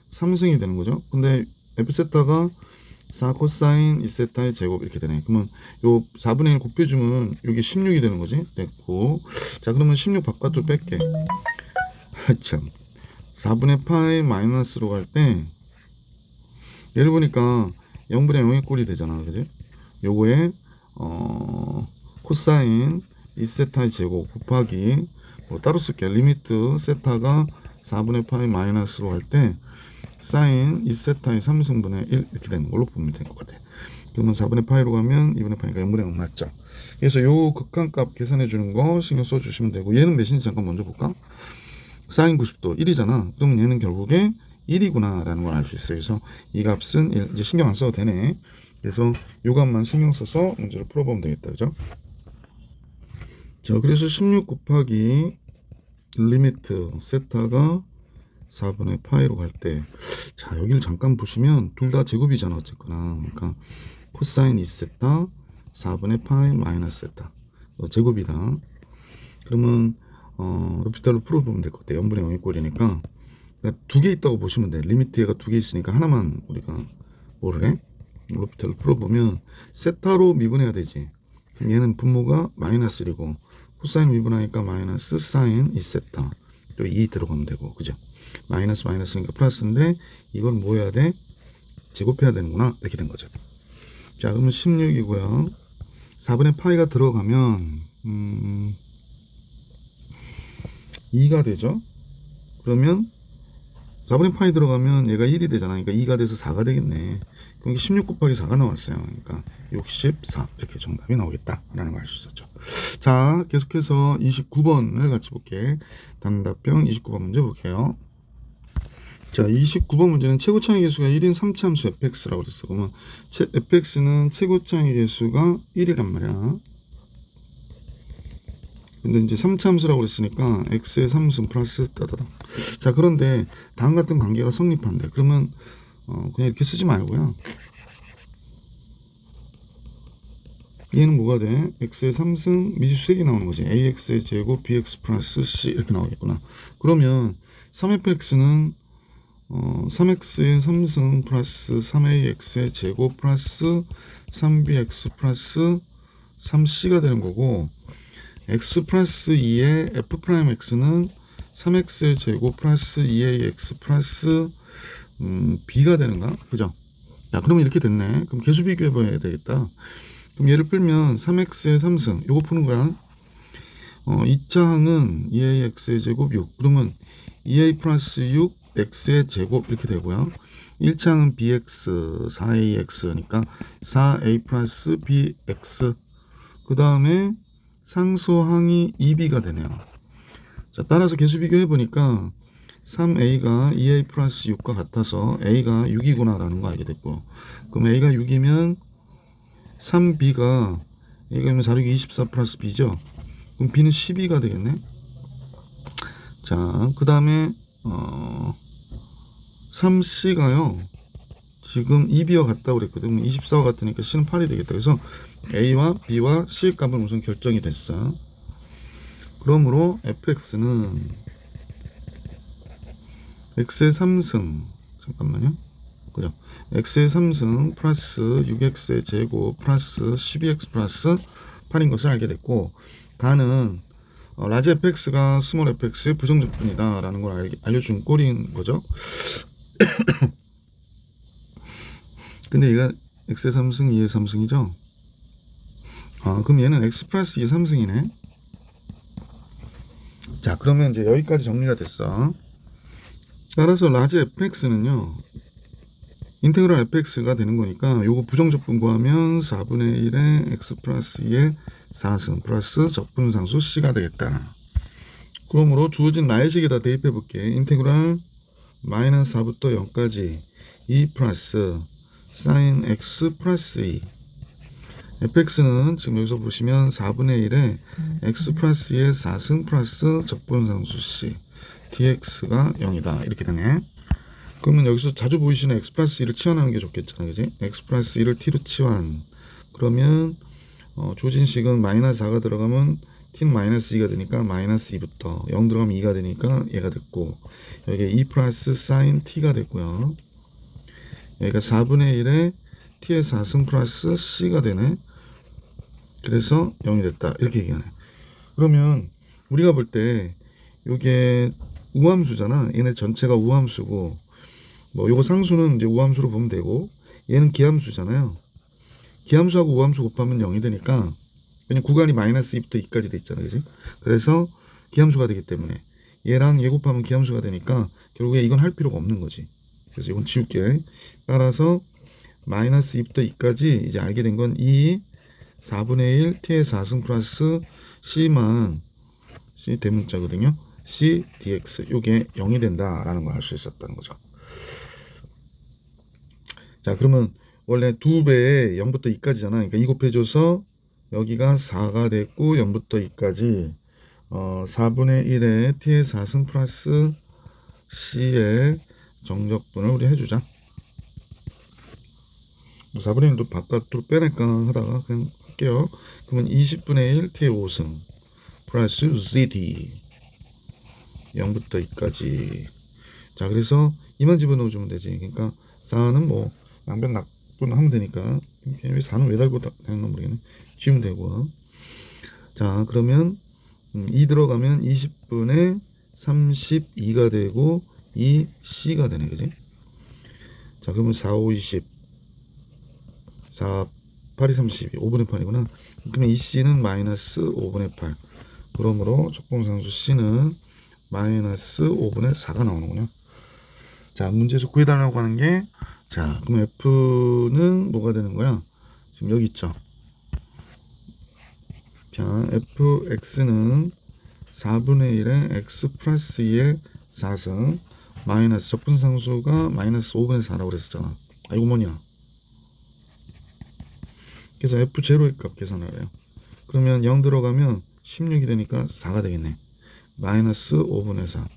3승이 되는 거죠. 근데 F세타가 4 코사인 2세타의 제곱 이렇게 되네. 그러면 요 4분의 1 곱해주면 여기 16이 되는 거지. 됐고. 자, 그러면 16 바깥으로 뺄게. 참. 4분의 파이 마이너스로 갈 때 얘를 보니까 0분의 0의 꼴이 되잖아. 그지? 요거에 코사인 2세타의 제곱 곱하기 따로 쓸게요. 리미트 세타가 4분의 파이 마이너스로 할 때 사인 2세타의 3승분의 1 이렇게 되는 걸로 보면 될 것 같아. 그러면 4분의 파이로 가면 2분의 파이가 0분의 0 맞죠? 그래서 요 극한값 계산해 주는 거 신경 써 주시면 되고, 얘는 몇인지 잠깐 먼저 볼까? 사인 90도 1이잖아. 그러면 얘는 결국에 1이구나 라는 걸 알 수 있어요. 그래서 이 값은 1, 이제 신경 안 써도 되네. 그래서 요 값만 신경 써서 문제를 풀어보면 되겠다. 그죠? 자, 그래서 16 곱하기 리미트 세타가 4분의 파이로 갈 때, 자, 여기를 잠깐 보시면 둘 다 제곱이잖아. 어쨌거나. 그러니까 코사인 2세타 4분의 파이 마이너스 세타 제곱이다. 그러면 로피탈로 풀어보면 될 것 같아요. 0분의 0의 꼴이니까 두 개 있다고 보시면 돼. 리미트가 두 개 있으니까 하나만 우리가 뭐를 해? 로피탈로 풀어보면 세타로 미분해야 되지. 그럼 얘는 분모가 마이너스 1이고 코사인 미분하니까 마이너스 사인 2세타 또 2 들어가면 되고, 그죠? 마이너스 마이너스니까 플러스인데 이걸 뭐 해야 돼? 제곱해야 되는구나. 이렇게 된 거죠. 자, 그러면 16이고요. 4분의 파이가 들어가면 2가 되죠. 그러면 4분의 파이 들어가면 얘가 1이 되잖아. 그러니까 2가 돼서 4가 되겠네. 그럼 16 곱하기 4가 나왔어요. 그러니까 64 이렇게 정답이 나오겠다라는 걸 알 수 있었죠. 자, 계속해서 29번을 같이 볼게. 단답형 29번 문제 볼게요. 자, 29번 문제는 최고차의 개수가 1인 3차 함수 fx라고 그랬어. 그러면 fx는 최고차의 개수가 1이란 말이야. 근데 이제 3차 함수라고 그랬으니까 x의 3승 플러스 따다다. 자, 그런데 다음 같은 관계가 성립한대. 그러면 그냥 이렇게 쓰지 말고요. 얘는 뭐가 돼? x의 3승 미지수 3개 나오는 거지. ax의 제곱 bx 플러스 c 이렇게 나오겠구나. 그러면 3fx는 3x의 3승 플러스 3ax의 제곱 플러스 3bx 플러스 3c가 되는 거고, x 플러스 2의 f 프라임 x는 3x의 제곱 플러스 2ax 플러스 b가 되는가? 그죠? 자, 그러면 이렇게 됐네. 그럼 계수 비교해 봐야 되겠다. 그럼 얘를 풀면 3x의 3승 요거 푸는 거야. 2차 항은 2ax의 제곱 6. 그러면 2a 플러스 6 x의 제곱 이렇게 되고요. 1차 항은 bx 4ax니까 4a 플러스 bx. 그 다음에 상수항이 2b가 되네요. 자, 따라서 계수 비교해 보니까 3a가 2a 플러스 6과 같아서 a가 6이구나 라는 거 알게 됐고, 그럼 a가 6이면 3b가 a가 4, 6, 24 플러스 b죠. 그럼 b는 12가 되겠네. 자, 그 다음에 3c가요 지금 2b와 같다고 그랬거든요. 24와 같으니까 c는 8이 되겠다. 그래서 a와 b와 c의 값은 우선 결정이 됐어. 그러므로 fx는 x의 3승, 잠깐만요, 그죠? x의 3승 플러스 6x의 제곱 플러스 12x 플러스 8인 것을 알게 됐고, 가는 라지 fx가 스몰 fx의 부정적분이다 라는 걸 알려준 꼴인 거죠. 근데 얘가 x의 3승 2의 3승이죠. 그럼 얘는 x 플러스 2의 3승이네. 자, 그러면 이제 여기까지 정리가 됐어. 따라서 라지 fx는요 인테그랄 fx가 되는 거니까 요거 부정적분 구하면 4분의 1의 x 플러스 2의 4승 플러스 적분상수 c가 되겠다. 그러므로 주어진 라이식에다 대입해 볼게. 인테그랄 마이너스 4부터 0까지 2 플러스 사인 x 플러스 2. fx는 지금 여기서 보시면 4분의 1에 x 플러스 2의 4승 플러스 적분상수 c dx가 0이다. 이렇게 되네. 그러면 여기서 자주 보이시는 x 플러스 2를 치환하는 게 좋겠잖아, 그지? x 플러스 2를 t로 치환. 그러면 조진식은 마이너스 4가 들어가면 t는 마이너스 2가 되니까 마이너스 2부터 0 들어가면 2가 되니까 얘가 됐고, 여기 2 플러스 사인 t가 됐고요. 여기가 4분의 1에 t의 4승 플러스 c가 되네. 그래서 0이 됐다. 이렇게 얘기하네. 그러면 우리가 볼 때 요게 우함수잖아. 얘네 전체가 우함수고, 뭐 요거 상수는 이제 우함수로 보면 되고, 얘는 기함수잖아요. 기함수하고 우함수 곱하면 0이 되니까, 왜냐면 구간이 마이너스 2부터 2까지 돼 있잖아, 그지? 그래서 기함수가 되기 때문에 얘랑 얘 곱하면 기함수가 되니까 결국에 이건 할 필요가 없는 거지. 그래서 이건 지울게. 따라서 마이너스 2부터 2까지 이제 알게 된 건 2 4분의 1 t의 4승 플러스 c만 c 대문자거든요. c dx 요게 0이 된다라는 걸 알 수 있었다는 거죠. 자, 그러면 원래 2배에 0부터 2까지잖아. 그러니까 2 곱해줘서 여기가 4가 됐고 0부터 2까지 4분의 1에 t의 4승 플러스 c의 정적분을 우리 해주자. 4분의 1도 바깥으로 빼낼까 하다가 그냥 할게요. 그러면 20분의 1 t의 5승 플러스 zd 0부터 2까지. 자, 그래서 이만 집어넣어주면 되지. 그러니까 4는 뭐 양변 낙분 하면 되니까, 4는 왜 달고 다녔나 모르겠네. 지우면 되고. 자, 그러면 2 들어가면 20분의 32가 되고 2c가 되네, 그지? 자, 그러면 4, 5, 20 4, 8이 32 5분의 8이구나. 그러면 이 c는 마이너스 5분의 8. 그러므로 적분상수 c는 마이너스 5분의 4가 나오는군요. 자, 문제에서 구해달라고 하는 게, 자, 그럼 f는 뭐가 되는 거야? 지금 여기 있죠. 자, fx는 4분의 1에 x 플러스 2의 4승 마이너스 적분상수가 마이너스 5분의 4라고 그랬었잖아. 이거 뭐냐? 그래서 f0의 값 계산하래요. 그러면 0 들어가면 16이 되니까 4가 되겠네. 마이너스 5분의 4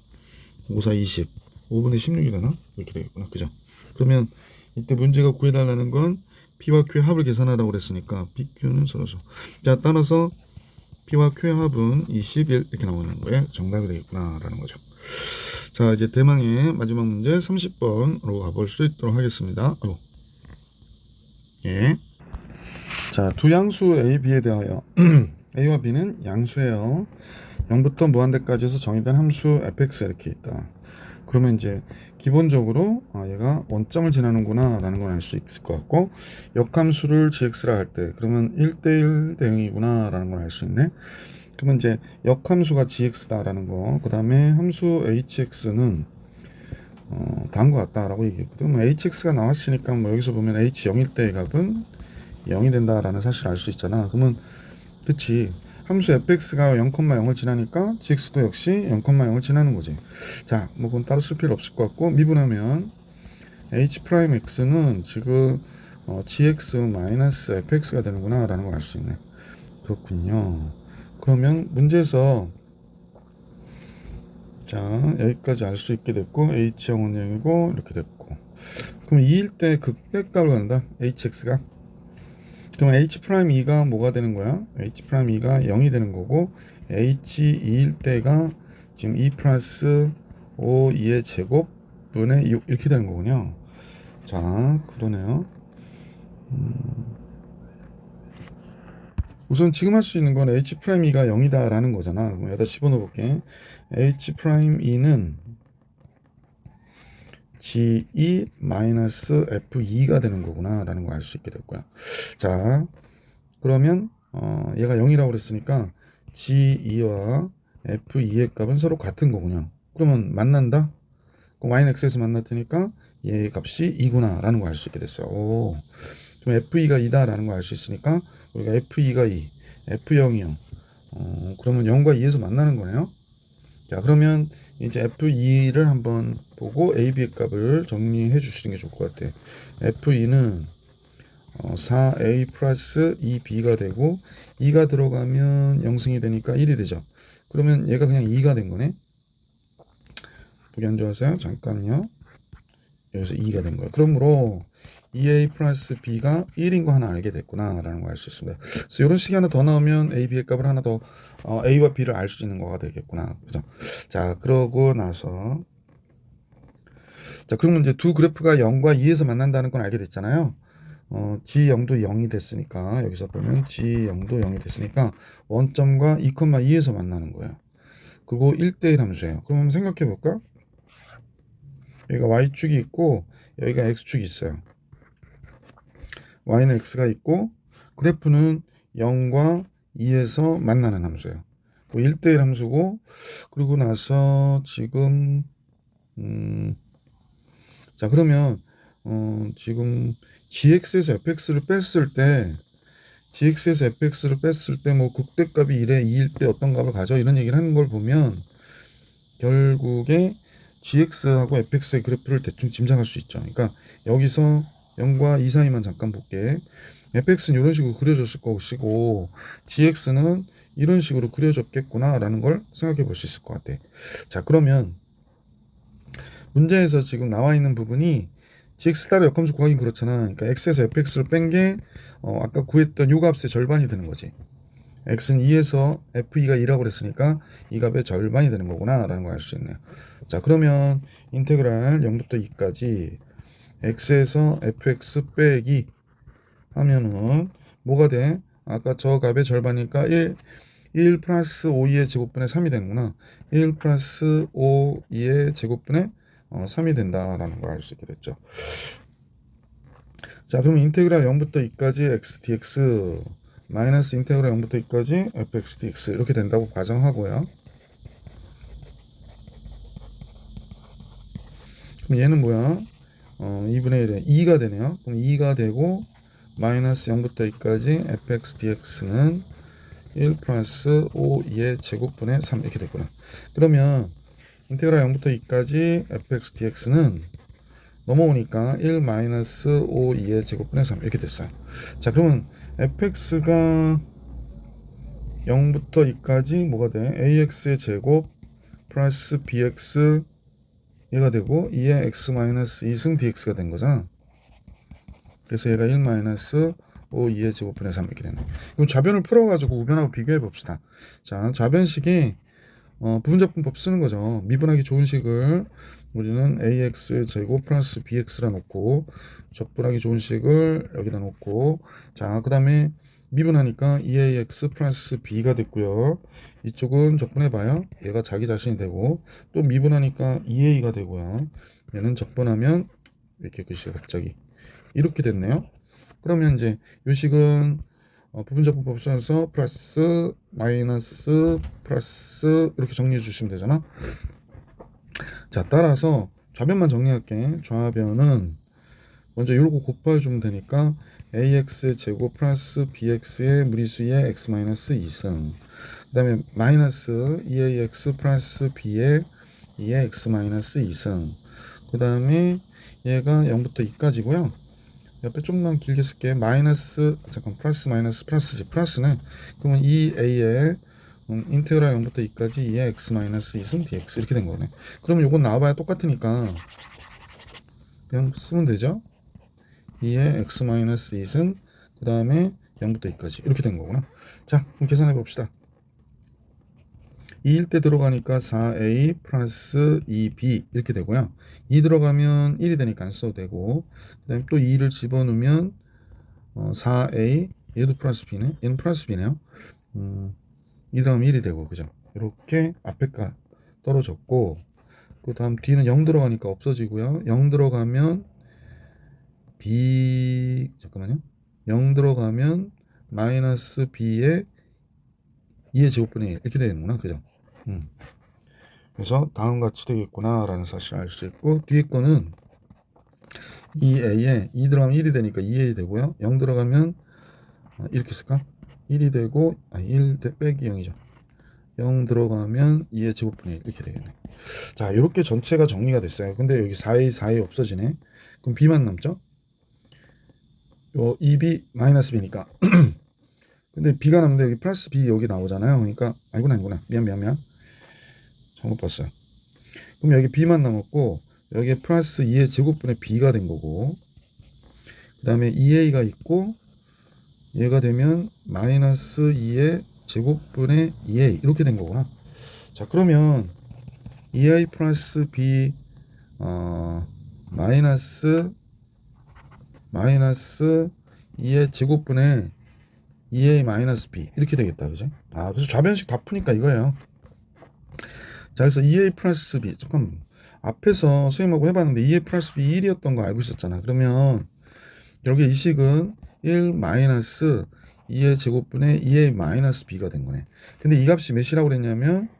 5, 4, 20 5분의 16이 되나? 이렇게 되겠구나. 그죠? 그러면 이때 문제가 구해달라는 건 P와 Q의 합을 계산하라고 그랬으니까 PQ는 서로서. 자, 따라서 P와 Q의 합은 21 이렇게 나오는 거에 정답이 되겠구나 라는 거죠. 자, 이제 대망의 마지막 문제 30번으로 가볼 수 있도록 하겠습니다. 예. 자, 두 양수 A, B에 대하여 A와 B는 양수예요. 0부터 무한대까지 해서 정의된 함수 fx 이렇게 있다. 그러면 이제 기본적으로 얘가 원점을 지나는구나 라는 걸 알 수 있을 것 같고, 역함수를 gx라 할 때 그러면 1대1 대응이구나 라는 걸 알 수 있네. 그러면 이제 역함수가 gx다 라는 거, 그 다음에 함수 hx는 다음 것 같다 라고 얘기했거든. 뭐 hx가 나왔으니까 뭐 여기서 보면 h 0일 때의 값은 0이 된다 라는 사실을 알 수 있잖아. 그러면 그치, 함수 fx가 0,0을 지나니까 gx도 역시 0,0을 지나는 거지. 자, 뭐 그건 따로 쓸 필요 없을 것 같고, 미분하면 h'x는 지금 gx-fx가 되는구나 라는 걸 알 수 있네. 그렇군요. 그러면 문제에서 자, 여기까지 알 수 있게 됐고, h형은 0이고 이렇게 됐고, 그럼 2일 때 극대값을 갖는다. hx가. 그럼 h'2가 뭐가 되는 거야? h'2가 0이 되는 거고, h2일 때가 지금 2 플러스 5, 2의 제곱분의 6 이렇게 되는 거군요. 자, 그러네요. 우선 지금 할 수 있는 건 h'2가 0이다 라는 거잖아. 그럼 여기다 집어넣어 볼게. h'2는 G2-F2가 되는 거구나 라는 걸 알 수 있게 됐고요. 자, 그러면 얘가 0이라고 그랬으니까 G2와 F2의 값은 서로 같은 거군요. 그러면 만난다? 그럼 y는 x에서 만났으니까 얘의 값이 2구나 라는 걸 알 수 있게 됐어요. 오, 그럼 F2가 2다 라는 걸 알 수 있으니까 우리가 F2가 2, F0이 0. 그러면 0과 2에서 만나는 거네요. 자, 그러면 이제 F2를 한번 보고 A, B의 값을 정리해 주시는 게 좋을 것 같아. F2는 4A 플러스 2B가 되고 2가 들어가면 0승이 되니까 1이 되죠. 그러면 얘가 그냥 2가 된 거네. 보기 안 좋아서요. 잠깐요. 여기서 2가 된 거야. 그러므로 2A 플러스 B가 1인 거 하나 알게 됐구나 라는 걸 알 수 있습니다. 그래서 이런 식이 하나 더 나오면 A, B의 값을 하나 더 A와 B를 알 수 있는 거가 되겠구나. 그죠? 자, 그러고 나서 자, 그러면 이제 두 그래프가 0과 2에서 만난다는 건 알게 됐잖아요. G0도 0이 됐으니까 여기서 보면 G0도 0이 됐으니까 원점과 2,2에서 만나는 거예요. 그리고 1대1 함수예요. 그럼 한번 생각해 볼까? 여기가 Y축이 있고 여기가 X축이 있어요. Y는 X가 있고 그래프는 0과 2에서 만나는 함수예요. 1대1 함수고 그리고 나서 지금 자, 그러면 지금 gx에서 fx를 뺐을 때 gx에서 fx를 뺐을 때 뭐 극대값이 1에 2일 때 어떤 값을 가져 이런 얘기를 하는 걸 보면 결국에 gx하고 fx의 그래프를 대충 짐작할 수 있죠. 그러니까 여기서 0과 2 사이만 잠깐 볼게. fx는 이런 식으로 그려졌을 것이고 gx는 이런 식으로 그려졌겠구나 라는 걸 생각해 볼 수 있을 것 같아. 자, 그러면 문제에서 지금 나와 있는 부분이 gx 따라 역함수 구하기 그렇잖아. 그러니까 x에서 fx를 뺀 게 아까 구했던 요 값의 절반이 되는 거지. x는 2에서 f2가 2라고 그랬으니까 이 값의 절반이 되는 거구나 라는 걸 알 수 있네요. 자, 그러면 인테그랄 0부터 2까지 x에서 fx 빼기 하면은 뭐가 돼? 아까 저 값의 절반이니까 1 플러스 5의 제곱분의 3이 되는구나. 1 플러스 5의 제곱분의 3이 된다라는 걸 알 수 있게 됐죠. 자, 그럼 인테그랄 0부터 2까지 x dx 마이너스 인테그랄 0부터 2까지 fx dx 이렇게 된다고 가정하고요. 그럼 얘는 뭐야? 2분의 1에 2가 되네요. 그럼 2가 되고 마이너스 0부터 2까지 fx dx는 1 플러스 5의 제곱분의 3 이렇게 됐구나. 그러면 인테그랄 0부터 2까지 fx dx는 넘어오니까 1 마이너스 5 2의 제곱분의 3 이렇게 됐어요. 자, 그러면 fx가 0부터 2까지 뭐가 돼? ax의 제곱 플러스 bx 얘가 되고 2의 x 마이너스 2승 dx가 된 거잖아. 그래서 얘가 1 마이너스 5 2의 제곱분의 3 이렇게 되네. 그럼 좌변을 풀어가지고 우변하고 비교해 봅시다. 자, 좌변식이 부분적분법 쓰는 거죠. 미분하기 좋은 식을 우리는 ax 제곱 플러스 bx라 놓고 적분하기 좋은 식을 여기다 놓고 자, 그 다음에 미분하니까 2ax 플러스 b가 됐고요. 이쪽은 적분해봐요. 얘가 자기 자신이 되고 또 미분하니까 2a가 되고요. 얘는 적분하면 이렇게 글씨가 갑자기 이렇게 됐네요. 그러면 이제 이 식은 부분적분법 써서 플러스 마이너스 플러스 이렇게 정리해 주시면 되잖아. 자, 따라서 좌변만 정리할게. 좌변은 먼저 이러고 곱해 주면 되니까 ax의 제곱 플러스 bx의 무리수의 x 마이너스 2승 다음에 마이너스 2ax 플러스 b의 2의 x 마이너스 2승. 그 다음에 얘가 0부터 2까지고요. 옆에 좀만 길게 쓸게. 마이너스 플러스 마이너스 플러스지. 플러스는 그러면 2a의 인테그랄 0부터 2까지 2의 x 마이너스 2승 dx 이렇게 된 거네. 그러면 요건 나와봐야 똑같으니까 그냥 쓰면 되죠. 2의 x 마이너스 2승 그 다음에 0부터 2까지 이렇게 된 거구나. 자, 그럼 계산해 봅시다. 2일 때 들어가니까 4a 플러스 2b 이렇게 되고요. 2 들어가면 1이 되니까 안 써도 되고, 그 다음에 또 2를 집어넣으면 4a, 얘도 플러스 b네. 얘는 플러스 b네요. 2 들어가면 1이 되고, 그죠? 이렇게 앞에가 떨어졌고, 그 다음 뒤는 0 들어가니까 없어지고요. 0 들어가면 b, 잠깐만요. 0 들어가면 마이너스 b의 2의 제곱분의 1 이렇게 되는구나, 그죠? 그래서 다음과 같이 되겠구나 라는 사실을 알 수 있고, 뒤에 거는 2a에 2 들어가면 1이 되니까 2a 되고요. 0 들어가면 이렇게 쓸까? 1이 되고 1 빼기 0이죠. 0 들어가면 2의 제곱분의 1 이렇게 되겠네. 자, 이렇게 전체가 정리가 됐어요. 근데 여기 4a 4a 없어지네. 그럼 b만 남죠? 요 2b 마이너스 b니까 근데 b가 남는데 여기 플러스 b 여기 나오잖아요. 그러니까 아니구나 미안 잘못 봤어요. 그럼 여기 b만 남았고 여기에 플러스 2의 제곱분의 b가 된 거고, 그 다음에 2a가 있고 얘가 되면 마이너스 2의 제곱분의 2a 이렇게 된 거구나. 자, 그러면 2a 플러스 b 마이너스 2의 제곱분의 2a 마이너스 b 이렇게 되겠다, 그죠? 그래서 좌변식 다 푸니까 이거예요. 자, 그래서 2a 플러스 b, 잠깐 앞에서 선생님하고 해봤는데 2a 플러스 b 1이었던 거 알고 있었잖아. 그러면 여기 이 식은 1 마이너스 2의 제곱분의 2a 마이너스 b가 된 거네. 근데 이 값이 몇이라고 그랬냐면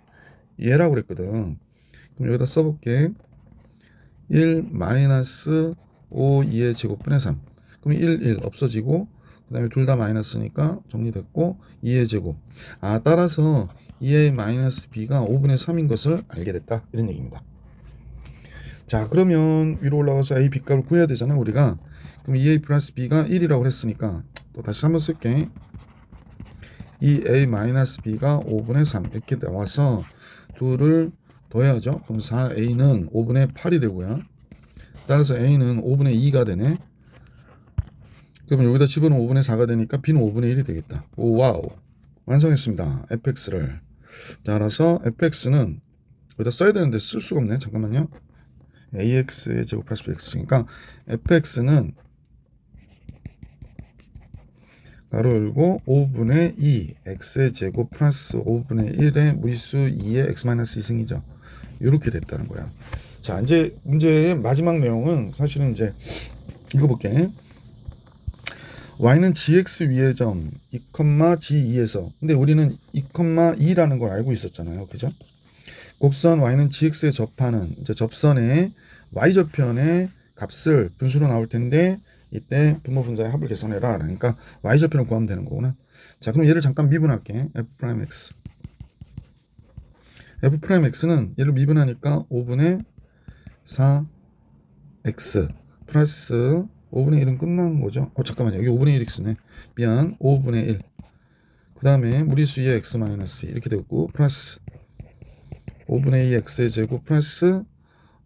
얘라고 그랬거든. 그럼 여기다 써볼게. 1 마이너스 5 2의 제곱분의 3. 그럼 1 없어지고, 그 다음에 둘 다 마이너스니까 정리됐고 2의 제곱. 따라서 2a 마이너스 b가 5분의 3인 것을 알게 됐다, 이런 얘기입니다. 자, 그러면 위로 올라가서 a, b 값을 구해야 되잖아 우리가. 그럼 2a 플러스 b가 1이라고 했으니까 또 다시 한번 쓸게. 2a 마이너스 b가 5분의 3 이렇게 나와서 둘을 더해야죠. 그럼 4a는 5분의 8이 되고요. 따라서 a는 5분의 2가 되네. 그러면 여기다 집어넣으면 5분의 4가 되니까 b는 5분의 1이 되겠다. 오, 와우, 완성했습니다. fx를. 따라서 fx는 여기다 써야 되는데 쓸 수가 없네. 잠깐만요. ax의 제곱 플러스 bx니까 fx는 가로 열고 5분의 2 x의 제곱 플러스 5분의 1의 무리수 2의 x 마이너스 2승이죠. 이렇게 됐다는 거야. 자, 이제 문제의 마지막 내용은 사실은 이제 읽어볼게. y는 gx 위의 점 2,g2에서, 근데 우리는 2,2라는 걸 알고 있었잖아요, 그죠? 곡선 y는 gx에 접하는 이제 접선의 y절편의 값을 분수로 나올 텐데, 이때 분모분자의 합을 계산해라. 그러니까 y절편을 구하면 되는 거구나. 자, 그럼 얘를 잠깐 미분할게. f'x. f'x는 얘를 미분하니까 5분의 4x 플러스 5분의 1은 끝난 거죠. 잠깐만요. 여기 5분의 1x네. 미안. 5분의 1. 그 다음에 무리수 2의 x 마이너스 이렇게 되고, 플러스 5분의 2 x의 제곱 플러스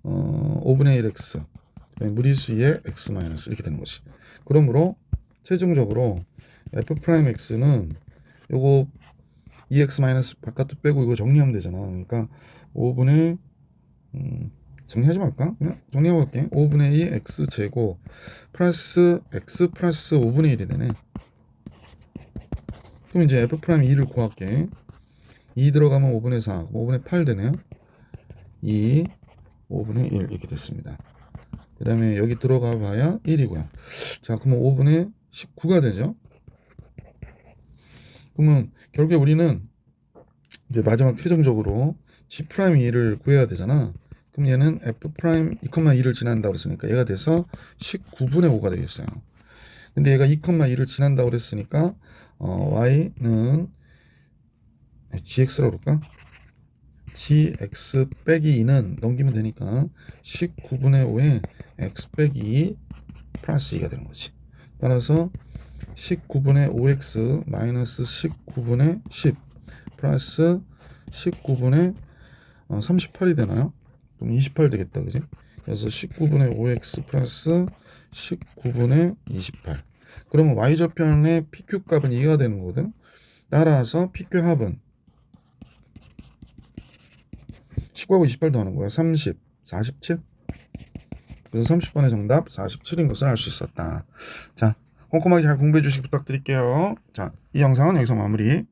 5분의 1x 무리수 2의 x 마이너스 이렇게 되는 거지. 그러므로 최종적으로 f'x는 요거 2x 마이너스 바깥도 빼고 이거 정리하면 되잖아. 그러니까 5분의 정리하지 말까? 그냥 정리해볼게. 5분의 2 x 제곱 플러스 x 플러스 5분의 1이 되네. 그럼 이제 f'2를 구할게. 2 들어가면 5분의 4, 5분의 8 되네요. 2, 5분의 1 이렇게 됐습니다. 그 다음에 여기 들어가 봐야 1이고요. 자, 그러면 5분의 19가 되죠. 그러면 결국에 우리는 이제 마지막 최종적으로 G'2를 구해야 되잖아. 그럼 얘는 F'2,2를 지난다고 그랬으니까 얘가 돼서 19분의 5가 되겠어요. 근데 얘가 2,2를 지난다고 그랬으니까 Y는 gx라고 그럴까? gx 빼기 2는 넘기면 되니까 19분의 5에 x 빼기 2 플러스 2가 되는 거지. 따라서 19분의 5x 마이너스 19분의 10 플러스 19분의 38이 되나요? 그럼 28 되겠다, 그지? 그래서 19분의 5x 플러스 19분의 28. 그러면 y절편의 PQ 값은 2가 되는 거거든. 따라서 PQ 합은 19하고 28 더하는 거야. 30, 47. 그래서 30번의 정답 47인 것을 알 수 있었다. 자, 꼼꼼하게 잘 공부해 주시기 부탁드릴게요. 자, 이 영상은 여기서 마무리.